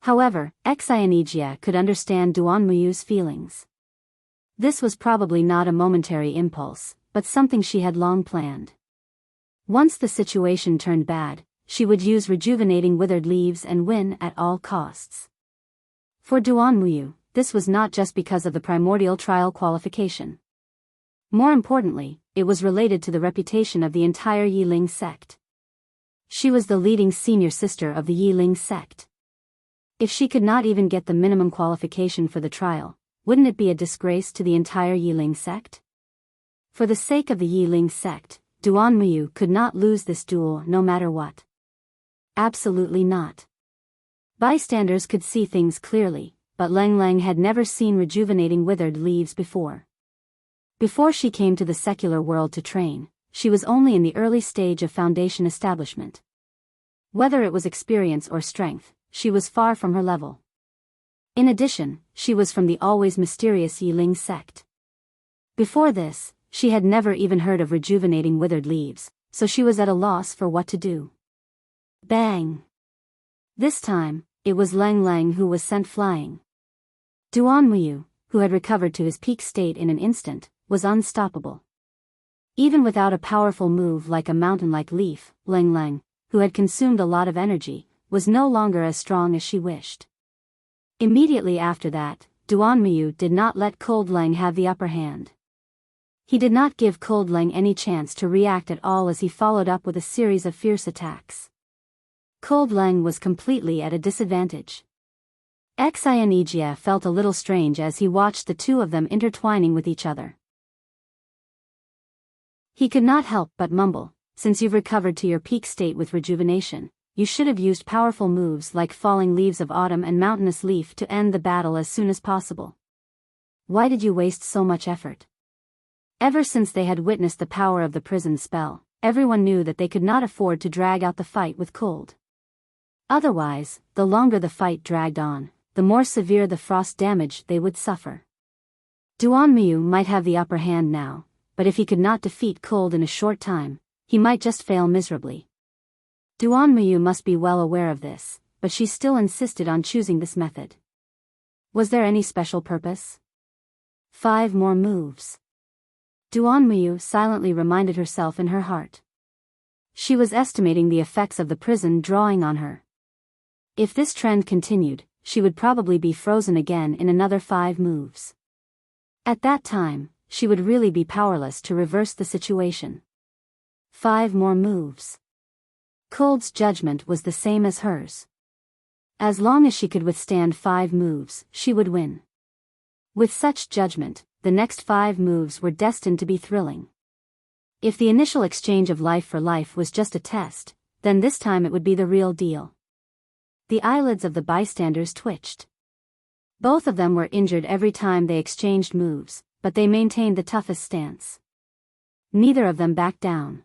However, Xinejia could understand Duan Muyu's feelings. This was probably not a momentary impulse, but something she had long planned. Once the situation turned bad, she would use rejuvenating withered leaves and win at all costs. For Duan Muyu, this was not just because of the primordial trial qualification. More importantly, it was related to the reputation of the entire Yiling sect. She was the leading senior sister of the Yiling sect. If she could not even get the minimum qualification for the trial, wouldn't it be a disgrace to the entire Yiling sect? For the sake of the Yiling sect, Duan Muyu could not lose this duel no matter what. Absolutely not. Bystanders could see things clearly, but Lang Lang had never seen rejuvenating withered leaves before. Before she came to the secular world to train, she was only in the early stage of foundation establishment. Whether it was experience or strength, she was far from her level. In addition, she was from the always mysterious Yiling sect. Before this, she had never even heard of rejuvenating withered leaves, so she was at a loss for what to do. Bang! This time, it was Lang Lang who was sent flying. Duan Muyu, who had recovered to his peak state in an instant, was unstoppable. Even without a powerful move like a mountain-like leaf, Lang Lang, who had consumed a lot of energy, was no longer as strong as she wished. Immediately after that, Duan Muyu did not let Cold Lang have the upper hand. He did not give Cold Lang any chance to react at all as he followed up with a series of fierce attacks. Cold Lang was completely at a disadvantage. Xianijia felt a little strange as he watched the two of them intertwining with each other. He could not help but mumble, since you've recovered to your peak state with rejuvenation, you should have used powerful moves like Falling Leaves of Autumn and Mountainous Leaf to end the battle as soon as possible. Why did you waste so much effort? Ever since they had witnessed the power of the prison spell, everyone knew that they could not afford to drag out the fight with cold. Otherwise, the longer the fight dragged on, the more severe the frost damage they would suffer. Duanmu might have the upper hand now, but if he could not defeat cold in a short time, he might just fail miserably. Duanmu must be well aware of this, but she still insisted on choosing this method. Was there any special purpose? 5 more moves. Duanmu silently reminded herself in her heart. She was estimating the effects of the prison drawing on her. If this trend continued, she would probably be frozen again in another 5 moves. At that time, she would really be powerless to reverse the situation. 5 more moves. Cold's judgment was the same as hers. As long as she could withstand 5 moves, she would win. With such judgment, the next 5 moves were destined to be thrilling. If the initial exchange of life for life was just a test, then this time it would be the real deal. The eyelids of the bystanders twitched. Both of them were injured every time they exchanged moves, but they maintained the toughest stance. Neither of them backed down.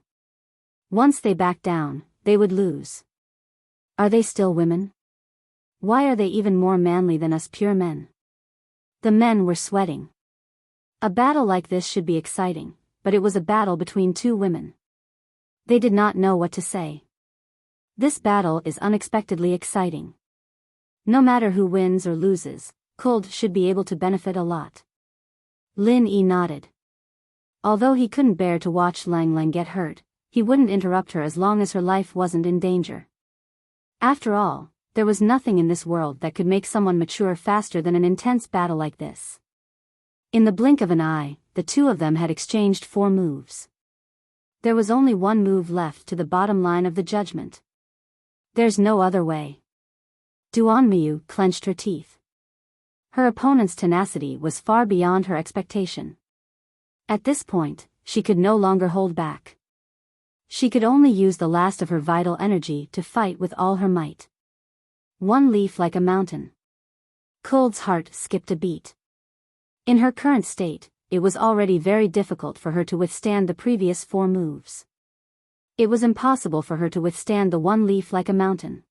Once they backed down, they would lose. Are they still women? Why are they even more manly than us pure men? The men were sweating. A battle like this should be exciting, but it was a battle between 2 women. They did not know what to say. This battle is unexpectedly exciting. No matter who wins or loses, Cold should be able to benefit a lot. Lin Yi nodded. Although he couldn't bear to watch Lang Lang get hurt, he wouldn't interrupt her as long as her life wasn't in danger. After all, there was nothing in this world that could make someone mature faster than an intense battle like this. In the blink of an eye, the two of them had exchanged 4 moves. There was only 1 move left to the bottom line of the judgment. There's no other way. Duanmu clenched her teeth. Her opponent's tenacity was far beyond her expectation. At this point, she could no longer hold back. She could only use the last of her vital energy to fight with all her might. 1 leaf like a mountain. Cold's heart skipped a beat. In her current state, it was already very difficult for her to withstand the previous 4 moves. It was impossible for her to withstand the 1 leaf like a mountain.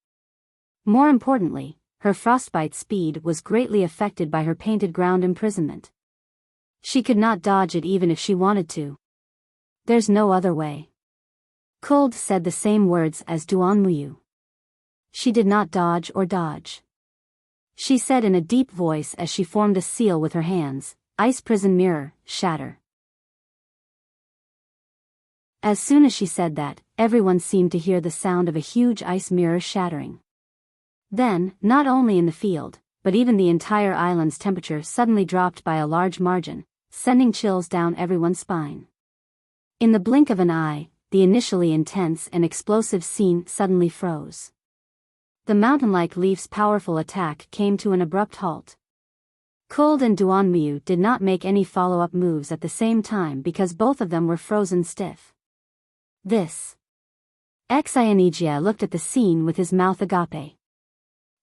More importantly, her frostbite speed was greatly affected by her painted ground imprisonment. She could not dodge it even if she wanted to. There's no other way. Cold said the same words as Duanmu. She did not dodge or dodge. She said in a deep voice as she formed a seal with her hands, "Ice prison mirror, shatter." As soon as she said that, everyone seemed to hear the sound of a huge ice mirror shattering. Then, not only in the field, but even the entire island's temperature suddenly dropped by a large margin, sending chills down everyone's spine. In the blink of an eye, the initially intense and explosive scene suddenly froze. The mountain-like leaf's powerful attack came to an abrupt halt. Cold and Duanmu did not make any follow-up moves at the same time because both of them were frozen stiff. This. Xianijia looked at the scene with his mouth agape.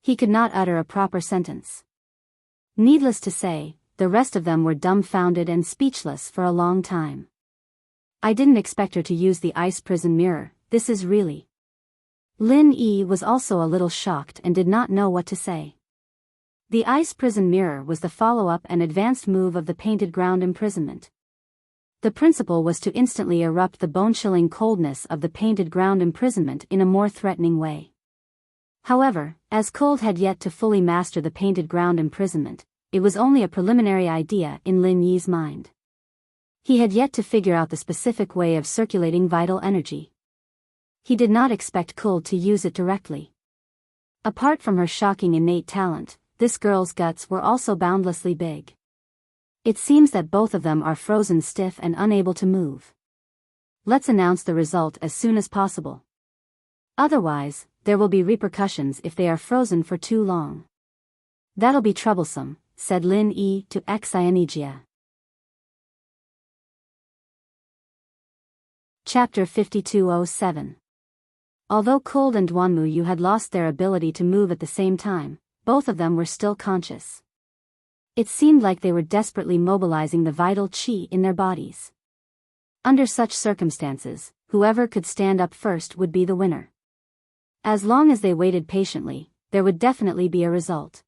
He could not utter a proper sentence. Needless to say, the rest of them were dumbfounded and speechless for a long time. I didn't expect her to use the ice prison mirror, this is really... Lin Yi was also a little shocked and did not know what to say. The ice prison mirror was the follow-up and advanced move of the painted ground imprisonment. The principle was to instantly erupt the bone-chilling coldness of the painted ground imprisonment in a more threatening way. However, as Cold had yet to fully master the painted ground imprisonment, it was only a preliminary idea in Lin Yi's mind. He had yet to figure out the specific way of circulating vital energy. He did not expect Cold to use it directly. Apart from her shocking innate talent, this girl's guts were also boundlessly big. It seems that both of them are frozen stiff and unable to move. Let's announce the result as soon as possible. Otherwise, there will be repercussions if they are frozen for too long. That'll be troublesome, said Lin Yi to Xianijia. Chapter 5207. Although Cold and Duanmu had lost their ability to move at the same time, both of them were still conscious. It seemed like they were desperately mobilizing the vital qi in their bodies. Under such circumstances, whoever could stand up first would be the winner. As long as they waited patiently, there would definitely be a result.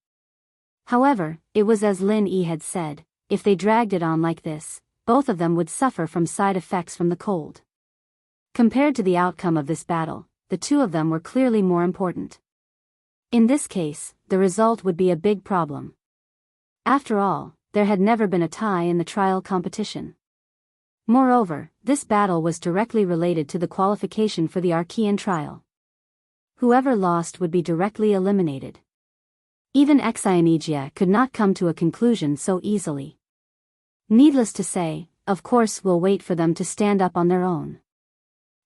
However, it was as Lin Yi had said, if they dragged it on like this, both of them would suffer from side effects from the cold. Compared to the outcome of this battle, the two of them were clearly more important. In this case, the result would be a big problem. After all, there had never been a tie in the trial competition. Moreover, this battle was directly related to the qualification for the Archean trial. Whoever lost would be directly eliminated. Even Xianijia could not come to a conclusion so easily. Needless to say, of course we'll wait for them to stand up on their own.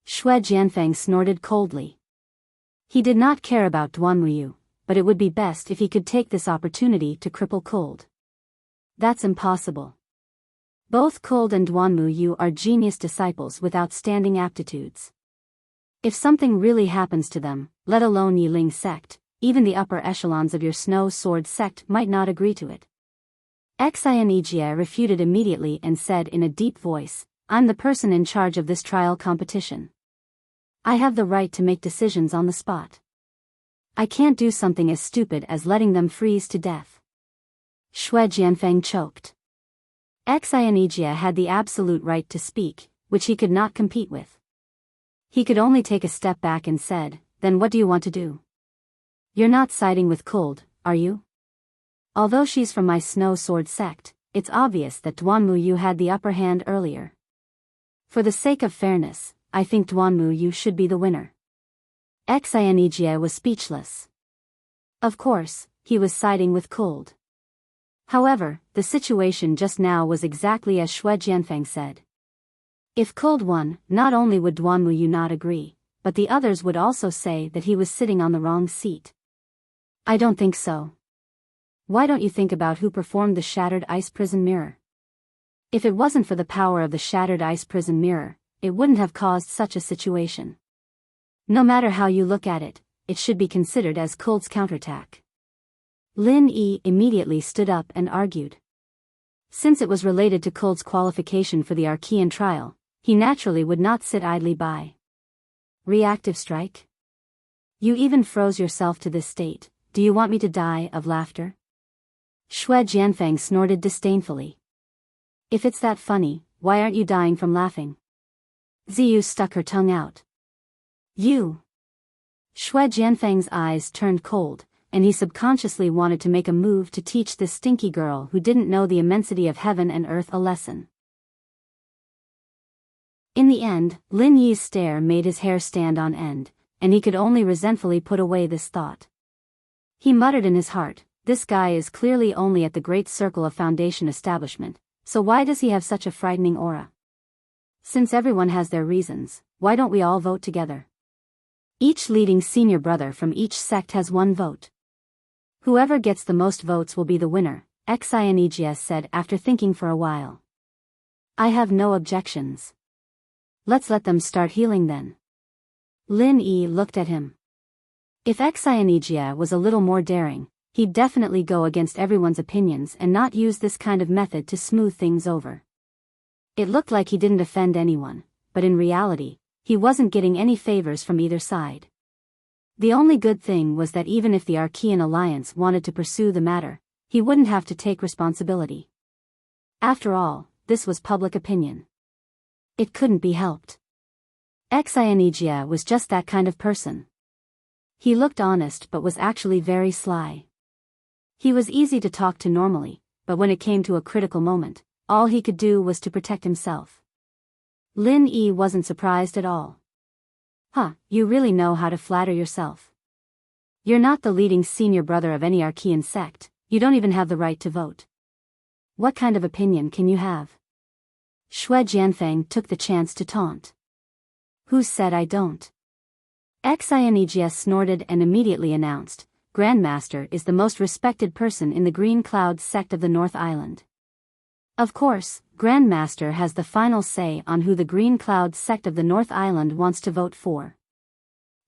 Xue Jianfeng snorted coldly. He did not care about Duanmu, but it would be best if he could take this opportunity to cripple Cold. That's impossible. Both Cold and Duanmu are genius disciples with outstanding aptitudes. If something really happens to them, let alone Yiling sect, even the upper echelons of your Snow Sword sect might not agree to it. Xianijia refuted immediately and said in a deep voice, I'm the person in charge of this trial competition. I have the right to make decisions on the spot. I can't do something as stupid as letting them freeze to death. Xue Jianfeng choked. Xianijia had the absolute right to speak, which he could not compete with. He could only take a step back and said, then what do you want to do? You're not siding with Cold, are you? Although she's from my Snow Sword sect, it's obvious that Duanmu had the upper hand earlier. For the sake of fairness, I think Duanmu should be the winner. Xianijia was speechless. Of course, he was siding with Cold. However, the situation just now was exactly as Xue Jianfeng said. If Cold won, not only would Duanmu not agree, but the others would also say that he was sitting on the wrong seat. I don't think so. Why don't you think about who performed the Shattered Ice Prison Mirror? If it wasn't for the power of the Shattered Ice Prison Mirror, it wouldn't have caused such a situation. No matter how you look at it, it should be considered as Cold's counterattack. Lin Yi immediately stood up and argued. Since it was related to Cold's qualification for the Archean trial, he naturally would not sit idly by. Reactive strike? You even froze yourself to this state, do you want me to die of laughter? Xue Jianfeng snorted disdainfully. If it's that funny, why aren't you dying from laughing? Ziyu stuck her tongue out. You! Xue Jianfeng's eyes turned cold, and he subconsciously wanted to make a move to teach this stinky girl who didn't know the immensity of heaven and earth a lesson. In the end, Lin Yi's stare made his hair stand on end, and he could only resentfully put away this thought. He muttered in his heart, this guy is clearly only at the Great Circle of Foundation establishment, so why does he have such a frightening aura? Since everyone has their reasons, why don't we all vote together? Each leading senior brother from each sect has one vote. Whoever gets the most votes will be the winner, Xianijia said after thinking for a while. I have no objections. Let's let them start healing then. Lin Yi looked at him. If Xianijia was a little more daring, he'd definitely go against everyone's opinions and not use this kind of method to smooth things over. It looked like he didn't offend anyone, but in reality, he wasn't getting any favors from either side. The only good thing was that even if the Archean Alliance wanted to pursue the matter, he wouldn't have to take responsibility. After all, this was public opinion. It couldn't be helped. Xianijia was just that kind of person. He looked honest but was actually very sly. He was easy to talk to normally, but when it came to a critical moment, all he could do was to protect himself. Lin Yi wasn't surprised at all. Huh, you really know how to flatter yourself. You're not the leading senior brother of any Archean sect, you don't even have the right to vote. What kind of opinion can you have? Xue Jianfeng took the chance to taunt. Who said I don't? Xianejia snorted and immediately announced, Grandmaster is the most respected person in the Green Cloud sect of the North Island. Of course, Grandmaster has the final say on who the Green Cloud sect of the North Island wants to vote for.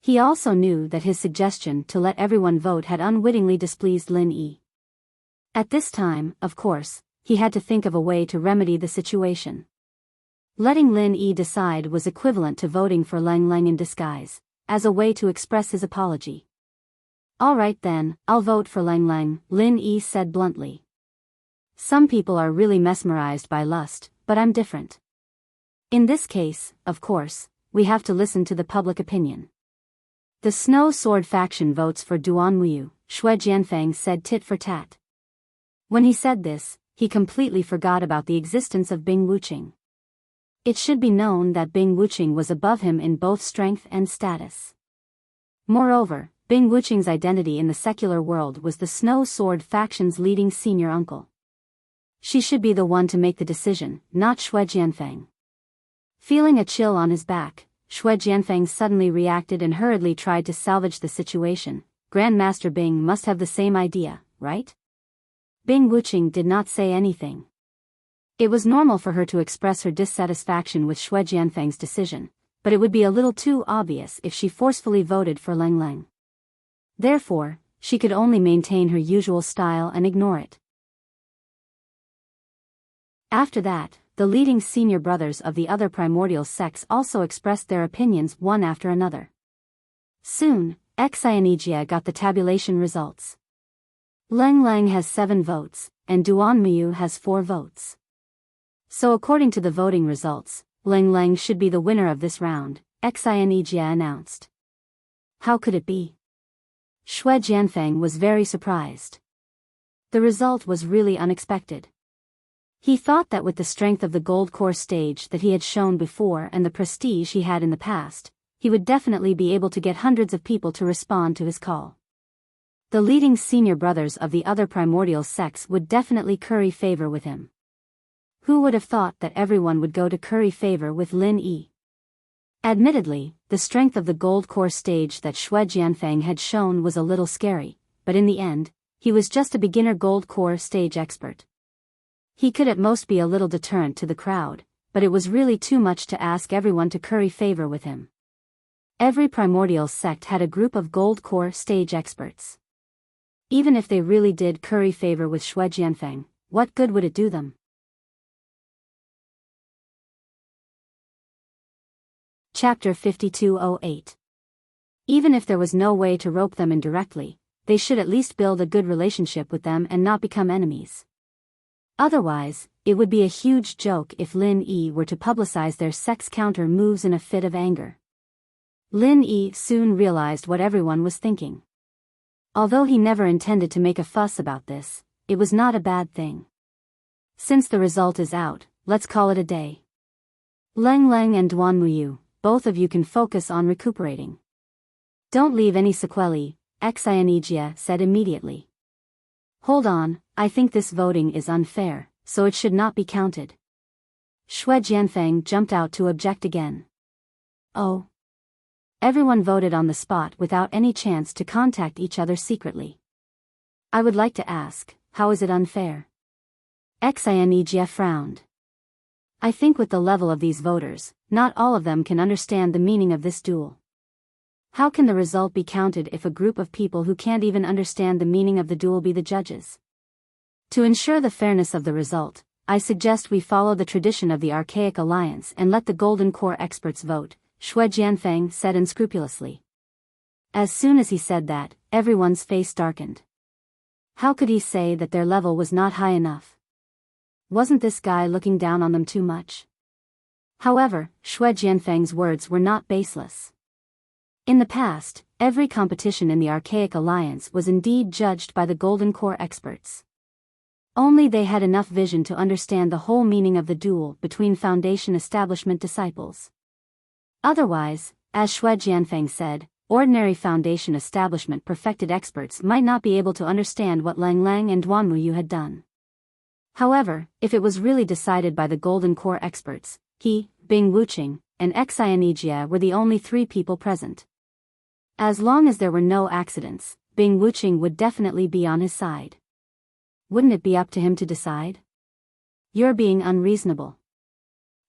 He also knew that his suggestion to let everyone vote had unwittingly displeased Lin Yi. At this time, of course, he had to think of a way to remedy the situation. Letting Lin Yi decide was equivalent to voting for Lang Lang in disguise, as a way to express his apology. All right then, I'll vote for Lang Lang, Lin Yi said bluntly. Some people are really mesmerized by lust, but I'm different. In this case, of course, we have to listen to the public opinion. The Snow Sword faction votes for Duan Muyu, Xue Jianfeng said tit for tat. When he said this, he completely forgot about the existence of Bing Wuqing. It should be known that Bing Wuqing was above him in both strength and status. Moreover, Bing Wuqing's identity in the secular world was the Snow Sword faction's leading senior uncle. She should be the one to make the decision, not Xue Jianfeng. Feeling a chill on his back, Xue Jianfeng suddenly reacted and hurriedly tried to salvage the situation. Grandmaster Bing must have the same idea, right? Bing Wuqing did not say anything. It was normal for her to express her dissatisfaction with Xue Jianfeng's decision, but it would be a little too obvious if she forcefully voted for Lang Lang. Therefore, she could only maintain her usual style and ignore it. After that, the leading senior brothers of the other primordial sects also expressed their opinions one after another. Soon, Xianejia got the tabulation results. Lang Lang has 7 votes, and Duan Muyu has 4 votes. So according to the voting results, Lang Lang should be the winner of this round, Xianejia announced. How could it be? Xue Jianfeng was very surprised. The result was really unexpected. He thought that with the strength of the gold core stage that he had shown before and the prestige he had in the past, he would definitely be able to get hundreds of people to respond to his call. The leading senior brothers of the other primordial sects would definitely curry favor with him. Who would have thought that everyone would go to curry favor with Lin Yi? Admittedly, the strength of the gold core stage that Xue Jianfeng had shown was a little scary, but in the end, he was just a beginner gold core stage expert. He could at most be a little deterrent to the crowd, but it was really too much to ask everyone to curry favor with him. Every primordial sect had a group of gold core stage experts. Even if they really did curry favor with Xue Jianfeng, what good would it do them? Chapter 5208. Even if there was no way to rope them indirectly, they should at least build a good relationship with them and not become enemies. Otherwise, it would be a huge joke if Lin Yi were to publicize their sex counter moves in a fit of anger. Lin Yi soon realized what everyone was thinking. Although he never intended to make a fuss about this, it was not a bad thing. Since the result is out, let's call it a day. Lang Lang and Duan Muyu, both of you can focus on recuperating. Don't leave any sequelae, Xianejia said immediately. Hold on, I think this voting is unfair, so it should not be counted. Xue Jianfeng jumped out to object again. Oh. Everyone voted on the spot without any chance to contact each other secretly. I would like to ask, how is it unfair? Xianejia frowned. I think with the level of these voters, not all of them can understand the meaning of this duel. How can the result be counted if a group of people who can't even understand the meaning of the duel be the judges? To ensure the fairness of the result, I suggest we follow the tradition of the Archaic Alliance and let the Golden Core experts vote, Xue Jianfeng said unscrupulously. As soon as he said that, everyone's face darkened. How could he say that their level was not high enough? Wasn't this guy looking down on them too much? However, Xue Jianfeng's words were not baseless. In the past, every competition in the Archaic Alliance was indeed judged by the Golden Core experts. Only they had enough vision to understand the whole meaning of the duel between Foundation Establishment disciples. Otherwise, as Xue Jianfeng said, ordinary Foundation Establishment perfected experts might not be able to understand what Lang Lang and Duan Muyu had done. However, if it was really decided by the Golden Core experts, he, Bing Wuqing, and Xianejia were the only 3 people present. As long as there were no accidents, Bing Wuching would definitely be on his side. Wouldn't it be up to him to decide? You're being unreasonable.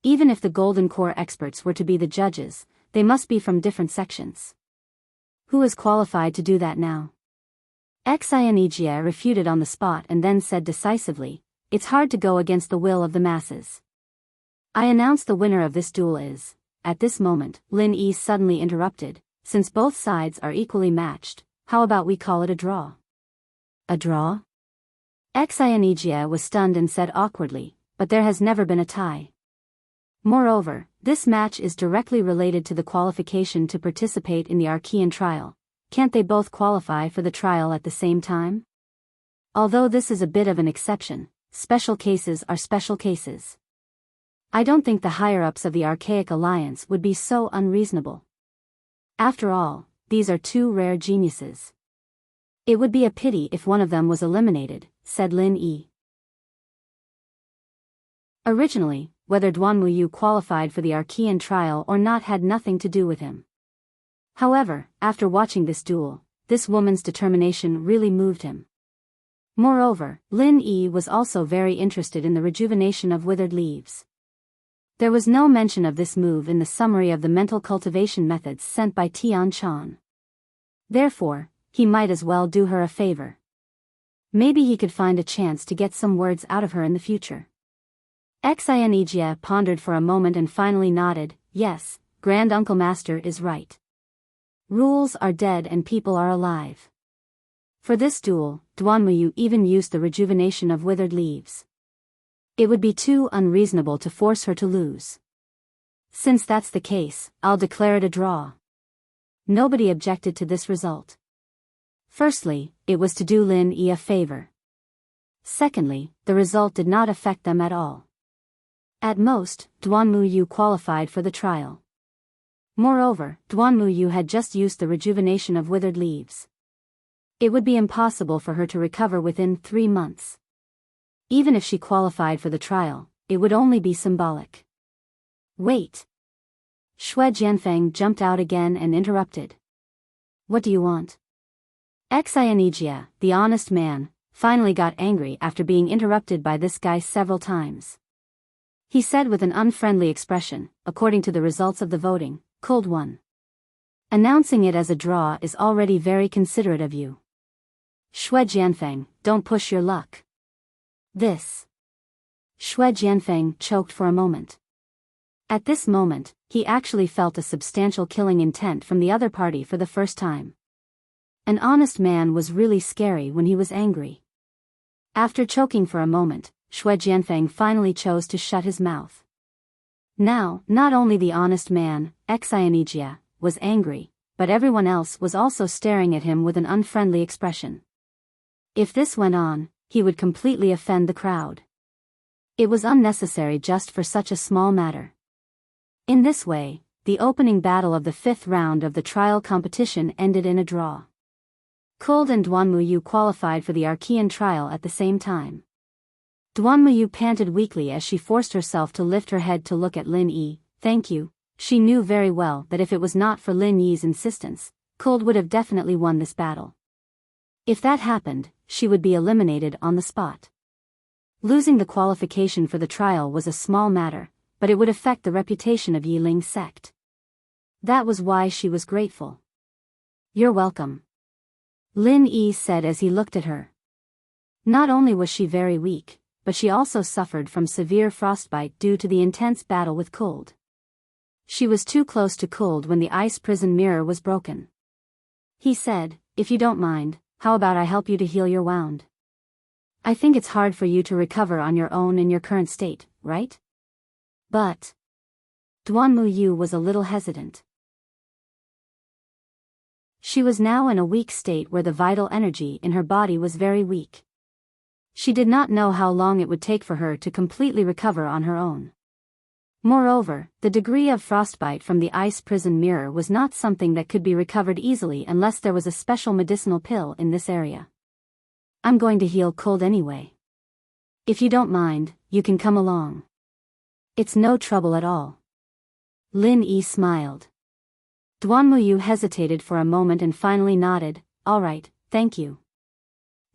Even if the Golden Core experts were to be the judges, they must be from different sections. Who is qualified to do that now? Xianijie refuted on the spot and then said decisively, it's hard to go against the will of the masses. I announce the winner of this duel is. At this moment, Lin Yi suddenly interrupted, since both sides are equally matched, how about we call it a draw? A draw? Xianijie was stunned and said awkwardly, but there has never been a tie. Moreover, this match is directly related to the qualification to participate in the Archean trial. Can't they both qualify for the trial at the same time? Although this is a bit of an exception, special cases are special cases. I don't think the higher-ups of the Archaic Alliance would be so unreasonable. After all, these are two rare geniuses. It would be a pity if one of them was eliminated, said Lin Yi. Originally, whether Duanmuyu qualified for the Archean trial or not had nothing to do with him. However, after watching this duel, this woman's determination really moved him. Moreover, Lin Yi was also very interested in the rejuvenation of withered leaves. There was no mention of this move in the summary of the mental cultivation methods sent by Tian Chan. Therefore, he might as well do her a favor. Maybe he could find a chance to get some words out of her in the future. Xianijie pondered for a moment and finally nodded, yes, Grand Uncle Master is right. Rules are dead and people are alive. For this duel, Duanmuyu even used the rejuvenation of withered leaves. It would be too unreasonable to force her to lose. Since that's the case, I'll declare it a draw. Nobody objected to this result. Firstly, it was to do Lin Yi a favor. Secondly, the result did not affect them at all. At most, Duanmuyu qualified for the trial. Moreover, Duanmuyu had just used the rejuvenation of withered leaves. It would be impossible for her to recover within 3 months. Even if she qualified for the trial, it would only be symbolic. Wait. Xue Jianfeng jumped out again and interrupted. What do you want? Xianijie, the honest man, finally got angry after being interrupted by this guy several times. He said with an unfriendly expression, according to the results of the voting, cold one. Announcing it as a draw is already very considerate of you. Xue Jianfeng, don't push your luck. This. Xue Jianfeng choked for a moment. At this moment, he actually felt a substantial killing intent from the other party for the first time. An honest man was really scary when he was angry. After choking for a moment, Xue Jianfeng finally chose to shut his mouth. Now, not only the honest man, Xianijie, was angry, but everyone else was also staring at him with an unfriendly expression. If this went on, he would completely offend the crowd. It was unnecessary just for such a small matter. In this way, the opening battle of the 5th round of the trial competition ended in a draw. Cold and Duanmuyu qualified for the Archean trial at the same time. Duanmuyu panted weakly as she forced herself to lift her head to look at Lin Yi. Thank you. She knew very well that if it was not for Lin Yi's insistence, Cold would have definitely won this battle. If that happened, she would be eliminated on the spot. Losing the qualification for the trial was a small matter, but it would affect the reputation of Yiling sect. That was why she was grateful. You're welcome. Lin Yi said as he looked at her. Not only was she very weak, but she also suffered from severe frostbite due to the intense battle with Cold. She was too close to Cold when the ice prison mirror was broken. He said, if you don't mind, how about I help you to heal your wound? I think it's hard for you to recover on your own in your current state, right? But Duanmuyu was a little hesitant. She was now in a weak state where the vital energy in her body was very weak. She did not know how long it would take for her to completely recover on her own. Moreover, the degree of frostbite from the ice prison mirror was not something that could be recovered easily unless there was a special medicinal pill in this area. I'm going to heal Cold anyway. If you don't mind, you can come along. It's no trouble at all. Lin Yi smiled. Duan Muyu hesitated for a moment and finally nodded. All right, thank you.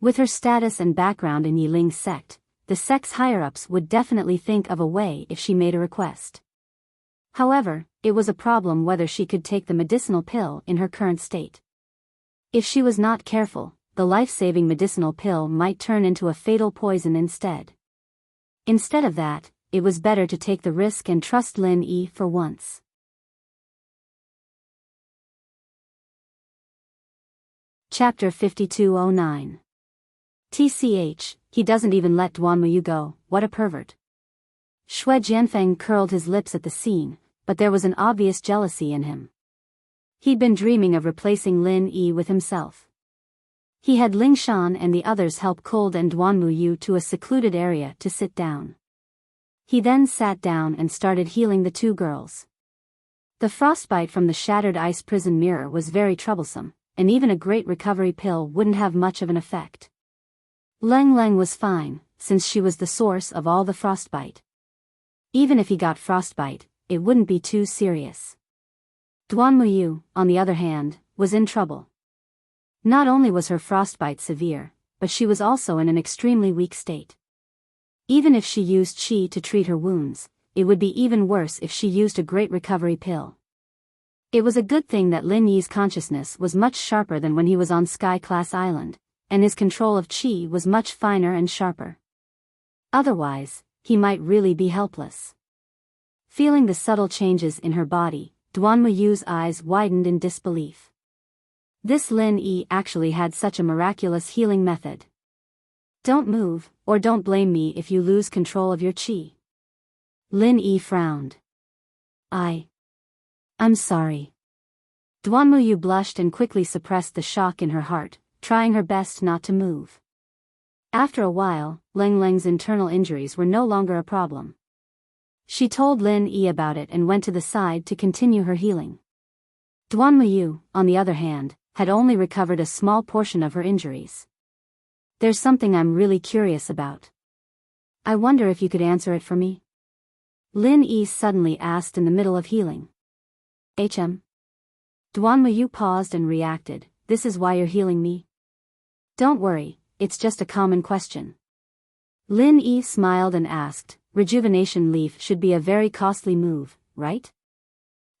With her status and background in Yiling's sect, the sect's higher-ups would definitely think of a way if she made a request. However, it was a problem whether she could take the medicinal pill in her current state. If she was not careful, the life-saving medicinal pill might turn into a fatal poison instead. Instead of that, it was better to take the risk and trust Lin Yi for once. Chapter 5209. TCH, he doesn't even let Duan Muyu go, what a pervert. Xue Jianfeng curled his lips at the scene, but there was an obvious jealousy in him. He'd been dreaming of replacing Lin Yi with himself. He had Ling Shan and the others help Cold and Duan Muyu to a secluded area to sit down. He then sat down and started healing the two girls. The frostbite from the shattered ice prison mirror was very troublesome, and even a great recovery pill wouldn't have much of an effect. Leng Leng was fine, since she was the source of all the frostbite. Even if he got frostbite, it wouldn't be too serious. Duan Muyu, on the other hand, was in trouble. Not only was her frostbite severe, but she was also in an extremely weak state. Even if she used qi to treat her wounds, it would be even worse if she used a great recovery pill. It was a good thing that Lin Yi's consciousness was much sharper than when he was on Sky Class Island, and his control of qi was much finer and sharper. Otherwise, he might really be helpless. Feeling the subtle changes in her body, Duan Muyu's eyes widened in disbelief. This Lin Yi actually had such a miraculous healing method. Don't move, or don't blame me if you lose control of your qi. Lin Yi frowned. I'm sorry. Duan Muyu blushed and quickly suppressed the shock in her heart, trying her best not to move. After a while, Leng Leng's internal injuries were no longer a problem. She told Lin Yi about it and went to the side to continue her healing. Duan Muyu, on the other hand, had only recovered a small portion of her injuries. There's something I'm really curious about. I wonder if you could answer it for me? Lin Yi suddenly asked in the middle of healing. Duan Muyu paused and reacted, this is why you're healing me? Don't worry, it's just a common question. Lin Yi smiled and asked, rejuvenation leaf should be a very costly move, right?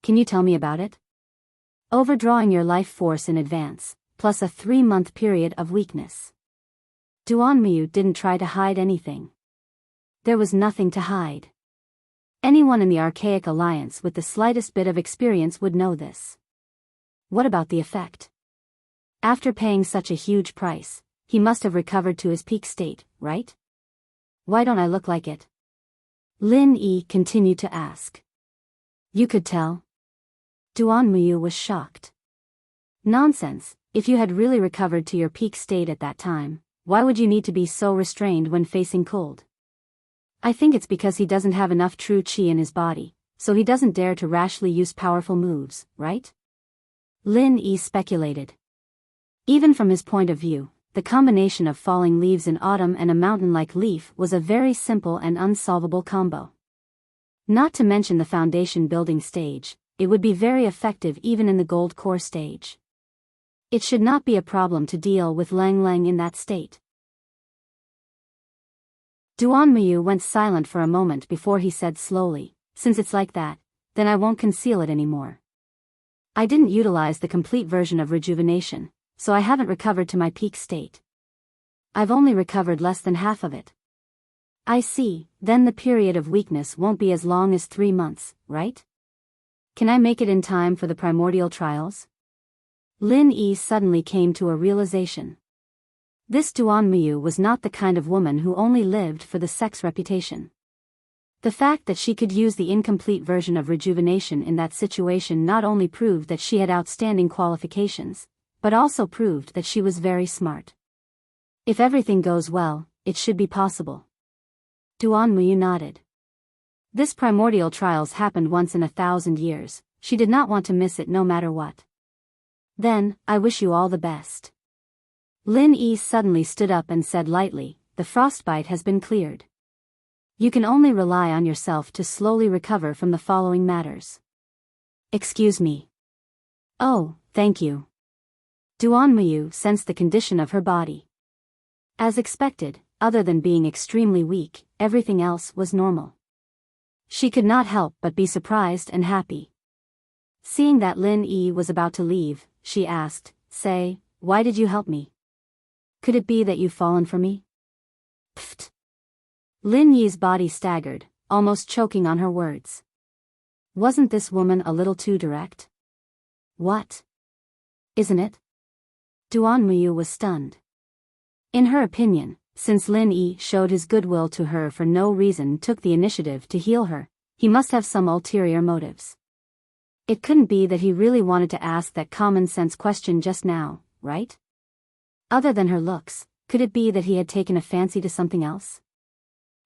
Can you tell me about it? Overdrawing your life force in advance, plus a 3-month period of weakness. Duan Muyu didn't try to hide anything. There was nothing to hide. Anyone in the Archaic Alliance with the slightest bit of experience would know this. What about the effect? After paying such a huge price, he must have recovered to his peak state, right? Why don't I look like it? Lin Yi continued to ask. You could tell? Duan Muyu was shocked. Nonsense, if you had really recovered to your peak state at that time, why would you need to be so restrained when facing cold? I think it's because he doesn't have enough true qi in his body, so he doesn't dare to rashly use powerful moves, right? Lin Yi speculated. Even from his point of view, the combination of falling leaves in autumn and a mountain-like leaf was a very simple and unsolvable combo. Not to mention the foundation building stage, it would be very effective even in the gold core stage. It should not be a problem to deal with Leng Leng in that state. Duan Muyu went silent for a moment before he said slowly, since it's like that, then I won't conceal it anymore. I didn't utilize the complete version of rejuvenation, so I haven't recovered to my peak state. I've only recovered less than half of it. I see, then the period of weakness won't be as long as 3 months, right? Can I make it in time for the primordial trials? Lin Yi suddenly came to a realization. This Duan Muyu was not the kind of woman who only lived for the sex reputation. The fact that she could use the incomplete version of rejuvenation in that situation not only proved that she had outstanding qualifications, but also proved that she was very smart. If everything goes well, it should be possible. Duan Muyu nodded. This primordial trials happened once in 1,000 years, she did not want to miss it no matter what. Then, I wish you all the best. Lin Yi suddenly stood up and said lightly, the frostbite has been cleared. You can only rely on yourself to slowly recover from the following matters. Excuse me. Oh, thank you. Duan Muyu sensed the condition of her body. As expected, other than being extremely weak, everything else was normal. She could not help but be surprised and happy. Seeing that Lin Yi was about to leave, she asked, "Say, why did you help me? Could it be that you've fallen for me?" Pfft. Lin Yi's body staggered, almost choking on her words. Wasn't this woman a little too direct? What? Isn't it? Duan Muyu was stunned. In her opinion, since Lin Yi showed his goodwill to her for no reason, took the initiative to heal her, he must have some ulterior motives. It couldn't be that he really wanted to ask that common-sense question just now, right? Other than her looks, could it be that he had taken a fancy to something else?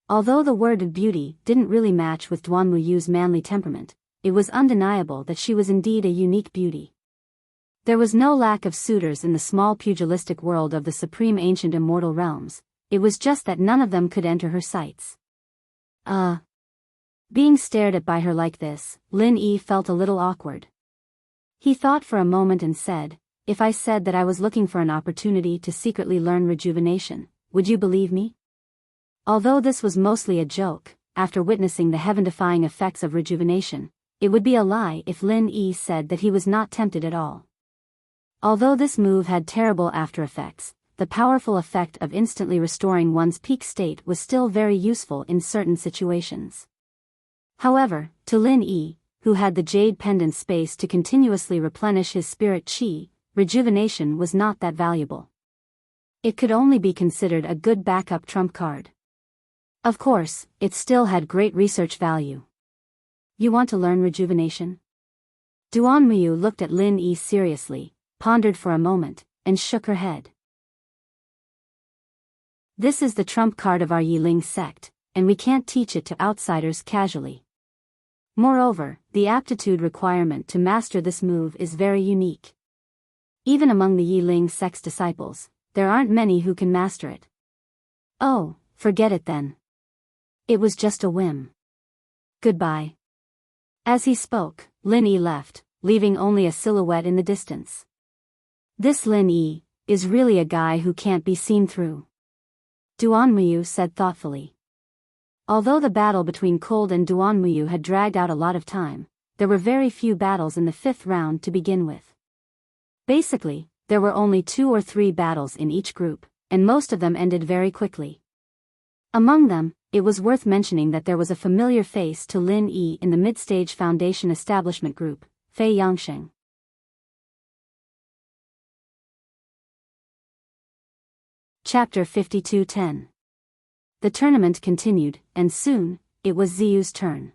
Although the word beauty didn't really match with Duan Muyu's manly temperament, it was undeniable that she was indeed a unique beauty. There was no lack of suitors in the small pugilistic world of the supreme ancient immortal realms, it was just that none of them could enter her sights. Being stared at by her like this, Lin Yi felt a little awkward. He thought for a moment and said, "If I said that I was looking for an opportunity to secretly learn rejuvenation, would you believe me?" Although this was mostly a joke, after witnessing the heaven-defying effects of rejuvenation, it would be a lie if Lin Yi said that he was not tempted at all. Although this move had terrible after-effects, the powerful effect of instantly restoring one's peak state was still very useful in certain situations. However, to Lin Yi, who had the jade pendant space to continuously replenish his spirit qi, rejuvenation was not that valuable. It could only be considered a good backup trump card. Of course, it still had great research value. You want to learn rejuvenation? Duan Muyu looked at Lin Yi seriously, pondered for a moment, and shook her head. This is the trump card of our Yiling sect, and we can't teach it to outsiders casually. Moreover, the aptitude requirement to master this move is very unique. Even among the Yiling sect's disciples, there aren't many who can master it. Oh, forget it then. It was just a whim. Goodbye. As he spoke, Lin Yi left, leaving only a silhouette in the distance. This Lin Yi is really a guy who can't be seen through, Duan Muyu said thoughtfully. Although the battle between Cold and Duan Muyu had dragged out a lot of time, there were very few battles in the 5th round to begin with. Basically, there were only 2 or 3 battles in each group, and most of them ended very quickly. Among them, it was worth mentioning that there was a familiar face to Lin Yi in the mid-stage foundation establishment group, Fei Yangsheng. Chapter 52:10. The tournament continued, and soon, it was Ziyu's turn.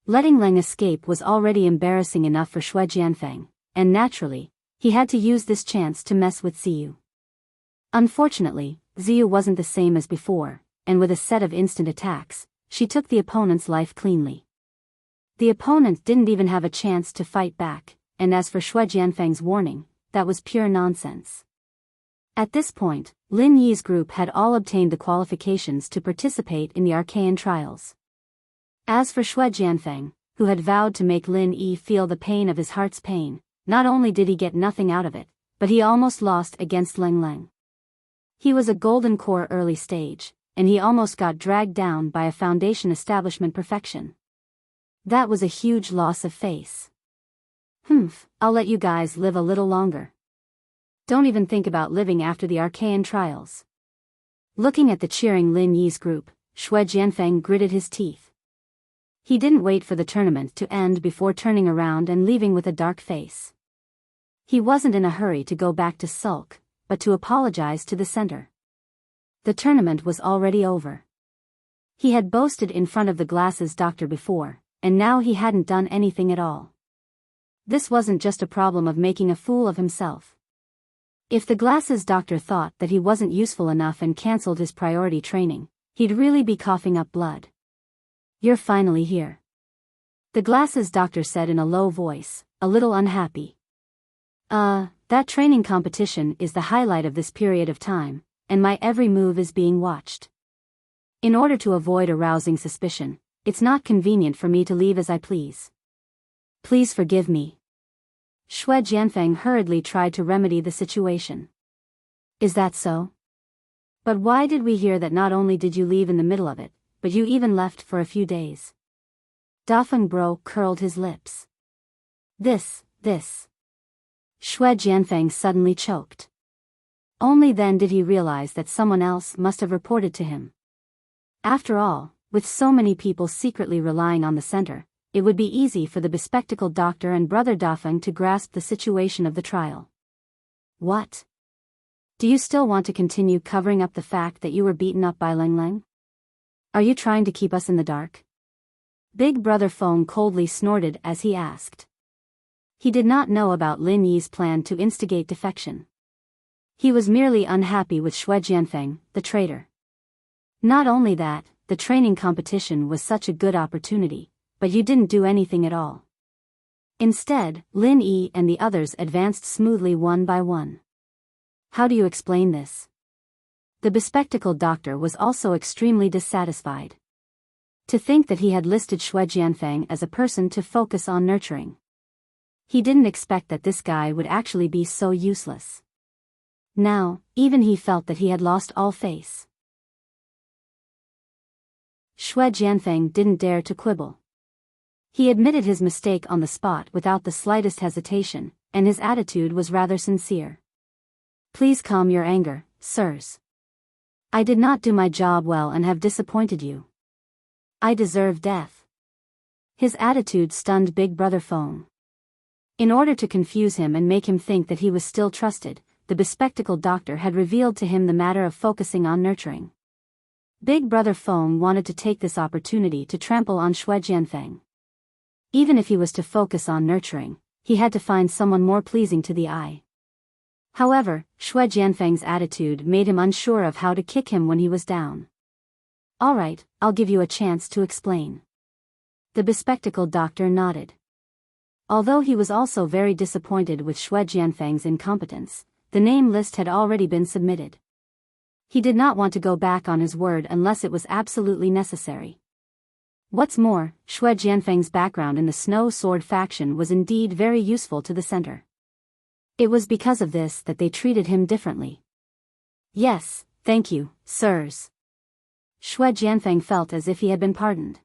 Letting Leng escape was already embarrassing enough for Xue Jianfeng, and naturally, he had to use this chance to mess with Ziyu. Unfortunately, Ziyu wasn't the same as before, and with a set of instant attacks, she took the opponent's life cleanly. The opponent didn't even have a chance to fight back, and as for Xue Jianfeng's warning, that was pure nonsense. At this point, Lin Yi's group had all obtained the qualifications to participate in the Archaean trials. As for Xue Jianfeng, who had vowed to make Lin Yi feel the pain of his heart's pain, not only did he get nothing out of it, but he almost lost against Leng Leng. He was a golden core early stage, and he almost got dragged down by a foundation establishment perfection. That was a huge loss of face. I'll let you guys live a little longer. Don't even think about living after the Archaean trials. Looking at the cheering Lin Yi's group, Xue Jianfeng gritted his teeth. He didn't wait for the tournament to end before turning around and leaving with a dark face. He wasn't in a hurry to go back to sulk, but to apologize to the center. The tournament was already over. He had boasted in front of the glasses doctor before, and now he hadn't done anything at all. This wasn't just a problem of making a fool of himself. If the glasses doctor thought that he wasn't useful enough and cancelled his priority training, he'd really be coughing up blood. You're finally here. The glasses doctor said in a low voice, a little unhappy. That training competition is the highlight of this period of time, and my every move is being watched. In order to avoid arousing suspicion, it's not convenient for me to leave as I please. Please forgive me. Xue Jianfeng hurriedly tried to remedy the situation. Is that so? But why did we hear that not only did you leave in the middle of it, but you even left for a few days? Dafeng Bro curled his lips. This. Xue Jianfeng suddenly choked. Only then did he realize that someone else must have reported to him. After all, with so many people secretly relying on the center, it would be easy for the bespectacled doctor and brother Dafeng to grasp the situation of the trial. What? Do you still want to continue covering up the fact that you were beaten up by Leng Leng? Are you trying to keep us in the dark? Big brother Feng coldly snorted as he asked. He did not know about Lin Yi's plan to instigate defection. He was merely unhappy with Xue Jianfeng, the traitor. Not only that, the training competition was such a good opportunity, but you didn't do anything at all. Instead, Lin Yi and the others advanced smoothly one by one. How do you explain this? The bespectacled doctor was also extremely dissatisfied. To think that he had listed Xue Jianfeng as a person to focus on nurturing. He didn't expect that this guy would actually be so useless. Now, even he felt that he had lost all face. Xue Jianfeng didn't dare to quibble. He admitted his mistake on the spot without the slightest hesitation, and his attitude was rather sincere. Please calm your anger, sirs. I did not do my job well and have disappointed you. I deserve death. His attitude stunned Big Brother Feng. In order to confuse him and make him think that he was still trusted, the bespectacled doctor had revealed to him the matter of focusing on nurturing. Big Brother Feng wanted to take this opportunity to trample on Xue Jianfeng. Even if he was to focus on nurturing, he had to find someone more pleasing to the eye. However, Xue Jianfeng's attitude made him unsure of how to kick him when he was down. All right, I'll give you a chance to explain. The bespectacled doctor nodded. Although he was also very disappointed with Xue Jianfeng's incompetence, the name list had already been submitted. He did not want to go back on his word unless it was absolutely necessary. What's more, Xue Jianfeng's background in the Snow Sword faction was indeed very useful to the center. It was because of this that they treated him differently. Yes, thank you, sirs. Xue Jianfeng felt as if he had been pardoned.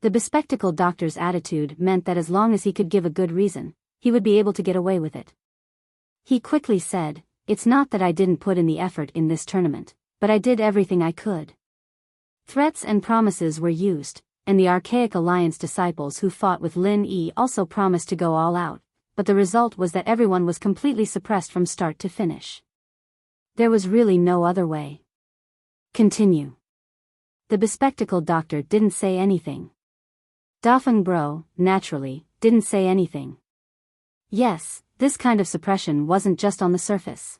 The bespectacled doctor's attitude meant that as long as he could give a good reason, he would be able to get away with it. He quickly said, "It's not that I didn't put in the effort in this tournament, but I did everything I could." Threats and promises were used, and the Archaic Alliance disciples who fought with Lin Yi also promised to go all out, but the result was that everyone was completely suppressed from start to finish. There was really no other way. Continue. The bespectacled doctor didn't say anything. Dafeng Bro, naturally, didn't say anything. Yes, this kind of suppression wasn't just on the surface.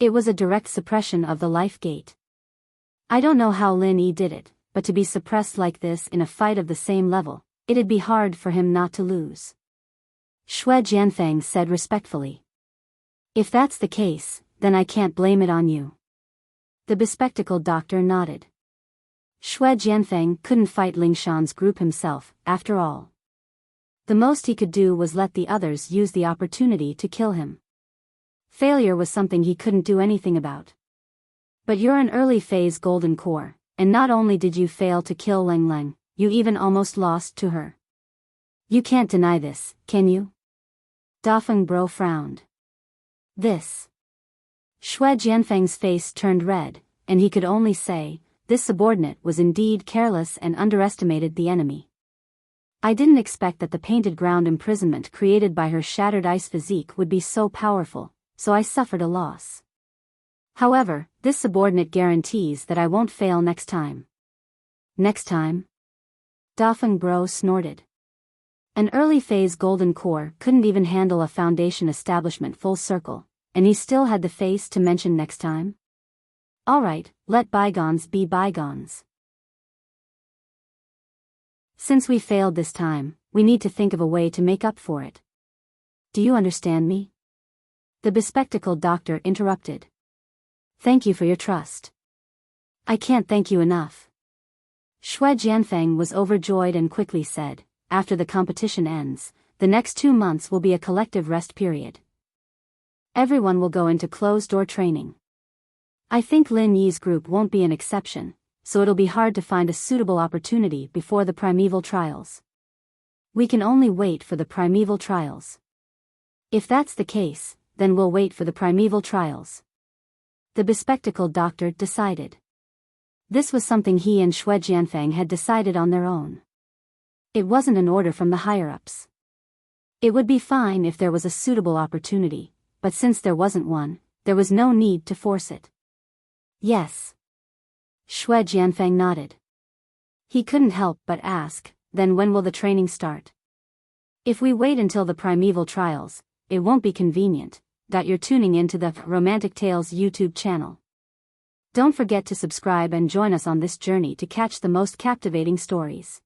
It was a direct suppression of the life gate. I don't know how Lin Yi did it, but to be suppressed like this in a fight of the same level, it'd be hard for him not to lose. Xue Jianfeng said respectfully. If that's the case, then I can't blame it on you. The bespectacled doctor nodded. Xue Jianfeng couldn't fight Lingshan's group himself, after all. The most he could do was let the others use the opportunity to kill him. Failure was something he couldn't do anything about. But you're an early phase golden core, and not only did you fail to kill Leng Leng, you even almost lost to her. You can't deny this, can you? Dafeng Bro frowned. This. Xue Jianfeng's face turned red, and he could only say, this subordinate was indeed careless and underestimated the enemy. I didn't expect that the painted ground imprisonment created by her shattered ice physique would be so powerful, so I suffered a loss. However, this subordinate guarantees that I won't fail next time. Next time? Dafeng Bro snorted. An early phase golden core couldn't even handle a foundation establishment full circle, and he still had the face to mention next time? Alright, let bygones be bygones. Since we failed this time, we need to think of a way to make up for it. Do you understand me? The bespectacled doctor interrupted. Thank you for your trust. I can't thank you enough. Xue Jianfeng was overjoyed and quickly said, after the competition ends, the next 2 months will be a collective rest period. Everyone will go into closed-door training. I think Lin Yi's group won't be an exception, so it'll be hard to find a suitable opportunity before the primeval trials. We can only wait for the primeval trials. If that's the case, then we'll wait for the primeval trials. The bespectacled doctor decided. This was something he and Xue Jianfeng had decided on their own. It wasn't an order from the higher-ups. It would be fine if there was a suitable opportunity, but since there wasn't one, there was no need to force it. Yes. Xue Jianfeng nodded. He couldn't help but ask, then when will the training start? If we wait until the primeval trials, it won't be convenient. You're tuning into the Romantic Tales YouTube channel. Don't forget to subscribe and join us on this journey to catch the most captivating stories.